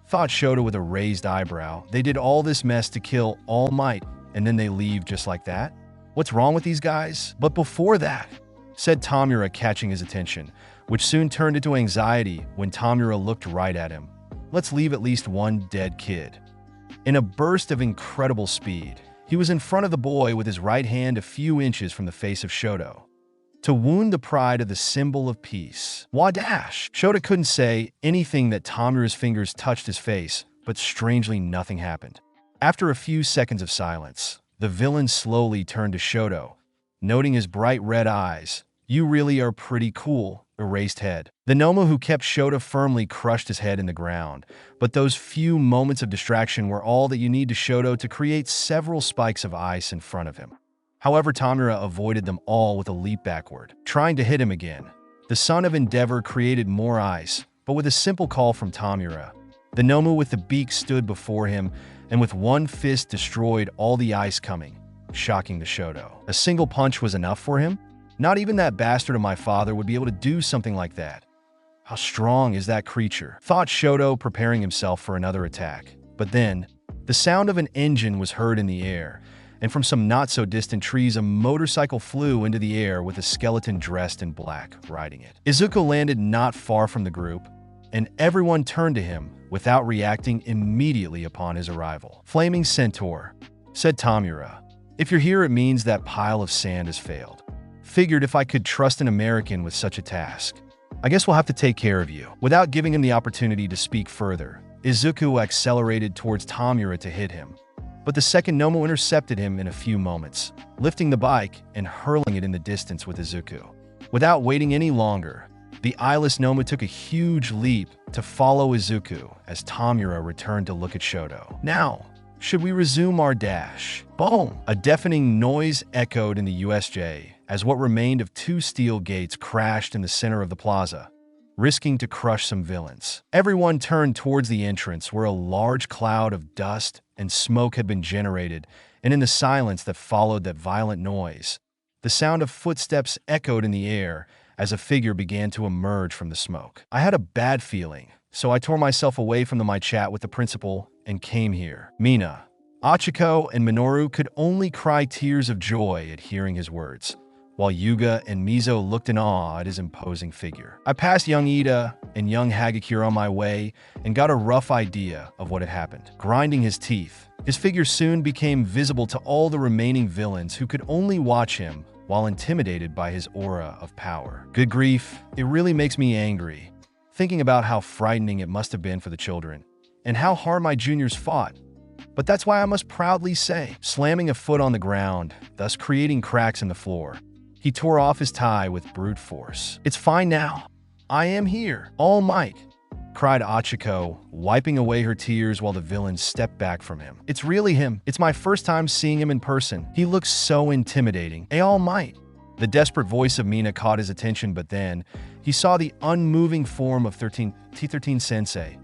Thought Shota with a raised eyebrow. They did all this mess to kill All Might, and then they leave just like that? What's wrong with these guys? But before that, said Tamura, catching his attention, which soon turned into anxiety when Tamura looked right at him. Let's leave at least one dead kid. In a burst of incredible speed, he was in front of the boy with his right hand a few inches from the face of Shoto. To wound the pride of the symbol of peace. Wadash! Shota couldn't say anything that Tamura's fingers touched his face, but strangely nothing happened. After a few seconds of silence, the villain slowly turned to Shoto, noting his bright red eyes. You really are pretty cool, erased head. The Nomu who kept Shota firmly crushed his head in the ground, but those few moments of distraction were all that you need to Shoto to create several spikes of ice in front of him. However, Tamura avoided them all with a leap backward, trying to hit him again. The Son of Endeavor created more ice, but with a simple call from Tamura, the Nomu with the beak stood before him and with one fist destroyed all the ice coming, shocking the Shoto. A single punch was enough for him? Not even that bastard of my father would be able to do something like that. How strong is that creature? Thought Shoto, preparing himself for another attack. But then, the sound of an engine was heard in the air, and from some not-so-distant trees a motorcycle flew into the air with a skeleton dressed in black riding it. Izuku landed not far from the group, and everyone turned to him without reacting immediately upon his arrival. Flaming Centaur, said Tamura. If you're here, it means that pile of sand has failed. Figured if I could trust an American with such a task. I guess we'll have to take care of you. Without giving him the opportunity to speak further, Izuku accelerated towards Tamura to hit him. But the second Nomu intercepted him in a few moments, lifting the bike and hurling it in the distance with Izuku. Without waiting any longer, the eyeless Nomu took a huge leap to follow Izuku as Tamura returned to look at Shoto. Now, should we resume our dash? Boom! A deafening noise echoed in the USJ as what remained of two steel gates crashed in the center of the plaza, risking to crush some villains. Everyone turned towards the entrance where a large cloud of dust and smoke had been generated, and in the silence that followed that violent noise, the sound of footsteps echoed in the air as a figure began to emerge from the smoke. I had a bad feeling, so I tore myself away from my chat with the principal and came here. Mina, Achiko, and Minoru could only cry tears of joy at hearing his words, while Yuga and Mizo looked in awe at his imposing figure. I passed young Ida and young Hagakure on my way and got a rough idea of what had happened. Grinding his teeth, his figure soon became visible to all the remaining villains who could only watch him while intimidated by his aura of power. Good grief, it really makes me angry, thinking about how frightening it must have been for the children, and how hard my juniors fought. But that's why I must proudly say, slamming a foot on the ground, thus creating cracks in the floor, he tore off his tie with brute force. It's fine now. I am here. All Might, cried Achiko, wiping away her tears while the villain stepped back from him. It's really him. It's my first time seeing him in person. He looks so intimidating. All Might. The desperate voice of Mina caught his attention, but then he saw the unmoving form of T13 Sensei.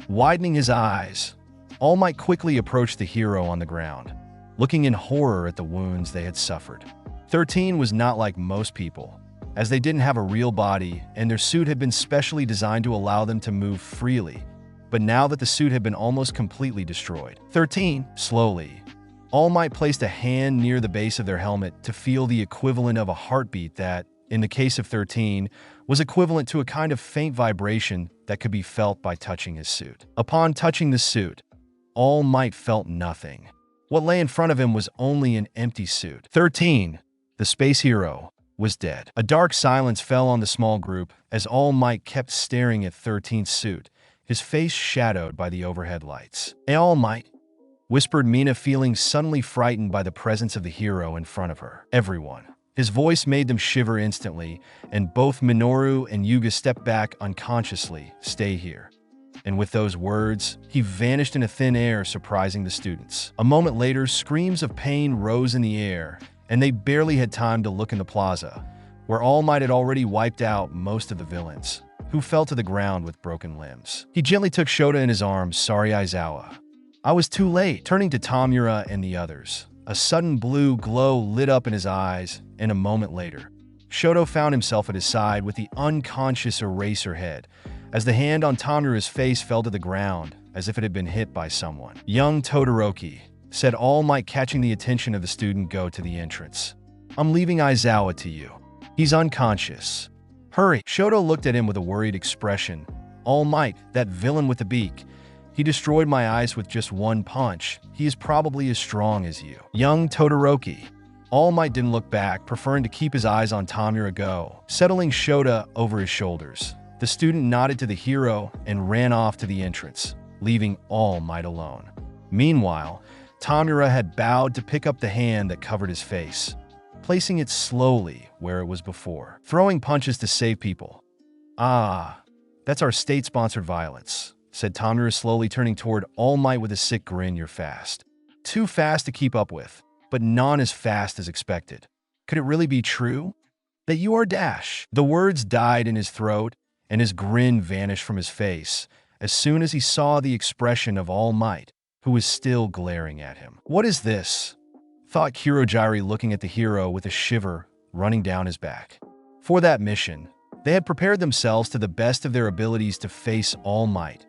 Widening his eyes, All Might quickly approached the hero on the ground. looking in horror at the wounds they had suffered. 13 was not like most people, as they didn't have a real body and their suit had been specially designed to allow them to move freely. But now that the suit had been almost completely destroyed, 13, slowly, All Might placed a hand near the base of their helmet to feel the equivalent of a heartbeat that, in the case of 13, was equivalent to a kind of faint vibration that could be felt by touching his suit. Upon touching the suit, All Might felt nothing. What lay in front of him was only an empty suit. 13, the space hero, was dead. A dark silence fell on the small group as All Might kept staring at 13's suit, his face shadowed by the overhead lights. "Hey, All Might," whispered Mina, feeling suddenly frightened by the presence of the hero in front of her. Everyone. His voice made them shiver instantly, and both Minoru and Yuga stepped back unconsciously. "Stay here." And with those words, he vanished into thin air, surprising the students. A moment later, screams of pain rose in the air, and they barely had time to look in the plaza, where All Might had already wiped out most of the villains, who fell to the ground with broken limbs. He gently took Shota in his arms. "Sorry, Aizawa. I was too late." Turning to Tamura and the others, a sudden blue glow lit up in his eyes, and a moment later, Shoto found himself at his side with the unconscious Eraserhead, as the hand on Tamura's face fell to the ground as if it had been hit by someone. "Young Todoroki," said All Might, catching the attention of the student, "go to the entrance. I'm leaving Aizawa to you. He's unconscious. Hurry." Shoto looked at him with a worried expression. "All Might, that villain with the beak. He destroyed my eyes with just one punch. He is probably as strong as you." "Young Todoroki." All Might didn't look back, preferring to keep his eyes on Tamura. "Go." Settling Shota over his shoulders, the student nodded to the hero and ran off to the entrance, leaving All Might alone. Meanwhile, Tamura had bowed to pick up the hand that covered his face, placing it slowly where it was before. "Throwing punches to save people. Ah, that's our state-sponsored violence," said Tamura, slowly turning toward All Might with a sick grin. "You're fast. Too fast to keep up with, but not as fast as expected. Could it really be true that you are Dash?" The words died in his throat, and his grin vanished from his face as soon as he saw the expression of All Might, who was still glaring at him. "What is this?" thought Kirojiri, looking at the hero with a shiver running down his back. For that mission, they had prepared themselves to the best of their abilities to face All Might,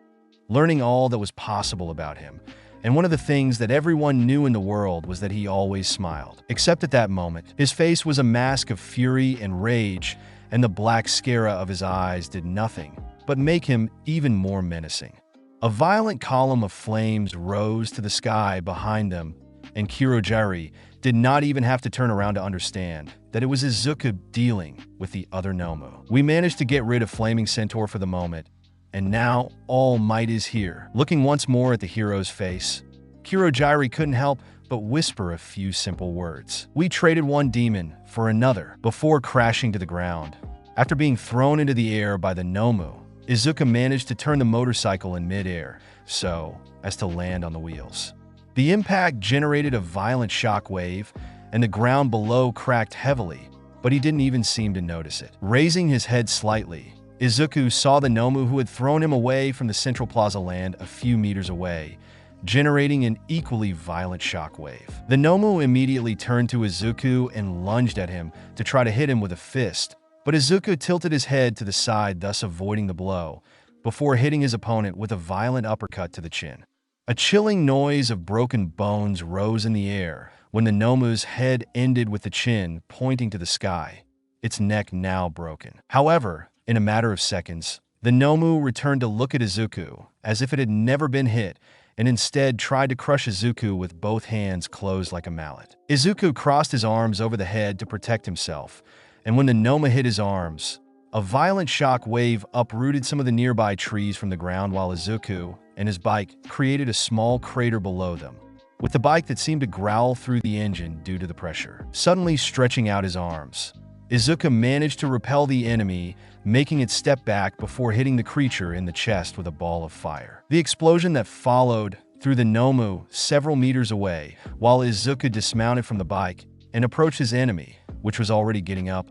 learning all that was possible about him. And one of the things that everyone knew in the world was that he always smiled. Except at that moment, his face was a mask of fury and rage, and the black scara of his eyes did nothing but make him even more menacing. A violent column of flames rose to the sky behind them, and Kirojiri did not even have to turn around to understand that it was Izuku dealing with the other Nomu. "We managed to get rid of Flaming Centaur for the moment, and now All Might is here." Looking once more at the hero's face, Kirojiri couldn't help but whisper a few simple words. "We traded one demon for another," before crashing to the ground. After being thrown into the air by the Nomu, Izuku managed to turn the motorcycle in mid-air so as to land on the wheels. The impact generated a violent shockwave, and the ground below cracked heavily, but he didn't even seem to notice it. Raising his head slightly, Izuku saw the Nomu who had thrown him away from the Central Plaza land a few meters away, generating an equally violent shockwave. The Nomu immediately turned to Izuku and lunged at him to try to hit him with a fist, but Izuku tilted his head to the side, thus avoiding the blow, before hitting his opponent with a violent uppercut to the chin. A chilling noise of broken bones rose in the air when the Nomu's head ended with the chin pointing to the sky, its neck now broken. However, in a matter of seconds, the Nomu returned to look at Izuku as if it had never been hit, and instead tried to crush Izuku with both hands closed like a mallet. Izuku crossed his arms over the head to protect himself, and when the Nomu hit his arms, a violent shock wave uprooted some of the nearby trees from the ground, while Izuku and his bike created a small crater below them, with the bike that seemed to growl through the engine due to the pressure. Suddenly stretching out his arms, Izuku managed to repel the enemy, making it step back before hitting the creature in the chest with a ball of fire. The explosion that followed through the Nomu several meters away, while Izuku dismounted from the bike and approached his enemy, which was already getting up,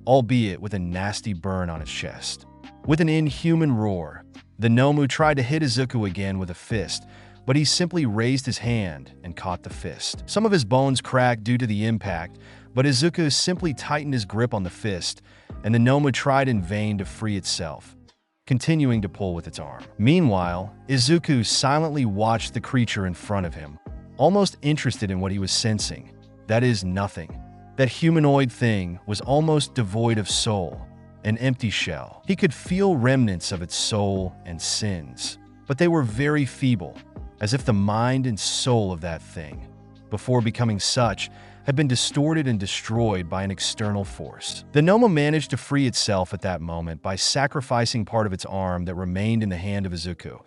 albeit with a nasty burn on its chest. With an inhuman roar, the Nomu tried to hit Izuku again with a fist, but he simply raised his hand and caught the fist. Some of his bones cracked due to the impact, but Izuku simply tightened his grip on the fist, and the Noma tried in vain to free itself, continuing to pull with its arm. Meanwhile, Izuku silently watched the creature in front of him, almost interested in what he was sensing. That is, nothing. That humanoid thing was almost devoid of soul, an empty shell. He could feel remnants of its soul and sins, but they were very feeble, as if the mind and soul of that thing, before becoming such, had been distorted and destroyed by an external force. The Noma managed to free itself at that moment by sacrificing part of its arm that remained in the hand of Izuku,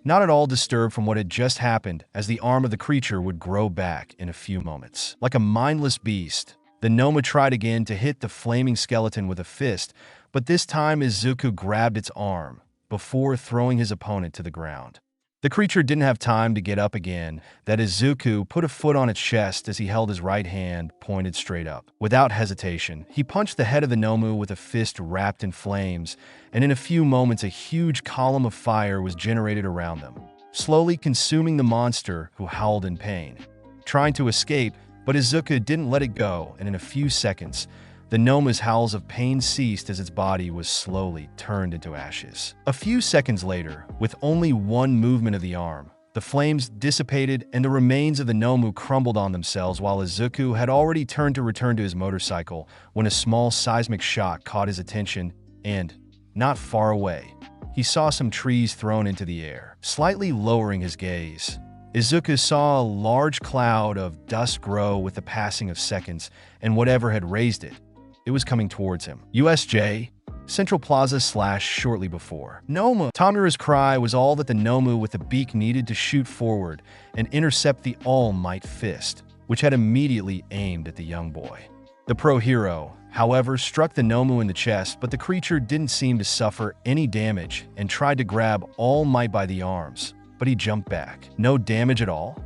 not at all disturbed from what had just happened, as the arm of the creature would grow back in a few moments. Like a mindless beast, the Noma tried again to hit the flaming skeleton with a fist, but this time Izuku grabbed its arm before throwing his opponent to the ground. The creature didn't have time to get up again, that Izuku put a foot on its chest as he held his right hand pointed straight up. Without hesitation, he punched the head of the Nomu with a fist wrapped in flames, and in a few moments a huge column of fire was generated around them, slowly consuming the monster, who howled in pain. Trying to escape, but Izuku didn't let it go, and in a few seconds, the Noma's howls of pain ceased as its body was slowly turned into ashes. A few seconds later, with only one movement of the arm, the flames dissipated and the remains of the Nomu crumbled on themselves, while Izuku had already turned to return to his motorcycle when a small seismic shock caught his attention and, not far away, he saw some trees thrown into the air. Slightly lowering his gaze, Izuku saw a large cloud of dust grow with the passing of seconds, and whatever had raised it, it was coming towards him. USJ, Central Plaza / shortly before. Nomu! Tamura's cry was all that the Nomu with the beak needed to shoot forward and intercept the All Might fist, which had immediately aimed at the young boy. The pro hero, however, struck the Nomu in the chest, but the creature didn't seem to suffer any damage and tried to grab All Might by the arms, but he jumped back. No damage at all?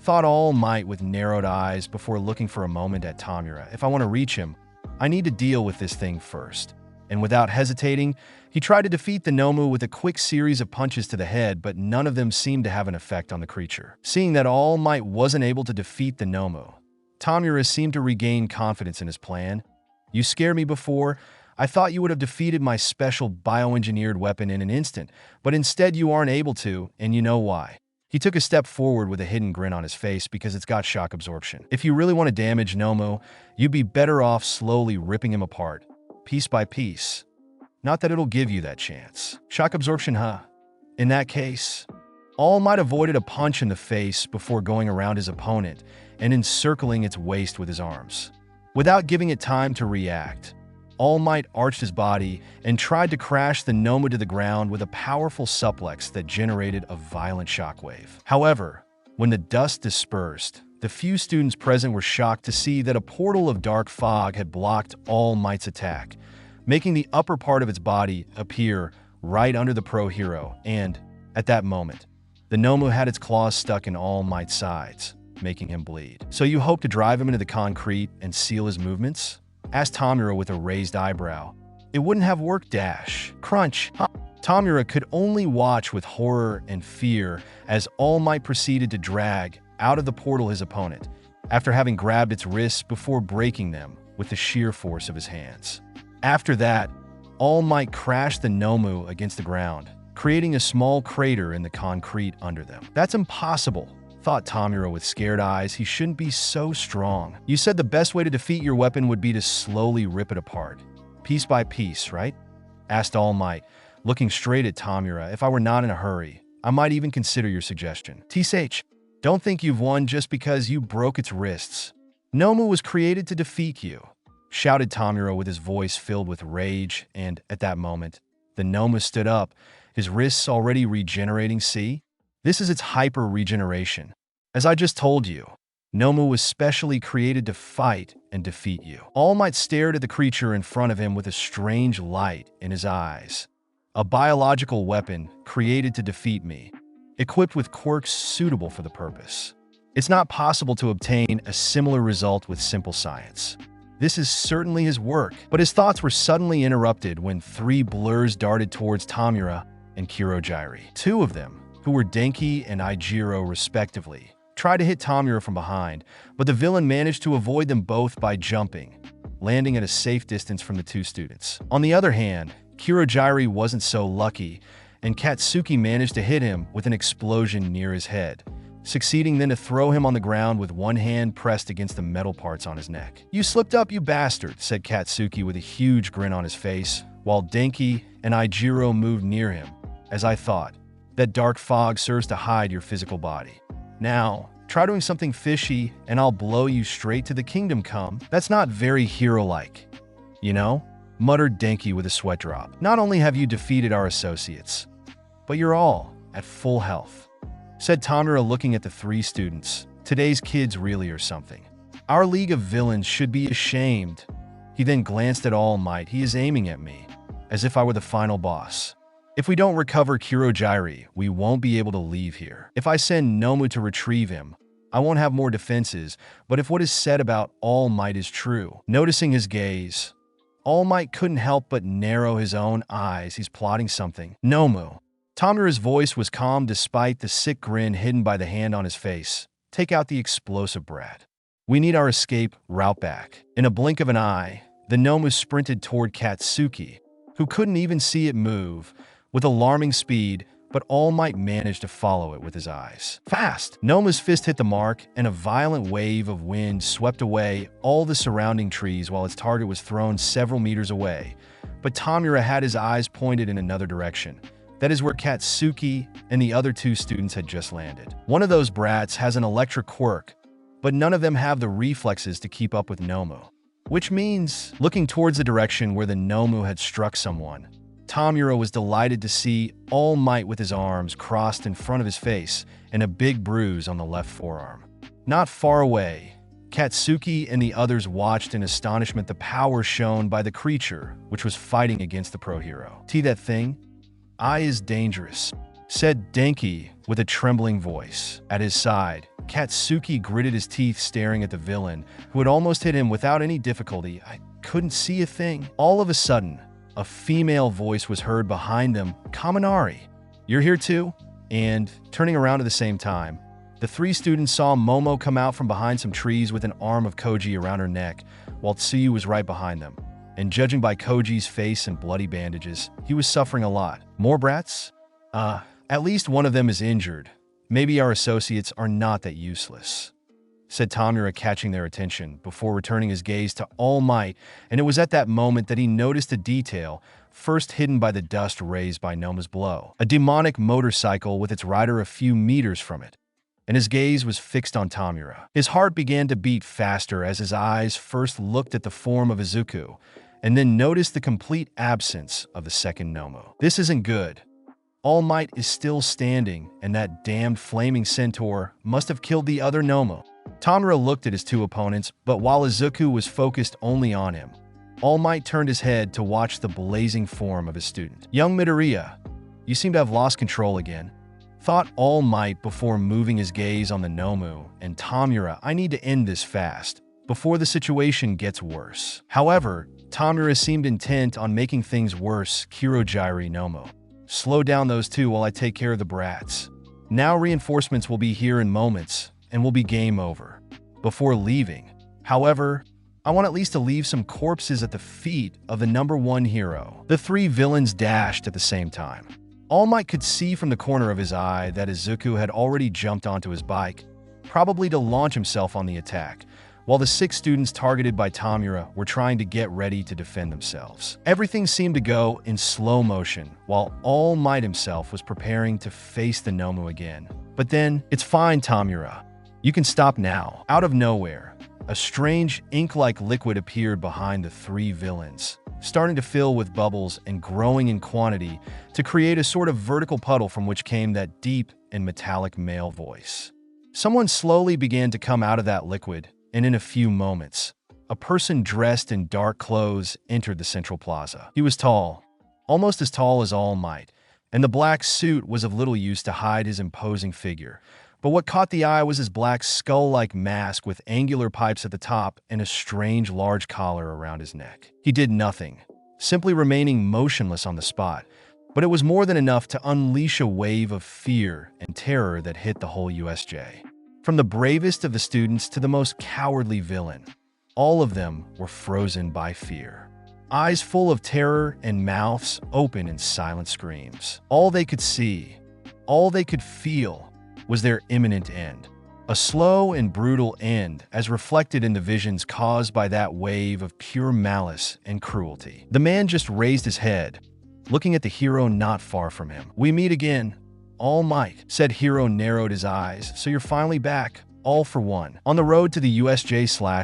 Thought All Might with narrowed eyes before looking for a moment at Tamura. If I want to reach him, I need to deal with this thing first. And without hesitating, he tried to defeat the Nomu with a quick series of punches to the head, but none of them seemed to have an effect on the creature. Seeing that All Might wasn't able to defeat the Nomu, Tamura seemed to regain confidence in his plan. You scared me before. I thought you would have defeated my special bioengineered weapon in an instant, but instead you aren't able to, and you know why. He took a step forward with a hidden grin on his face because it's got shock absorption. If you really want to damage Nomu, you'd be better off slowly ripping him apart, piece by piece. Not that it'll give you that chance. Shock absorption, huh? In that case, All Might avoided a punch in the face before going around his opponent and encircling its waist with his arms. Without giving it time to react, All Might arched his body and tried to crash the Nomu to the ground with a powerful suplex that generated a violent shockwave. However, when the dust dispersed, the few students present were shocked to see that a portal of dark fog had blocked All Might's attack, making the upper part of its body appear right under the pro hero, and, at that moment, the Nomu had its claws stuck in All Might's sides, making him bleed. So you hope to drive him into the concrete and seal his movements? Asked Tamura with a raised eyebrow. It wouldn't have worked, dash. Crunch. Tamura could only watch with horror and fear as All Might proceeded to drag out of the portal his opponent, after having grabbed its wrists before breaking them with the sheer force of his hands. After that, All Might crashed the Nomu against the ground, creating a small crater in the concrete under them. That's impossible, thought Tamura with scared eyes. He shouldn't be so strong. You said the best way to defeat your weapon would be to slowly rip it apart, piece by piece, right? Asked All Might, looking straight at Tamura. If I were not in a hurry, I might even consider your suggestion. TSH, don't think you've won just because you broke its wrists. Nomu was created to defeat you, shouted Tamura with his voice filled with rage, and at that moment, the Nomu stood up, his wrists already regenerating. See? This is its hyper-regeneration. As I just told you, Nomu was specially created to fight and defeat you. All Might stared at the creature in front of him with a strange light in his eyes. A biological weapon created to defeat me, equipped with quirks suitable for the purpose. It's not possible to obtain a similar result with simple science. This is certainly his work, but his thoughts were suddenly interrupted when three blurs darted towards Tamura and Kurojairi. Two of them, who were Denki and Ijiro respectively, tried to hit Tamura from behind, but the villain managed to avoid them both by jumping, landing at a safe distance from the two students. On the other hand, Kirojiri wasn't so lucky, and Katsuki managed to hit him with an explosion near his head, succeeding then to throw him on the ground with one hand pressed against the metal parts on his neck. "You slipped up, you bastard," said Katsuki with a huge grin on his face, while Denki and Ijiro moved near him. "As I thought, that dark fog serves to hide your physical body. Now, try doing something fishy, and I'll blow you straight to the kingdom come." "That's not very hero-like, you know?" muttered Denki with a sweat drop. "Not only have you defeated our associates, but you're all at full health," said Tamura, looking at the three students. "Today's kids really are something. Our League of Villains should be ashamed." He then glanced at All Might. "He is aiming at me, as if I were the final boss. If we don't recover Kirojiri, we won't be able to leave here. If I send Nomu to retrieve him, I won't have more defenses, but if what is said about All Might is true." Noticing his gaze, All Might couldn't help but narrow his own eyes. "He's plotting something." "Nomu." Tamura's voice was calm despite the sick grin hidden by the hand on his face. "Take out the explosive brat. We need our escape route back." In a blink of an eye, the Nomu sprinted toward Katsuki, who couldn't even see it move, with alarming speed, but All Might managed to follow it with his eyes. Fast! Nomu's fist hit the mark, and a violent wave of wind swept away all the surrounding trees while its target was thrown several meters away. But Tamura had his eyes pointed in another direction. That is where Katsuki and the other two students had just landed. One of those brats has an electric quirk, but none of them have the reflexes to keep up with Nomu. Which means, looking towards the direction where the Nomu had struck someone, Tamura was delighted to see All Might with his arms crossed in front of his face and a big bruise on the left forearm. Not far away, Katsuki and the others watched in astonishment the power shown by the creature which was fighting against the pro hero. "See that thing? I is dangerous," said Denki with a trembling voice. At his side, Katsuki gritted his teeth staring at the villain, who had almost hit him without any difficulty. "I couldn't see a thing." All of a sudden, a female voice was heard behind them. "Kaminari, you're here too?" And, turning around at the same time, the three students saw Momo come out from behind some trees with an arm of Koji around her neck, while Tsuyu was right behind them. And judging by Koji's face and bloody bandages, he was suffering a lot. "More brats? At least one of them is injured. Maybe our associates are not that useless," said Tamura, catching their attention before returning his gaze to All Might, and it was at that moment that he noticed a detail first hidden by the dust raised by Nomu's blow. A demonic motorcycle with its rider a few meters from it, and his gaze was fixed on Tamura. His heart began to beat faster as his eyes first looked at the form of Izuku, and then noticed the complete absence of the second Nomu. "This isn't good. All Might is still standing, and that damned flaming centaur must have killed the other Nomu." Tamura looked at his two opponents, but while Izuku was focused only on him, All Might turned his head to watch the blazing form of his student. "Young Midoriya, you seem to have lost control again," thought All Might before moving his gaze on the Nomu. "And Tamura, I need to end this fast, before the situation gets worse." However, Tamura seemed intent on making things worse. "Kirojiri, Nomu, slow down those two while I take care of the brats. Now reinforcements will be here in moments, and will be game over." Before leaving, however, "I want at least to leave some corpses at the feet of the #1 hero." The three villains dashed at the same time. All Might could see from the corner of his eye that Izuku had already jumped onto his bike, probably to launch himself on the attack, while the 6 students targeted by Tamura were trying to get ready to defend themselves. Everything seemed to go in slow motion, while All Might himself was preparing to face the Nomu again. But then, "It's fine, Tamura. You can stop now." Out of nowhere, a strange ink-like liquid appeared behind the three villains, starting to fill with bubbles and growing in quantity to create a sort of vertical puddle from which came that deep and metallic male voice. Someone slowly began to come out of that liquid, and in a few moments, a person dressed in dark clothes entered the central plaza. He was tall, almost as tall as All Might, and the black suit was of little use to hide his imposing figure. But what caught the eye was his black skull-like mask with angular pipes at the top and a strange large collar around his neck. He did nothing, simply remaining motionless on the spot, But it was more than enough to unleash a wave of fear and terror that hit the whole USJ. From the bravest of the students to the most cowardly villain, all of them were frozen by fear. Eyes full of terror and mouths open in silent screams. All they could see, all they could feel, was their imminent end. A slow and brutal end, as reflected in the visions caused by that wave of pure malice and cruelty. The man just raised his head, looking at the hero not far from him. "We meet again, All Might," said Hero narrowed his eyes. "So you're finally back, all for one." On the road to the USJ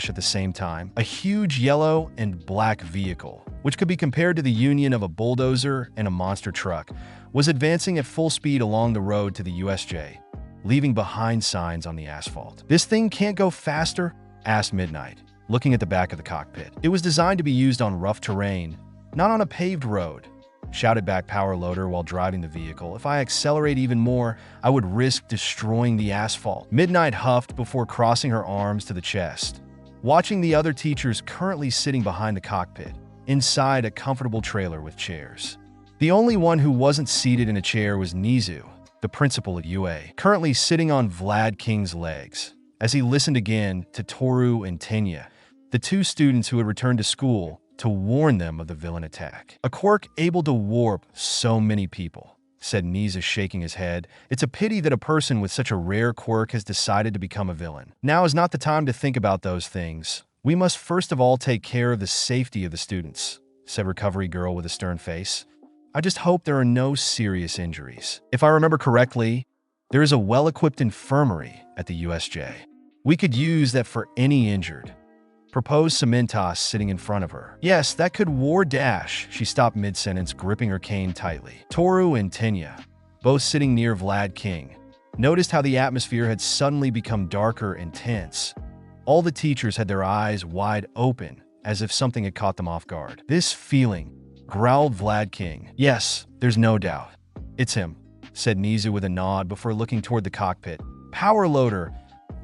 at the same time, a huge yellow and black vehicle, which could be compared to the union of a bulldozer and a monster truck, was advancing at full speed along the road to the USJ, leaving behind signs on the asphalt. "This thing can't go faster?" asked Midnight, looking at the back of the cockpit. "It was designed to be used on rough terrain, not on a paved road," shouted back Power Loader while driving the vehicle. "If I accelerate even more, I would risk destroying the asphalt." Midnight huffed before crossing her arms to the chest, watching the other teachers currently sitting behind the cockpit, inside a comfortable trailer with chairs. The only one who wasn't seated in a chair was Nizu, the principal at UA, currently sitting on Vlad King's legs, as he listened again to Toru and Tenya, the two students who had returned to school to warn them of the villain attack. "A quirk able to warp so many people," said Nizu, shaking his head. "It's a pity that a person with such a rare quirk has decided to become a villain. Now is not the time to think about those things. We must first of all take care of the safety of the students," said Recovery Girl with a stern face. "I just hope there are no serious injuries. If I remember correctly, there is a well-equipped infirmary at the USJ. We could use that for any injured," proposed Cementos, sitting in front of her. "Yes, that could war dash." She stopped mid-sentence, gripping her cane tightly. Toru and Tenya, both sitting near Vlad King, noticed how the atmosphere had suddenly become darker and tense. All the teachers had their eyes wide open, as if something had caught them off guard. "This feeling," growled Vlad King. "Yes, there's no doubt. It's him," said Nizu with a nod before looking toward the cockpit. "Power Loader,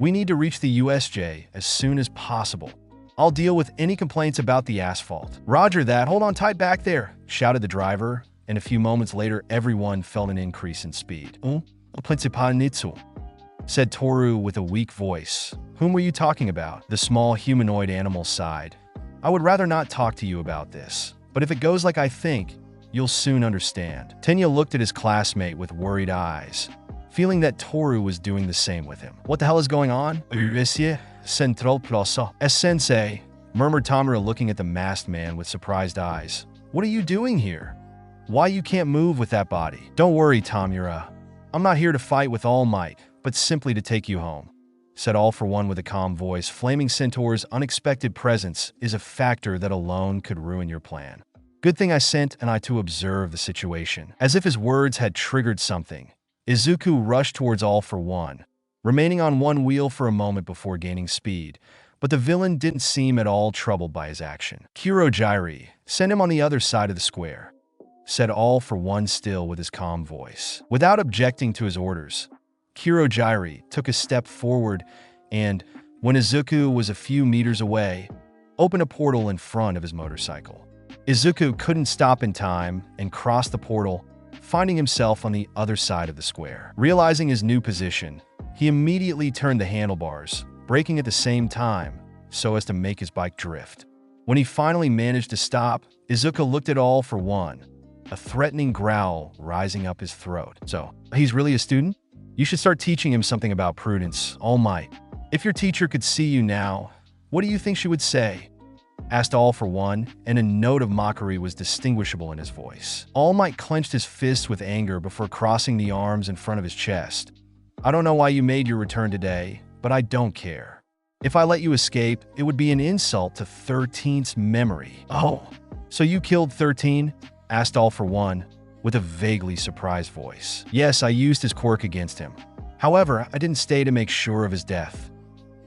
we need to reach the USJ as soon as possible. I'll deal with any complaints about the asphalt." "Roger that. Hold on tight back there," shouted the driver, and a few moments later everyone felt an increase in speed. Principal Nitsu," said Toru with a weak voice. "Whom were you talking about?" The small humanoid animal sighed. "I would rather not talk to you about this, but if it goes like I think, you'll soon understand." Tenya looked at his classmate with worried eyes, feeling that Toru was doing the same with him. "What the hell is going on?" "Central Plaza." "Sensei," murmured Tamura, looking at the masked man with surprised eyes. "What are you doing here? Why you can't move with that body?" "Don't worry, Tamura. I'm not here to fight with All Might, but simply to take you home," said All for One with a calm voice. "Flaming Centaur's unexpected presence is a factor that alone could ruin your plan. Good thing I sent and I to observe the situation." As if his words had triggered something, Izuku rushed towards All for One, remaining on one wheel for a moment before gaining speed, but the villain didn't seem at all troubled by his action. "Kurojairi, send him on the other side of the square," said All for One, still with his calm voice. Without objecting to his orders, Kurojairi took a step forward and, when Izuku was a few meters away, opened a portal in front of his motorcycle. Izuku couldn't stop in time and crossed the portal, finding himself on the other side of the square. Realizing his new position, he immediately turned the handlebars, braking at the same time so as to make his bike drift. When he finally managed to stop, Izuku looked at All for One, a threatening growl rising up his throat. "So, he's really a student? You should start teaching him something about prudence, All Might. If your teacher could see you now, what do you think she would say?" asked All for One, and a note of mockery was distinguishable in his voice. All Might clenched his fists with anger before crossing the arms in front of his chest. "I don't know why you made your return today, but I don't care. If I let you escape, it would be an insult to 13's memory." "Oh, so you killed 13? asked All for One, with a vaguely surprised voice. "Yes, I used his quirk against him. However, I didn't stay to make sure of his death,"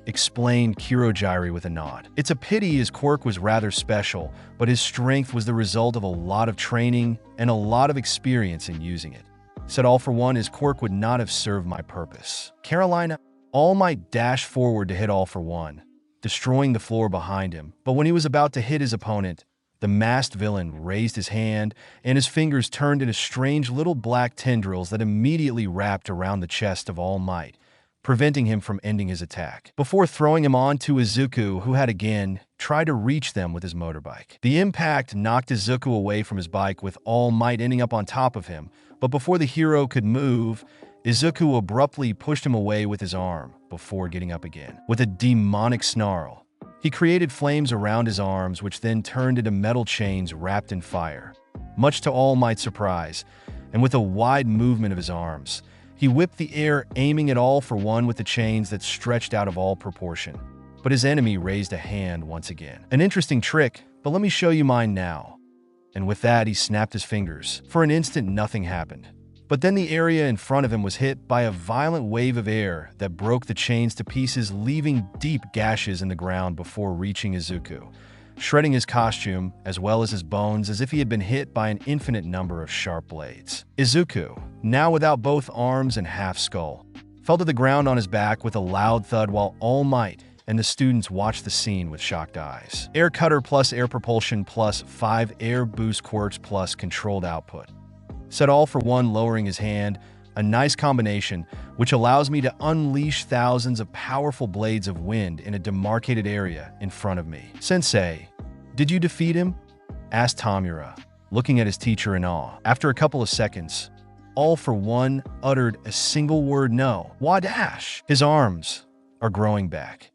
explained Kurojairi with a nod. "It's a pity his quirk was rather special, but his strength was the result of a lot of training and a lot of experience in using it," said All for One. "His quirk would not have served my purpose." Carolina, All Might dashed forward to hit All for One, destroying the floor behind him, but when he was about to hit his opponent, The masked villain raised his hand, and his fingers turned into strange little black tendrils that immediately wrapped around the chest of All Might, preventing him from ending his attack, before throwing him on to Izuku, who had again tried to reach them with his motorbike. The impact knocked Izuku away from his bike, with All Might ending up on top of him, but before the hero could move, Izuku abruptly pushed him away with his arm before getting up again. With a demonic snarl, he created flames around his arms, which then turned into metal chains wrapped in fire. Much to All Might's surprise, and with a wide movement of his arms, he whipped the air, aiming at All for One with the chains that stretched out of all proportion. But his enemy raised a hand once again. An interesting trick, but let me show you mine now. And with that, he snapped his fingers. For an instant, nothing happened. But then the area in front of him was hit by a violent wave of air that broke the chains to pieces, leaving deep gashes in the ground before reaching Izuku, shredding his costume as well as his bones as if he had been hit by an infinite number of sharp blades. Izuku, now without both arms and half skull, fell to the ground on his back with a loud thud while All Might and the students watched the scene with shocked eyes. Air cutter plus air propulsion plus 5 air boost quirks plus controlled output, said All for One, lowering his hand. A nice combination, which allows me to unleash thousands of powerful blades of wind in a demarcated area in front of me. Sensei, did you defeat him? Asked Tamura, looking at his teacher in awe. After a couple of seconds, All for One uttered a single word: no. Wadash! His arms are growing back,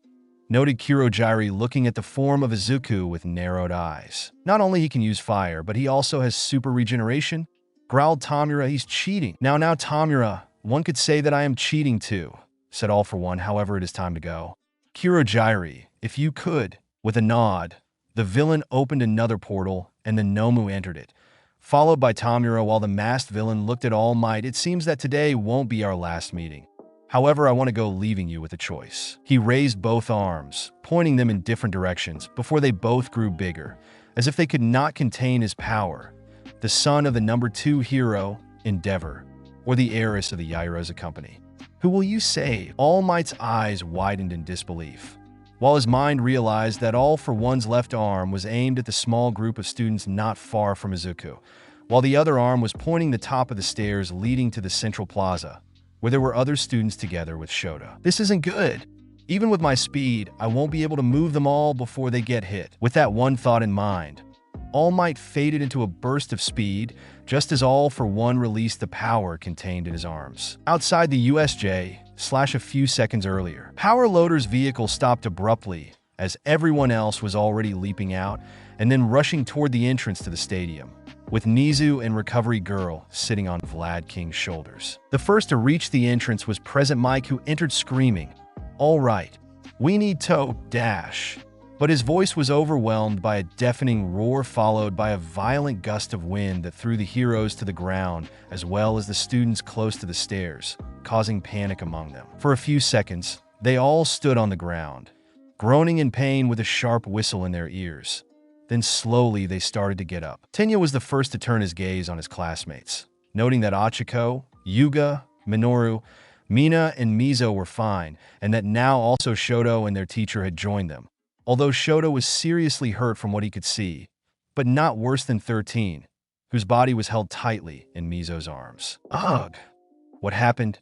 noted Kirojiri, looking at the form of Izuku with narrowed eyes. Not only he can use fire, but he also has super regeneration, growled Tamura. He's cheating. Now, Tamura, one could say that I am cheating too, said All for One. However, it is time to go. Kirojiri, if you could. With a nod, the villain opened another portal, and the Nomu entered it, followed by Tamura, while the masked villain looked at All Might. It seems that today won't be our last meeting. However, I want to go, leaving you with a choice. He raised both arms, pointing them in different directions, before they both grew bigger, as if they could not contain his power. The son of the number 2 hero, Endeavor, or the heiress of the Yaerosa company. Who will you save? All Might's eyes widened in disbelief, while his mind realized that All for One's left arm was aimed at the small group of students not far from Izuku, while the other arm was pointing the top of the stairs leading to the central plaza, where there were other students together with Shota. This isn't good. Even with my speed, I won't be able to move them all before they get hit. With that one thought in mind, All Might faded into a burst of speed, just as All for One released the power contained in his arms. Outside the USJ, a few seconds earlier, Power Loader's vehicle stopped abruptly as everyone else was already leaping out and then rushing toward the entrance to the stadium, with Nizu and Recovery Girl sitting on Vlad King's shoulders. The first to reach the entrance was Present Mike, who entered screaming, "All right, we need to dash." But his voice was overwhelmed by a deafening roar, followed by a violent gust of wind that threw the heroes to the ground, as well as the students close to the stairs, causing panic among them. For a few seconds, they all stood on the ground, groaning in pain with a sharp whistle in their ears. Then slowly they started to get up. Tenya was the first to turn his gaze on his classmates, noting that Achiko, Yuga, Minoru, Mina, and Mizo were fine, and that now also Shoto and their teacher had joined them. Although Shota was seriously hurt from what he could see, but not worse than 13, whose body was held tightly in Mizo's arms. Ugh! What happened?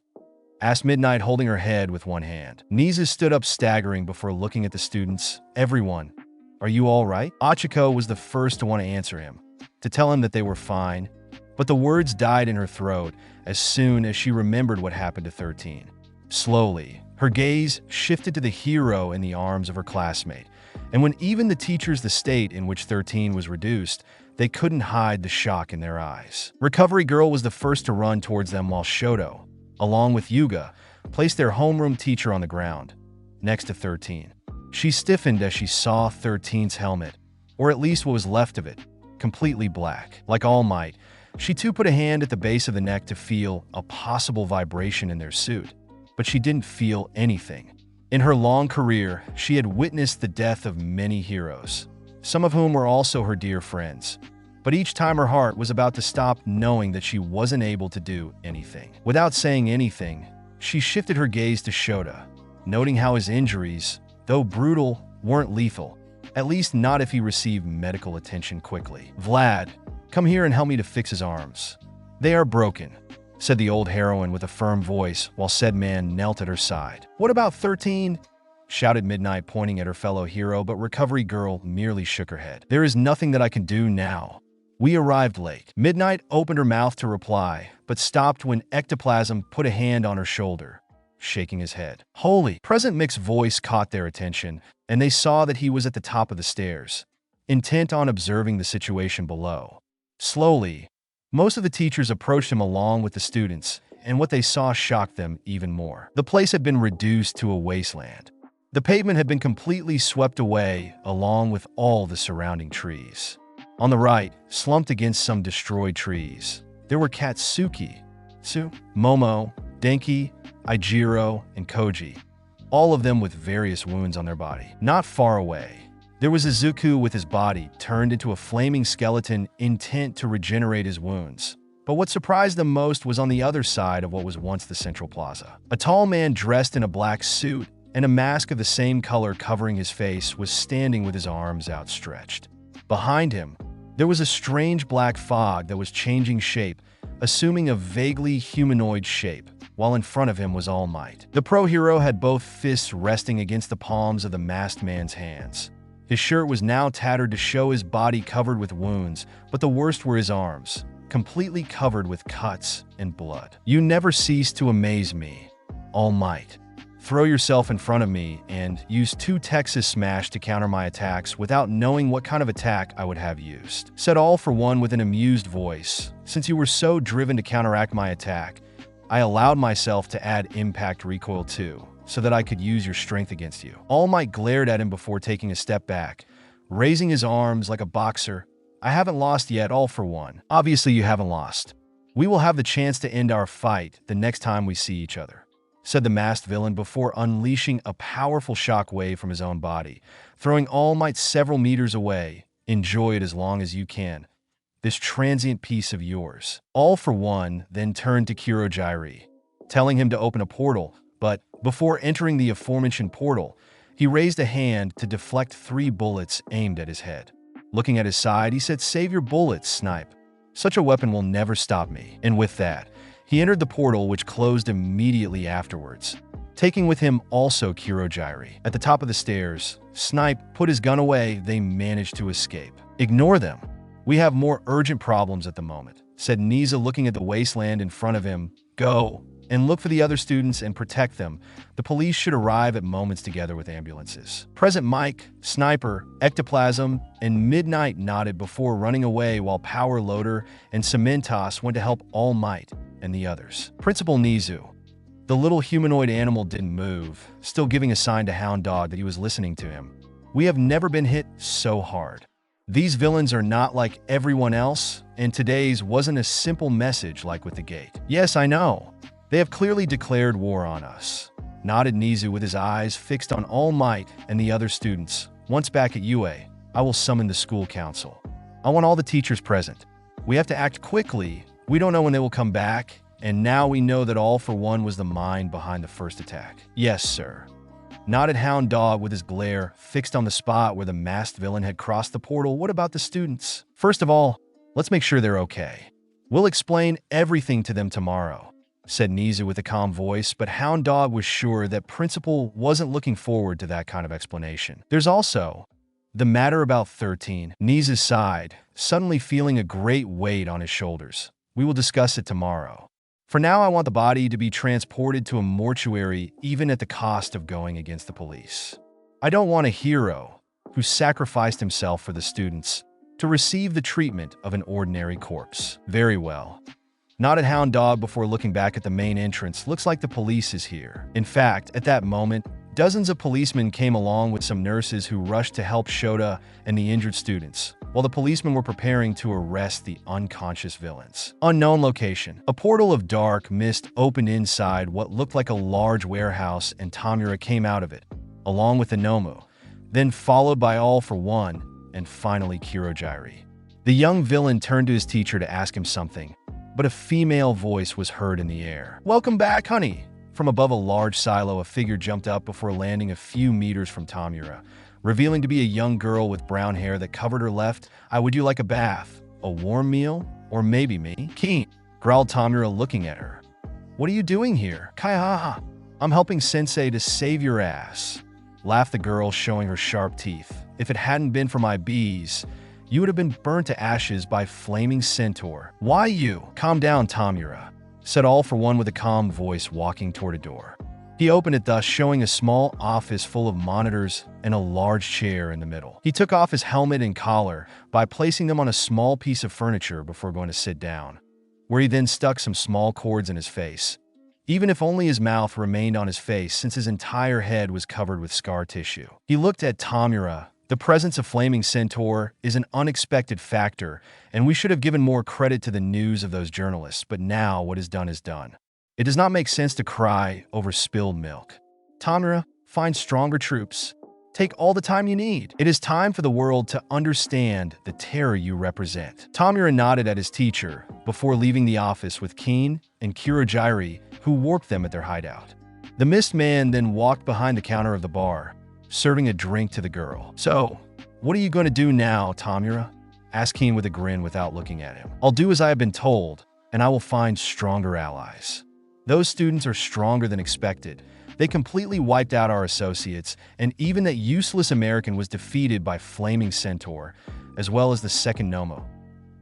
Asked Midnight, holding her head with one hand. Nizu stood up, staggering before looking at the students. Everyone, are you all right? Achiko was the first to want to answer him, to tell him that they were fine, but the words died in her throat as soon as she remembered what happened to 13. Slowly, her gaze shifted to the hero in the arms of her classmate, and when even the teachers, the state in which 13 was reduced, they couldn't hide the shock in their eyes. Recovery Girl was the first to run towards them, while Shoto, along with Yuga, placed their homeroom teacher on the ground, next to 13. She stiffened as she saw 13's helmet, or at least what was left of it, completely black. Like All Might, she too put a hand at the base of the neck to feel a possible vibration in their suit, but she didn't feel anything. In her long career, she had witnessed the death of many heroes, some of whom were also her dear friends. But each time her heart was about to stop, knowing that she wasn't able to do anything. Without saying anything, she shifted her gaze to Shota, noting how his injuries, though brutal, weren't lethal, At least not if he received medical attention quickly. Vlad, come here and help me to fix his arms. They are broken, said the old heroine with a firm voice while said man knelt at her side. What about 13? Shouted Midnight, pointing at her fellow hero, but Recovery Girl merely shook her head. There is nothing that I can do now. We arrived late. Midnight opened her mouth to reply, but stopped when Ectoplasm put a hand on her shoulder, shaking his head. Holy! Present Mick's voice caught their attention, and they saw that he was at the top of the stairs, intent on observing the situation below. Slowly, most of the teachers approached him along with the students, and what they saw shocked them even more. The place had been reduced to a wasteland. The pavement had been completely swept away, along with all the surrounding trees. On the right, slumped against some destroyed trees, there were Katsuki, Momo, Denki, Ijiro, and Koji, all of them with various wounds on their body. Not far away, there was Izuku with his body turned into a flaming skeleton intent to regenerate his wounds. But what surprised them most was on the other side of what was once the central plaza. A tall man dressed in a black suit and a mask of the same color covering his face was standing with his arms outstretched. Behind him, there was a strange black fog that was changing shape, assuming a vaguely humanoid shape, while in front of him was All Might. The pro-hero had both fists resting against the palms of the masked man's hands. His shirt was now tattered to show his body covered with wounds, but the worst were his arms, completely covered with cuts and blood. You never cease to amaze me, All Might. Throw yourself in front of me and use 2 Texas Smash to counter my attacks without knowing what kind of attack I would have used, said All for One with an amused voice. Since you were so driven to counteract my attack, I allowed myself to add Impact Recoil too, so that I could use your strength against you. All Might glared at him before taking a step back, raising his arms like a boxer. I haven't lost yet, All for One. Obviously you haven't lost. We will have the chance to end our fight the next time we see each other, said the masked villain before unleashing a powerful shockwave from his own body, throwing All Might several meters away. Enjoy it as long as you can, this transient piece of yours. All for One then turned to Kurojairi, telling him to open a portal, but before entering the aforementioned portal, he raised a hand to deflect 3 bullets aimed at his head. Looking at his side, he said, "Save your bullets, Snipe. Such a weapon will never stop me." And with that, he entered the portal, which closed immediately afterwards, taking with him also Kurojairi. At the top of the stairs, Snipe put his gun away. They managed to escape. Ignore them. We have more urgent problems at the moment, said Niza, looking at the wasteland in front of him. Go and look for the other students and protect them. The police should arrive at moments together with ambulances. Present Mike, Sniper, Ectoplasm, and Midnight nodded before running away, while Power Loader and Cementos went to help All Might and the others. Principal Nizu, the little humanoid animal, didn't move, still giving a sign to Hound Dog that he was listening to him. We have never been hit so hard. These villains are not like everyone else, and today's wasn't a simple message like with the gate. Yes, I know. They have clearly declared war on us, nodded Nizu with his eyes fixed on All Might and the other students. Once back at UA, I will summon the school council. I want all the teachers present. We have to act quickly. We don't know when they will come back, and now we know that All for One was the mind behind the first attack. Yes, sir. Nodded Hound Dog with his glare fixed on the spot where the masked villain had crossed the portal. What about the students? First of all, let's make sure they're okay. We'll explain everything to them tomorrow, said Nizu with a calm voice, but Hound Dog was sure that Principal wasn't looking forward to that kind of explanation. There's also the matter about 13. Nizu sighed, suddenly feeling a great weight on his shoulders. We will discuss it tomorrow. For now, I want the body to be transported to a mortuary, even at the cost of going against the police. I don't want a hero who sacrificed himself for the students to receive the treatment of an ordinary corpse. Very well. Nodded Hound Dog before looking back at the main entrance. Looks like the police is here. In fact, at that moment, dozens of policemen came along with some nurses who rushed to help Shota and the injured students, while the policemen were preparing to arrest the unconscious villains. Unknown location. A portal of dark mist opened inside what looked like a large warehouse, and Tamura came out of it, along with the Nomu, then followed by All for One, and finally Kurojairi. The young villain turned to his teacher to ask him something, but a female voice was heard in the air. Welcome back, honey. From above a large silo, a figure jumped up before landing a few meters from Tamura, revealing to be a young girl with brown hair that covered her left eye. Would you like a bath, a warm meal, or maybe me? Keen, growled Tamura, looking at her. What are you doing here? Kaihaha. I'm helping Sensei to save your ass, laughed the girl, showing her sharp teeth. If it hadn't been for my bees, you would have been burnt to ashes by flaming centaur. Why you? Calm down, Tamura, said All for One with a calm voice, walking toward a door. He opened it, thus showing a small office full of monitors and a large chair in the middle. He took off his helmet and collar by placing them on a small piece of furniture before going to sit down, where he then stuck some small cords in his face, even if only his mouth remained on his face since his entire head was covered with scar tissue. He looked at Tamura. The presence of flaming centaur is an unexpected factor, and we should have given more credit to the news of those journalists, but now what is done is done. It does not make sense to cry over spilled milk. Tamura, find stronger troops. Take all the time you need. It is time for the world to understand the terror you represent. Tamura nodded at his teacher before leaving the office with Keen and Kurogiri, who warped them at their hideout. The Mist Man then walked behind the counter of the bar, serving a drink to the girl. So, what are you going to do now, Tamura? Asked Keen with a grin without looking at him. I'll do as I have been told, and I will find stronger allies. Those students are stronger than expected. They completely wiped out our associates, and even that useless American was defeated by flaming centaur, as well as the second Nomo,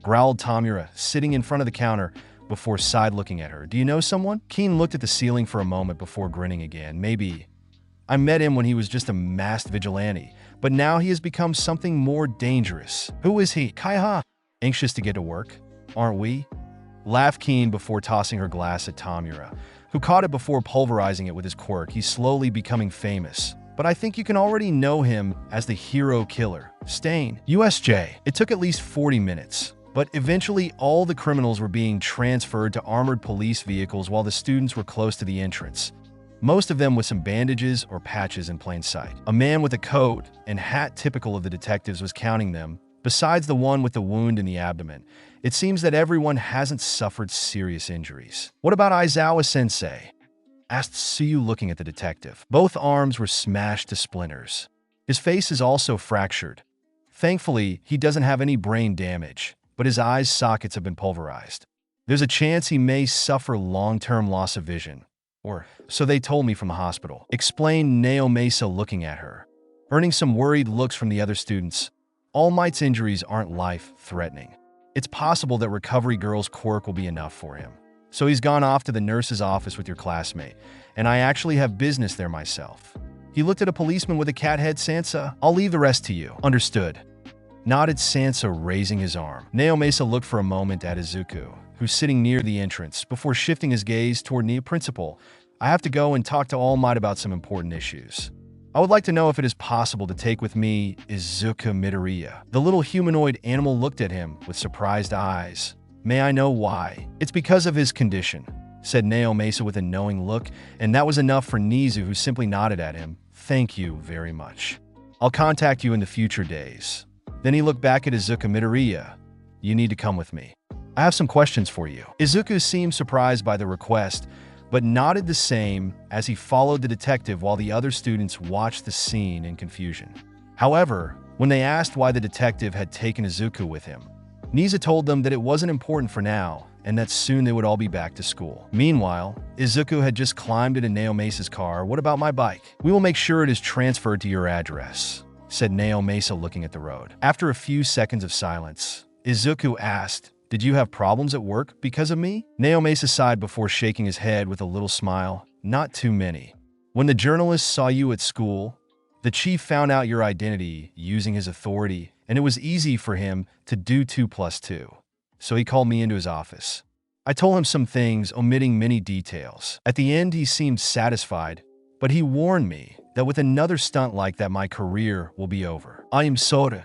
growled Tamura, sitting in front of the counter before side-looking at her. Do you know someone? Keen looked at the ceiling for a moment before grinning again. Maybe. I met him when he was just a masked vigilante, but now he has become something more dangerous. Who is he? Kaiha. Anxious to get to work, aren't we? Laughed Keen before tossing her glass at Tamura, who caught it before pulverizing it with his quirk. He's slowly becoming famous, but I think you can already know him as the hero killer. Stain. USJ. It took at least 40 minutes, but eventually all the criminals were being transferred to armored police vehicles while the students were close to the entrance, most of them with some bandages or patches in plain sight. A man with a coat and hat typical of the detectives was counting them, besides the one with the wound in the abdomen. It seems that everyone hasn't suffered serious injuries. What about Aizawa-sensei? Asked Suyu, looking at the detective. Both arms were smashed to splinters. His face is also fractured. Thankfully, he doesn't have any brain damage, but his eyes sockets have been pulverized. There's a chance he may suffer long-term loss of vision. Or, so they told me from the hospital. Explained Nao Mesa, looking at her, earning some worried looks from the other students. All Might's injuries aren't life-threatening. It's possible that Recovery Girl's quirk will be enough for him. So he's gone off to the nurse's office with your classmate, and I actually have business there myself. He looked at a policeman with a cat head. Sansa, I'll leave the rest to you. Understood. Nodded Sansa, raising his arm. Nao Mesa looked for a moment at Izuku, who's sitting near the entrance, before shifting his gaze toward Nia. Principal, I have to go and talk to All Might about some important issues. I would like to know if it is possible to take with me Izuku Midoriya. The little humanoid animal looked at him with surprised eyes. May I know why? It's because of his condition, said Nao Mesa with a knowing look, and that was enough for Nizu, who simply nodded at him. Thank you very much. I'll contact you in the future days. Then he looked back at Izuku Midoriya. You need to come with me. I have some questions for you. Izuku seemed surprised by the request, but nodded the same as he followed the detective while the other students watched the scene in confusion. However, when they asked why the detective had taken Izuku with him, Nizu told them that it wasn't important for now and that soon they would all be back to school. Meanwhile, Izuku had just climbed into Nao Mesa's car. What about my bike? We will make sure it is transferred to your address, said Nao Mesa, looking at the road. After a few seconds of silence, Izuku asked, did you have problems at work because of me? Nao Mesa sighed before shaking his head with a little smile. Not too many. When the journalists saw you at school, the chief found out your identity using his authority, and it was easy for him to do 2 + 2. So he called me into his office. I told him some things, omitting many details. At the end, he seemed satisfied, but he warned me that with another stunt like that, my career will be over. I am sorry,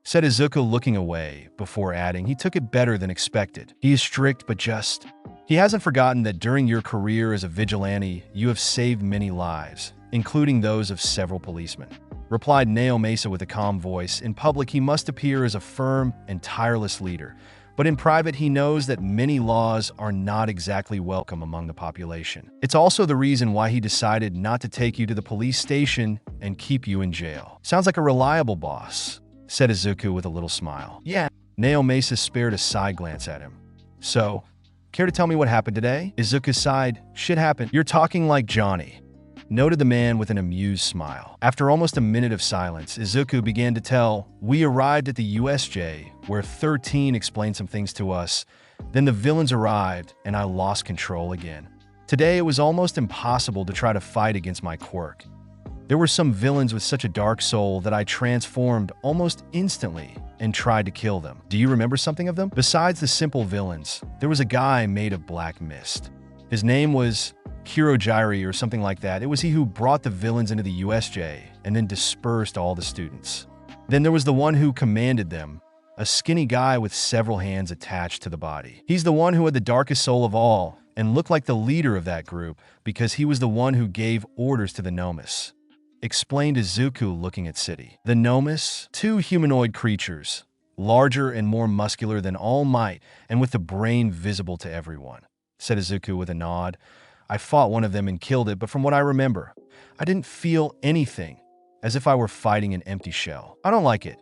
said Izuku, looking away, before adding, he took it better than expected. He is strict but just. He hasn't forgotten that during your career as a vigilante, you have saved many lives, including those of several policemen, replied Nao Mesa with a calm voice. In public, he must appear as a firm and tireless leader, But in private, he knows that many laws are not exactly welcome among the population. It's also the reason why he decided not to take you to the police station and keep you in jail. Sounds like a reliable boss, said Izuku with a little smile. Yeah. Naomasa spared a side glance at him. So, care to tell me what happened today? Izuku sighed. Shit happened. You're talking like Johnny, noted the man with an amused smile. After almost a minute of silence, Izuku began to tell, we arrived at the USJ, where 13 explained some things to us. Then the villains arrived, and I lost control again. Today, it was almost impossible to try to fight against my quirk. There were some villains with such a dark soul that I transformed almost instantly and tried to kill them. Do you remember something of them? Besides the simple villains, there was a guy made of black mist. His name was Kirojiri or something like that. It was he who brought the villains into the USJ and then dispersed all the students. Then there was the one who commanded them, a skinny guy with several hands attached to the body. He's the one who had the darkest soul of all and looked like the leader of that group because he was the one who gave orders to the Nomus, explained Izuku looking at City. The Nomus, two humanoid creatures, larger and more muscular than All Might and with the brain visible to everyone, said Izuku with a nod. I fought one of them and killed it, but from what I remember, I didn't feel anything, as if I were fighting an empty shell. I don't like it.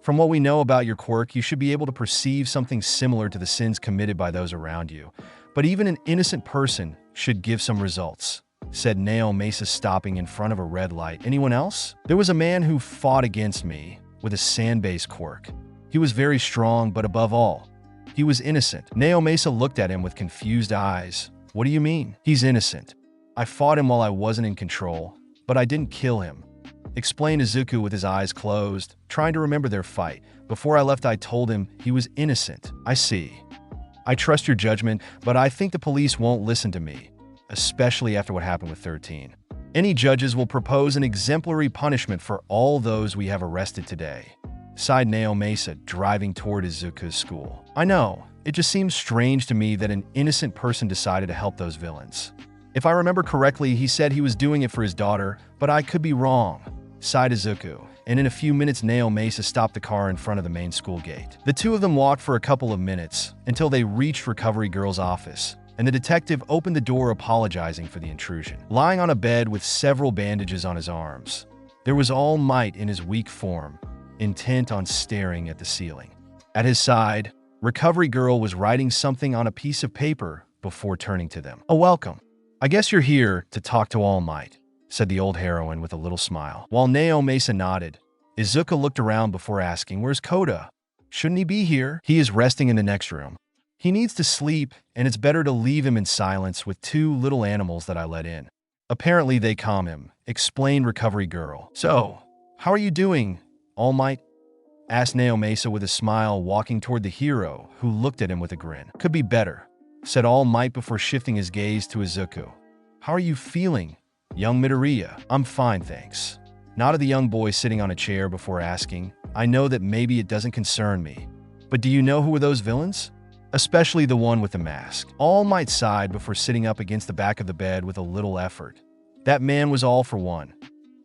From what we know about your quirk, you should be able to perceive something similar to the sins committed by those around you. But even an innocent person should give some results, said Naomasa, stopping in front of a red light. Anyone else? There was a man who fought against me with a sand-based quirk. He was very strong, but above all, he was innocent. Naomasa looked at him with confused eyes. What do you mean? He's innocent. I fought him while I wasn't in control, but I didn't kill him, explained Izuku with his eyes closed, trying to remember their fight. Before I left, I told him he was innocent. I see. I trust your judgment, but I think the police won't listen to me, especially after what happened with 13. Any judges will propose an exemplary punishment for all those we have arrested today, sighed Naomasa, driving toward Izuku's school. I know. It just seems strange to me that an innocent person decided to help those villains. If I remember correctly, he said he was doing it for his daughter, but I could be wrong, sighed Izuku, and in a few minutes Naomasa stopped the car in front of the main school gate. The two of them walked for a couple of minutes until they reached Recovery Girl's office, and the detective opened the door apologizing for the intrusion. Lying on a bed with several bandages on his arms, there was All Might in his weak form, intent on staring at the ceiling. At his side, Recovery Girl was writing something on a piece of paper before turning to them. Oh, welcome. I guess you're here to talk to All Might, said the old heroine with a little smile. While Naomasa nodded, Izuku looked around before asking, where's Koda? Shouldn't he be here? He is resting in the next room. He needs to sleep, and it's better to leave him in silence with two little animals that I let in. Apparently they calm him, explained Recovery Girl. So, how are you doing, All Might? Asked Naomasa with a smile, walking toward the hero, who looked at him with a grin. Could be better, said All Might before shifting his gaze to Izuku. How are you feeling, young Midoriya? I'm fine, thanks, nodded the young boy sitting on a chair before asking, I know that maybe it doesn't concern me, but do you know who are those villains? Especially the one with the mask. All Might sighed before sitting up against the back of the bed with a little effort. That man was All for One.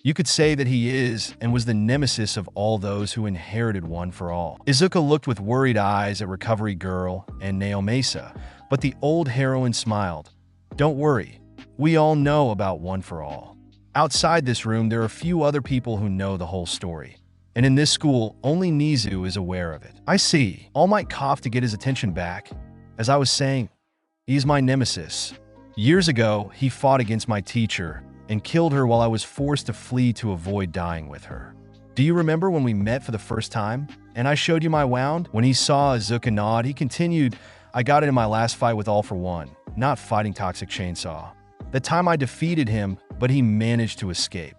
You could say that he is and was the nemesis of all those who inherited One for All. Izuku looked with worried eyes at Recovery Girl and Naomasa, but the old heroine smiled. Don't worry, we all know about One for All. Outside this room, there are a few other people who know the whole story. And in this school, only Nizu is aware of it. I see. All Might coughed to get his attention back. As I was saying, he's my nemesis. Years ago, he fought against my teacher and killed her while I was forced to flee to avoid dying with her. Do you remember when we met for the first time? And I showed you my wound? When he saw Izuku nod, he continued, I got it in my last fight with All for One, not fighting Toxic Chainsaw. That time I defeated him, but he managed to escape.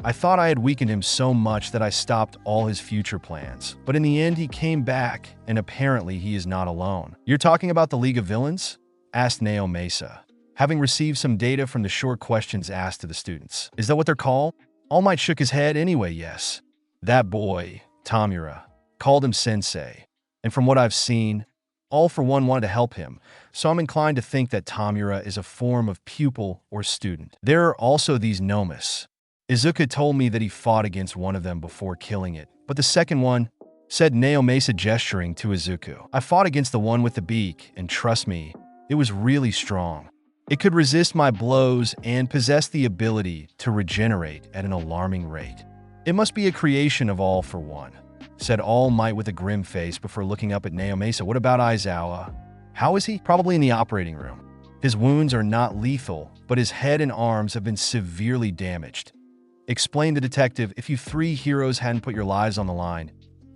I thought I had weakened him so much that I stopped all his future plans. But in the end, he came back, and apparently he is not alone. You're talking about the League of Villains? Asked Naomasa, having received some data from the short questions asked to the students. Is that what they're called? All Might shook his head anyway, yes. That boy, Tamura, called him Sensei. And from what I've seen, All for One wanted to help him, so I'm inclined to think that Tamura is a form of pupil or student. There are also these Nomus. Izuku told me that he fought against one of them before killing it, but the second one, said Naomasa, gesturing to Izuku. I fought against the one with the beak, and trust me, it was really strong. It could resist my blows and possess the ability to regenerate at an alarming rate. It must be a creation of All for One, said All Might with a grim face before looking up at Naomasa. What about Aizawa? How is he? Probably in the operating room. His wounds are not lethal, but his head and arms have been severely damaged. Explained the detective. If you three heroes hadn't put your lives on the line,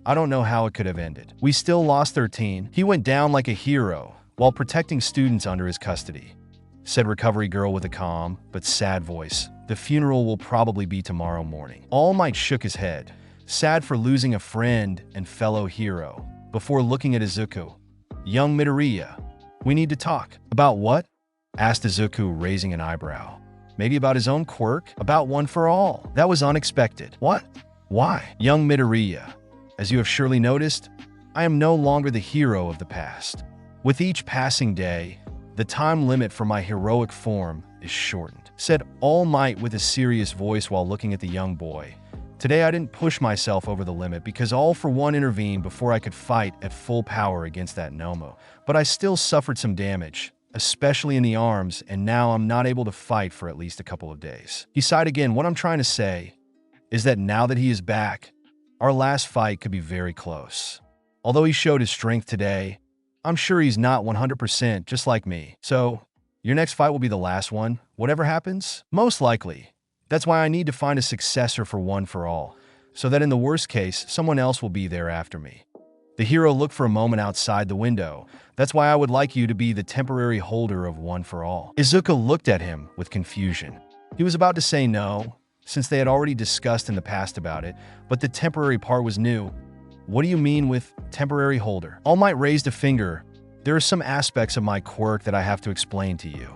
I don't know how it could have ended. We still lost 13. He went down like a hero while protecting students under his custody, said Recovery Girl with a calm but sad voice. The funeral will probably be tomorrow morning. All Might shook his head, sad for losing a friend and fellow hero, before looking at Izuku. Young Midoriya, we need to talk. About what? Asked Izuku, raising an eyebrow. Maybe about his own quirk? About One for All? That was unexpected. What? Why? Young Midoriya, as you have surely noticed, I am no longer the hero of the past. With each passing day, the time limit for my heroic form is shortened, said All Might with a serious voice while looking at the young boy. Today I didn't push myself over the limit because All for One intervened before I could fight at full power against that Nomo. But I still suffered some damage, especially in the arms, and now I'm not able to fight for at least a couple of days. He sighed again. What I'm trying to say is that now that he is back, our last fight could be very close. Although he showed his strength today, I'm sure he's not 100% just like me. So, your next fight will be the last one, whatever happens? Most likely. That's why I need to find a successor for One for All, so that in the worst case, someone else will be there after me. The hero looked for a moment outside the window. That's why I would like you to be the temporary holder of One for All. Izuku looked at him with confusion. He was about to say no, since they had already discussed in the past about it, but the temporary part was new. What do you mean with temporary holder? All Might raised a finger. There are some aspects of my quirk that I have to explain to you.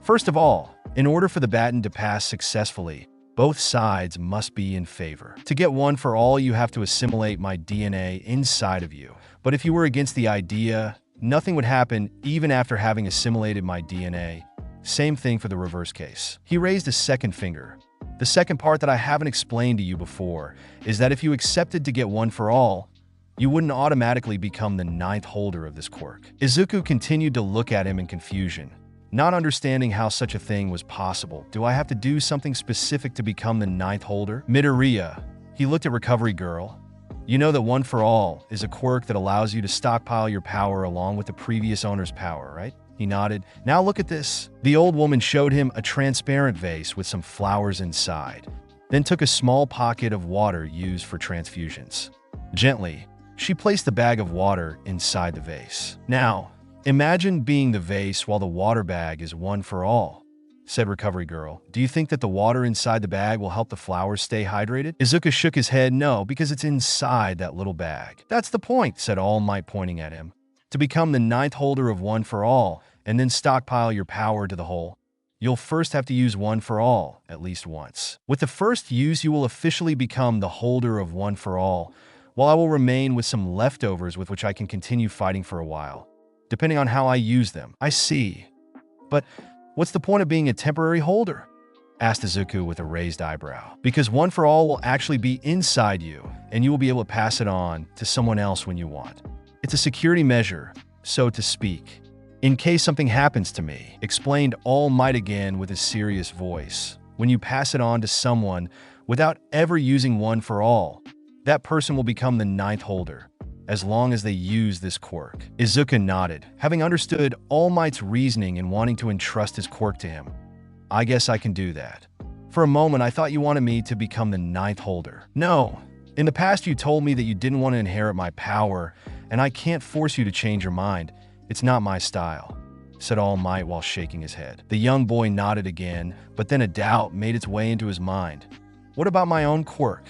First of all, in order for the baton to pass successfully, both sides must be in favor. To get One for All, you have to assimilate my DNA inside of you. But if you were against the idea, nothing would happen even after having assimilated my DNA. Same thing for the reverse case. He raised a second finger. The second part that I haven't explained to you before is that if you accepted to get One for All, you wouldn't automatically become the 9th holder of this quirk. Izuku continued to look at him in confusion, not understanding how such a thing was possible. Do I have to do something specific to become the 9th holder? Midoriya, he looked at Recovery Girl. You know that One for All is a quirk that allows you to stockpile your power along with the previous owner's power, right? He nodded. Now look at this. The old woman showed him a transparent vase with some flowers inside, then took a small pocket of water used for transfusions. Gently, she placed the bag of water inside the vase. Now, imagine being the vase while the water bag is One for All, said Recovery Girl. Do you think that the water inside the bag will help the flowers stay hydrated? Izuku shook his head. No, because it's inside that little bag. That's the point, said All Might, pointing at him. To become the 9th holder of One for All, and then stockpile your power to the whole, you'll first have to use One for All at least once. With the first use, you will officially become the holder of One for All, while I will remain with some leftovers with which I can continue fighting for a while, depending on how I use them. I see. But what's the point of being a temporary holder? Asked Izuku with a raised eyebrow. Because One for All will actually be inside you, and you will be able to pass it on to someone else when you want. It's a security measure, so to speak. In case something happens to me, explained All Might again with a serious voice. When you pass it on to someone without ever using One for All, that person will become the 9th holder, as long as they use this quirk. Izuku nodded, having understood All Might's reasoning in wanting to entrust his quirk to him. I guess I can do that. For a moment, I thought you wanted me to become the 9th holder. No. In the past, you told me that you didn't want to inherit my power, and I can't force you to change your mind. It's not my style, said All Might while shaking his head. The young boy nodded again, but then a doubt made its way into his mind. What about my own quirk?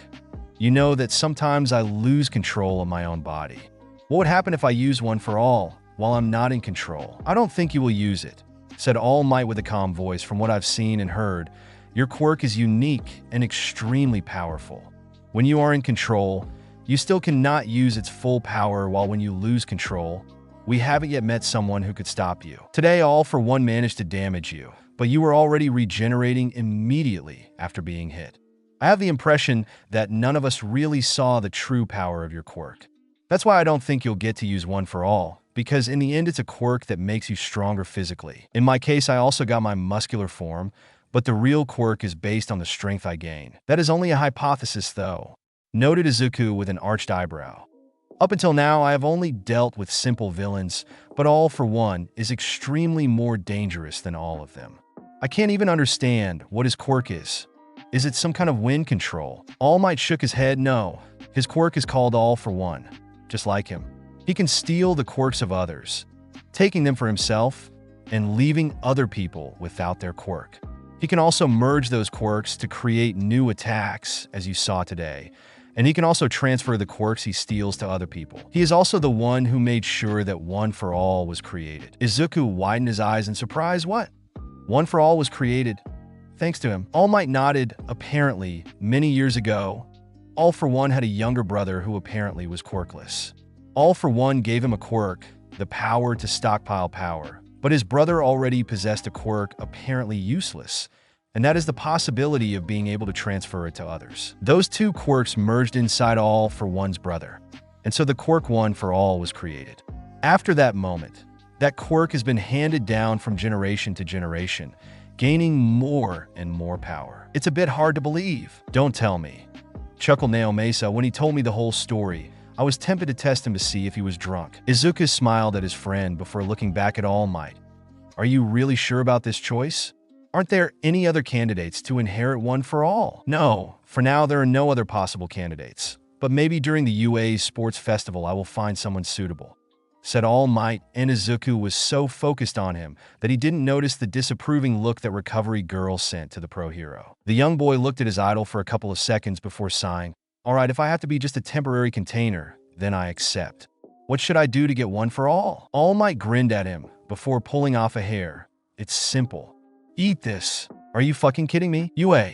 You know that sometimes I lose control of my own body. What would happen if I use One for All while I'm not in control? I don't think you will use it, said All Might with a calm voice. From what I've seen and heard, your quirk is unique and extremely powerful. When you are in control, you still cannot use its full power, while when you lose control, we haven't yet met someone who could stop you. Today, All for One managed to damage you, but you were already regenerating immediately after being hit. I have the impression that none of us really saw the true power of your quirk. That's why I don't think you'll get to use one for all, because in the end it's a quirk that makes you stronger physically. In my case, I also got my muscular form, but the real quirk is based on the strength I gain. That is only a hypothesis though, noted Izuku with an arched eyebrow. Up until now, I have only dealt with simple villains, but All for One is extremely more dangerous than all of them. I can't even understand what his quirk is. Is it some kind of wind control? All Might shook his head. No, his quirk is called All for One, just like him. He can steal the quirks of others, taking them for himself and leaving other people without their quirk. He can also merge those quirks to create new attacks, as you saw today, and he can also transfer the quirks he steals to other people. He is also the one who made sure that One for All was created. Izuku widened his eyes in surprise. What? One for All was created thanks to him. All Might nodded. Apparently, many years ago, All for One had a younger brother who apparently was quirkless. All for One gave him a quirk, the power to stockpile power, but his brother already possessed a quirk apparently useless, and that is the possibility of being able to transfer it to others. Those two quirks merged inside All for One's brother, and so the quirk One for All was created. After that moment, that quirk has been handed down from generation to generation, gaining more and more power. It's a bit hard to believe. Don't tell me, chuckled Naomasa when he told me the whole story. I was tempted to test him to see if he was drunk. Izuku smiled at his friend before looking back at All Might. Are you really sure about this choice? Aren't there any other candidates to inherit One for All? No, for now there are no other possible candidates. But maybe during the UA's sports festival I will find someone suitable, said All Might, and Izuku was so focused on him that he didn't notice the disapproving look that Recovery Girl sent to the pro hero. The young boy looked at his idol for a couple of seconds before sighing. All right, if I have to be just a temporary container, then I accept. What should I do to get One for All? All Might grinned at him before pulling off a hair. It's simple. Eat this. Are you fucking kidding me? UA.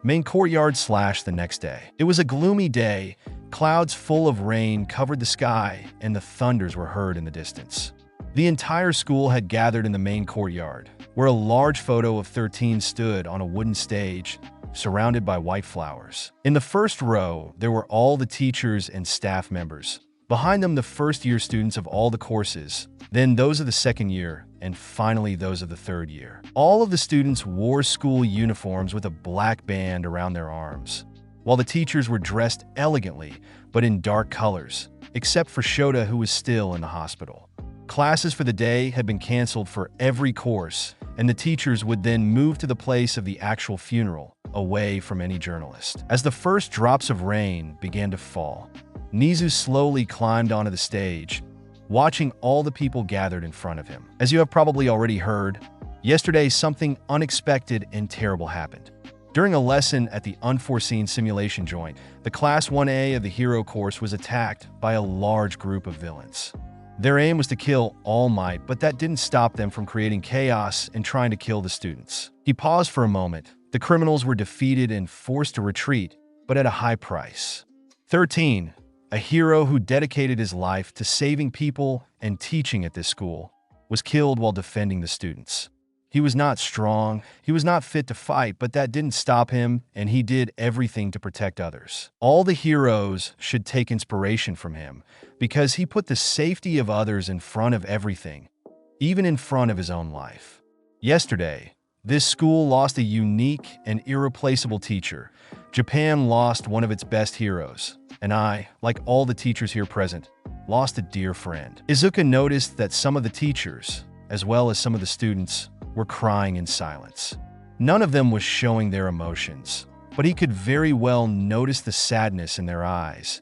Main courtyard / the next day. It was a gloomy day. Clouds full of rain covered the sky, and the thunders were heard in the distance. The entire school had gathered in the main courtyard, where a large photo of 13 stood on a wooden stage, surrounded by white flowers. In the first row, there were all the teachers and staff members. Behind them, the first-year students of all the courses, then those of the second year, and finally those of the third year. All of the students wore school uniforms with a black band around their arms, while the teachers were dressed elegantly, but in dark colors, except for Shota, who was still in the hospital. Classes for the day had been canceled for every course, and the teachers would then move to the place of the actual funeral, away from any journalist. As the first drops of rain began to fall, Nizu slowly climbed onto the stage, watching all the people gathered in front of him. As you have probably already heard, yesterday something unexpected and terrible happened. During a lesson at the unforeseen simulation joint, the Class 1A of the Hero course was attacked by a large group of villains. Their aim was to kill All Might, but that didn't stop them from creating chaos and trying to kill the students. He paused for a moment. The criminals were defeated and forced to retreat, but at a high price. 13. A hero who dedicated his life to saving people and teaching at this school was killed while defending the students. He was not strong, he was not fit to fight, but that didn't stop him, and he did everything to protect others. All the heroes should take inspiration from him, because he put the safety of others in front of everything, even in front of his own life. Yesterday, this school lost a unique and irreplaceable teacher. Japan lost one of its best heroes, and I, like all the teachers here present, lost a dear friend. Izuku noticed that some of the teachers, as well as some of the students, were crying in silence. None of them was showing their emotions, but he could very well notice the sadness in their eyes,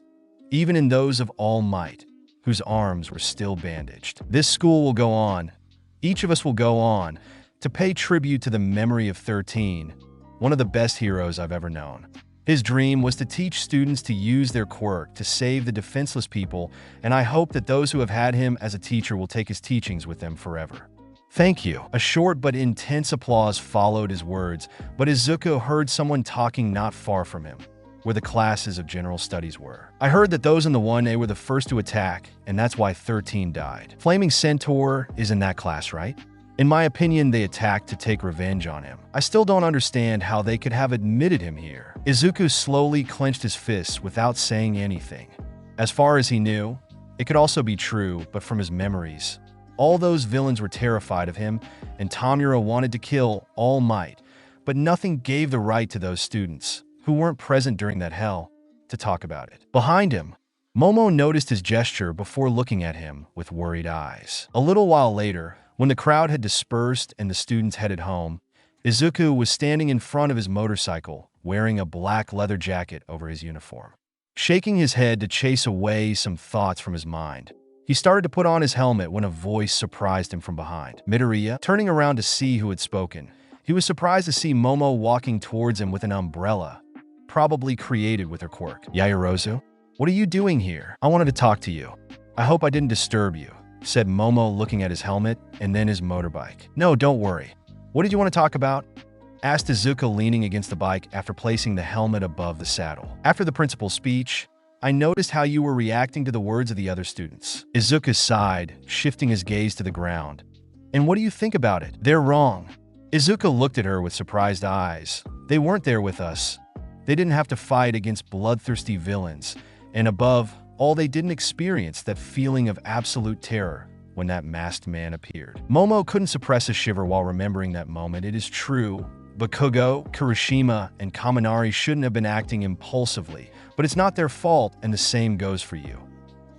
even in those of All Might, whose arms were still bandaged. This school will go on. Each of us will go on to pay tribute to the memory of 13, one of the best heroes I've ever known. His dream was to teach students to use their quirk to save the defenseless people, and I hope that those who have had him as a teacher will take his teachings with them forever. Thank you. A short but intense applause followed his words, but Izuku heard someone talking not far from him, where the classes of general studies were. I heard that those in the 1A were the first to attack, and that's why 13 died. Flaming Centaur is in that class, right? In my opinion, they attacked to take revenge on him. I still don't understand how they could have admitted him here. Izuku slowly clenched his fists without saying anything. As far as he knew, It could also be true, but from his memories. All those villains were terrified of him, and Tamura wanted to kill All Might, but nothing gave the right to those students, who weren't present during that hell, to talk about it. Behind him, Momo noticed his gesture before looking at him with worried eyes. A little while later, when the crowd had dispersed and the students headed home, Izuku was standing in front of his motorcycle, wearing a black leather jacket over his uniform. Shaking his head to chase away some thoughts from his mind, he started to put on his helmet when a voice surprised him from behind. Midoriya, turning around to see who had spoken, he was surprised to see Momo walking towards him with an umbrella, probably created with her quirk. Yaoyorozu, what are you doing here? I wanted to talk to you. I hope I didn't disturb you, said Momo, looking at his helmet and then his motorbike. No, don't worry. What did you want to talk about? Asked Izuku, leaning against the bike after placing the helmet above the saddle. After the principal's speech, I noticed how you were reacting to the words of the other students. Izuku sighed, shifting his gaze to the ground. And what do you think about it? They're wrong. Izuku looked at her with surprised eyes. They weren't there with us. They didn't have to fight against bloodthirsty villains. And above all, they didn't experience that feeling of absolute terror when that masked man appeared. Momo couldn't suppress a shiver while remembering that moment. It is true, Bakugo, Kirishima, and Kaminari shouldn't have been acting impulsively, but it's not their fault, and the same goes for you.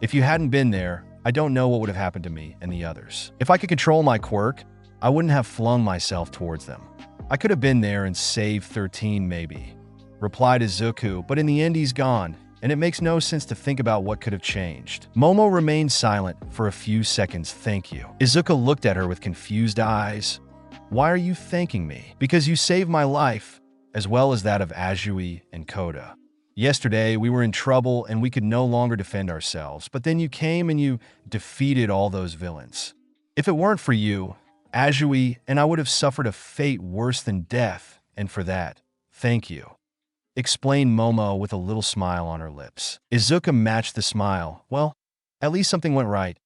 If you hadn't been there, I don't know what would have happened to me and the others. If I could control my quirk, I wouldn't have flung myself towards them. I could have been there and saved 13 maybe, replied Izuku, but in the end he's gone, and it makes no sense to think about what could have changed. Momo remained silent for a few seconds. Thank you. Izuku looked at her with confused eyes. Why are you thanking me? Because you saved my life, as well as that of Azui and Koda. Yesterday, we were in trouble and we could no longer defend ourselves, but then you came and you defeated all those villains. If it weren't for you, Azui and I would have suffered a fate worse than death, and for that, thank you, explained Momo with a little smile on her lips. Izuku matched the smile. Well, at least something went right.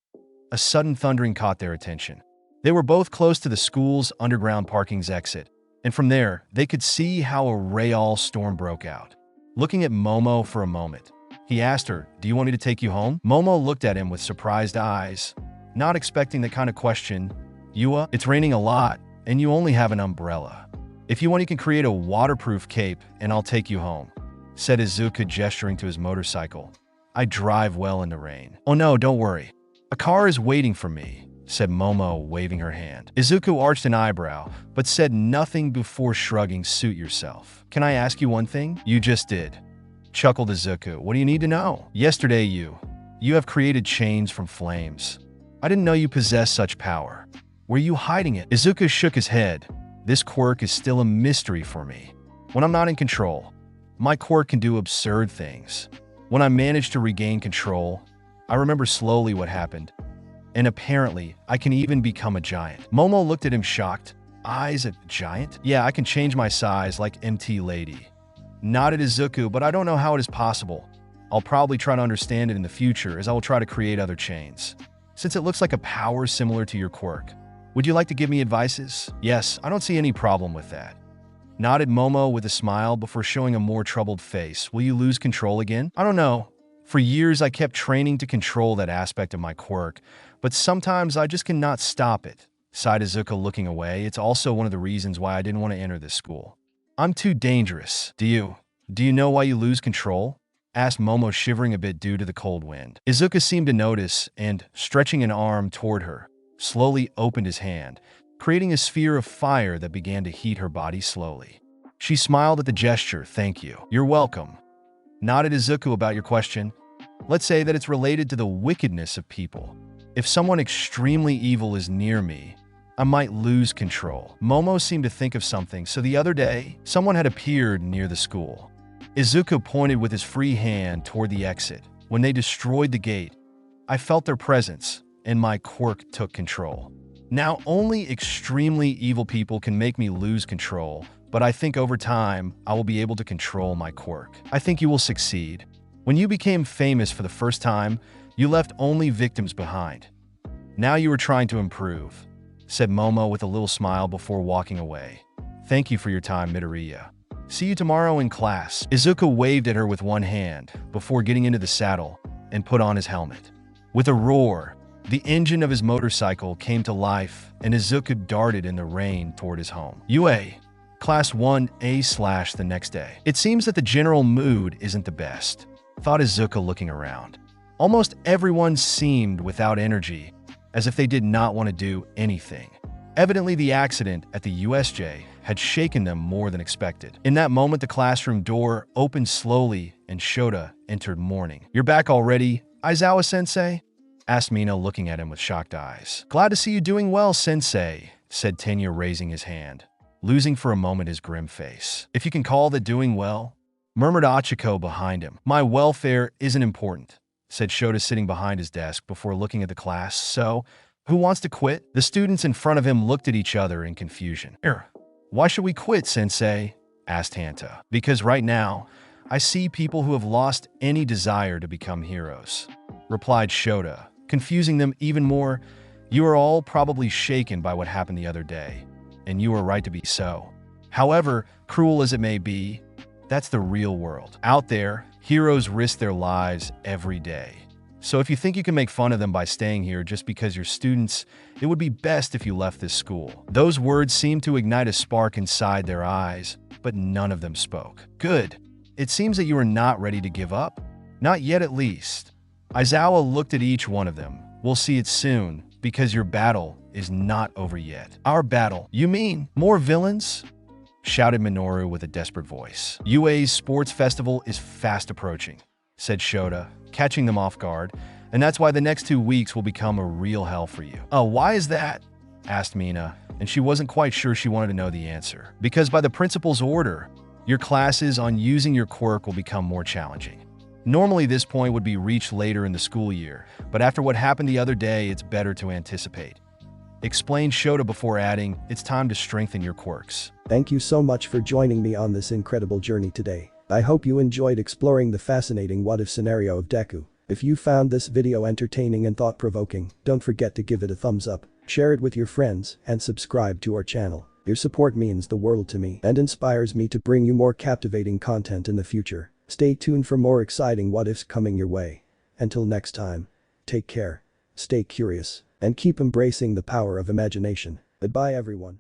A sudden thundering caught their attention. They were both close to the school's underground parking's exit, and from there, they could see how a Real storm broke out. Looking at Momo for a moment, he asked her, "Do you want me to take you home?" Momo looked at him with surprised eyes, not expecting that kind of question. Yua, it's raining a lot, and you only have an umbrella. If you want, you can create a waterproof cape, and I'll take you home, said Izuku, gesturing to his motorcycle. I drive well in the rain. Oh no, don't worry. A car is waiting for me, said Momo, waving her hand. Izuku arched an eyebrow, but said nothing before shrugging. Suit yourself. Can I ask you one thing? You just did, chuckled Izuku. What do you need to know? Yesterday you have created chains from flames. I didn't know you possessed such power. Were you hiding it? Izuku shook his head. This quirk is still a mystery for me. When I'm not in control, my quirk can do absurd things. When I managed to regain control, I remember slowly what happened. And apparently, I can even become a giant. Momo looked at him shocked. Eyes a giant? Yeah, I can change my size like MT Lady. Nodded Izuku, but I don't know how it is possible. I'll probably try to understand it in the future, as I will try to create other chains. Since it looks like a power similar to your quirk, would you like to give me advices? Yes, I don't see any problem with that. Nodded Momo with a smile before showing a more troubled face. Will you lose control again? I don't know. For years, I kept training to control that aspect of my quirk, but sometimes I just cannot stop it, sighed Izuku, looking away. It's also one of the reasons why I didn't want to enter this school. I'm too dangerous. Do you know why you lose control? Asked Momo, shivering a bit due to the cold wind. Izuku seemed to notice and, stretching an arm toward her, slowly opened his hand, creating a sphere of fire that began to heat her body slowly. She smiled at the gesture. Thank you. You're welcome. Nodded Izuku. About your question, let's say that it's related to the wickedness of people. If someone extremely evil is near me, I might lose control. Momo seemed to think of something. So the other day, someone had appeared near the school. Izuku pointed with his free hand toward the exit. When they destroyed the gate, I felt their presence, and my quirk took control. Now, only extremely evil people can make me lose control, but I think over time, I will be able to control my quirk. I think you will succeed. When you became famous for the first time, you left only victims behind. Now you are trying to improve, said Momo with a little smile before walking away. Thank you for your time, Midoriya. See you tomorrow in class. Izuku waved at her with one hand before getting into the saddle and put on his helmet. With a roar, the engine of his motorcycle came to life, and Izuku darted in the rain toward his home. UA, Class 1A/ the next day. It seems that the general mood isn't the best, thought Izuku looking around. Almost everyone seemed without energy, as if they did not want to do anything. Evidently, the accident at the USJ had shaken them more than expected. In that moment, the classroom door opened slowly and Shota entered mourning. "You're back already, Aizawa-sensei?" asked Mina, looking at him with shocked eyes. "Glad to see you doing well, sensei," said Tenya, raising his hand, losing for a moment his grim face. "If you can call that doing well," murmured Achiko behind him. "My welfare isn't important," said Shota, sitting behind his desk before looking at the class. "So, who wants to quit?" The students in front of him looked at each other in confusion. "Why should we quit, sensei?" asked Hanta. "Because right now, I see people who have lost any desire to become heroes," replied Shota, confusing them even more. "You are all probably shaken by what happened the other day, and you are right to be so. However, cruel as it may be, that's the real world. Out there, heroes risk their lives every day. So if you think you can make fun of them by staying here just because you're students, it would be best if you left this school." Those words seemed to ignite a spark inside their eyes, but none of them spoke. "Good. It seems that you are not ready to give up. Not yet, at least." Aizawa looked at each one of them. "We'll see it soon, because your battle is not over yet." "Our battle? You mean more villains?" shouted Minoru with a desperate voice. "UA's sports festival is fast approaching," said Shota, catching them off guard, "and that's why the next 2 weeks will become a real hell for you." "Oh, why is that?" asked Mina, and she wasn't quite sure she wanted to know the answer. "Because by the principal's order, your classes on using your quirk will become more challenging. Normally this point would be reached later in the school year, but after what happened the other day, it's better to anticipate," explained Shota before adding, "It's time to strengthen your quirks." Thank you so much for joining me on this incredible journey today. I hope you enjoyed exploring the fascinating what-if scenario of Deku. If you found this video entertaining and thought-provoking, don't forget to give it a thumbs up, share it with your friends, and subscribe to our channel. Your support means the world to me and inspires me to bring you more captivating content in the future. Stay tuned for more exciting what-ifs coming your way. Until next time, take care, stay curious, and keep embracing the power of imagination. Goodbye everyone.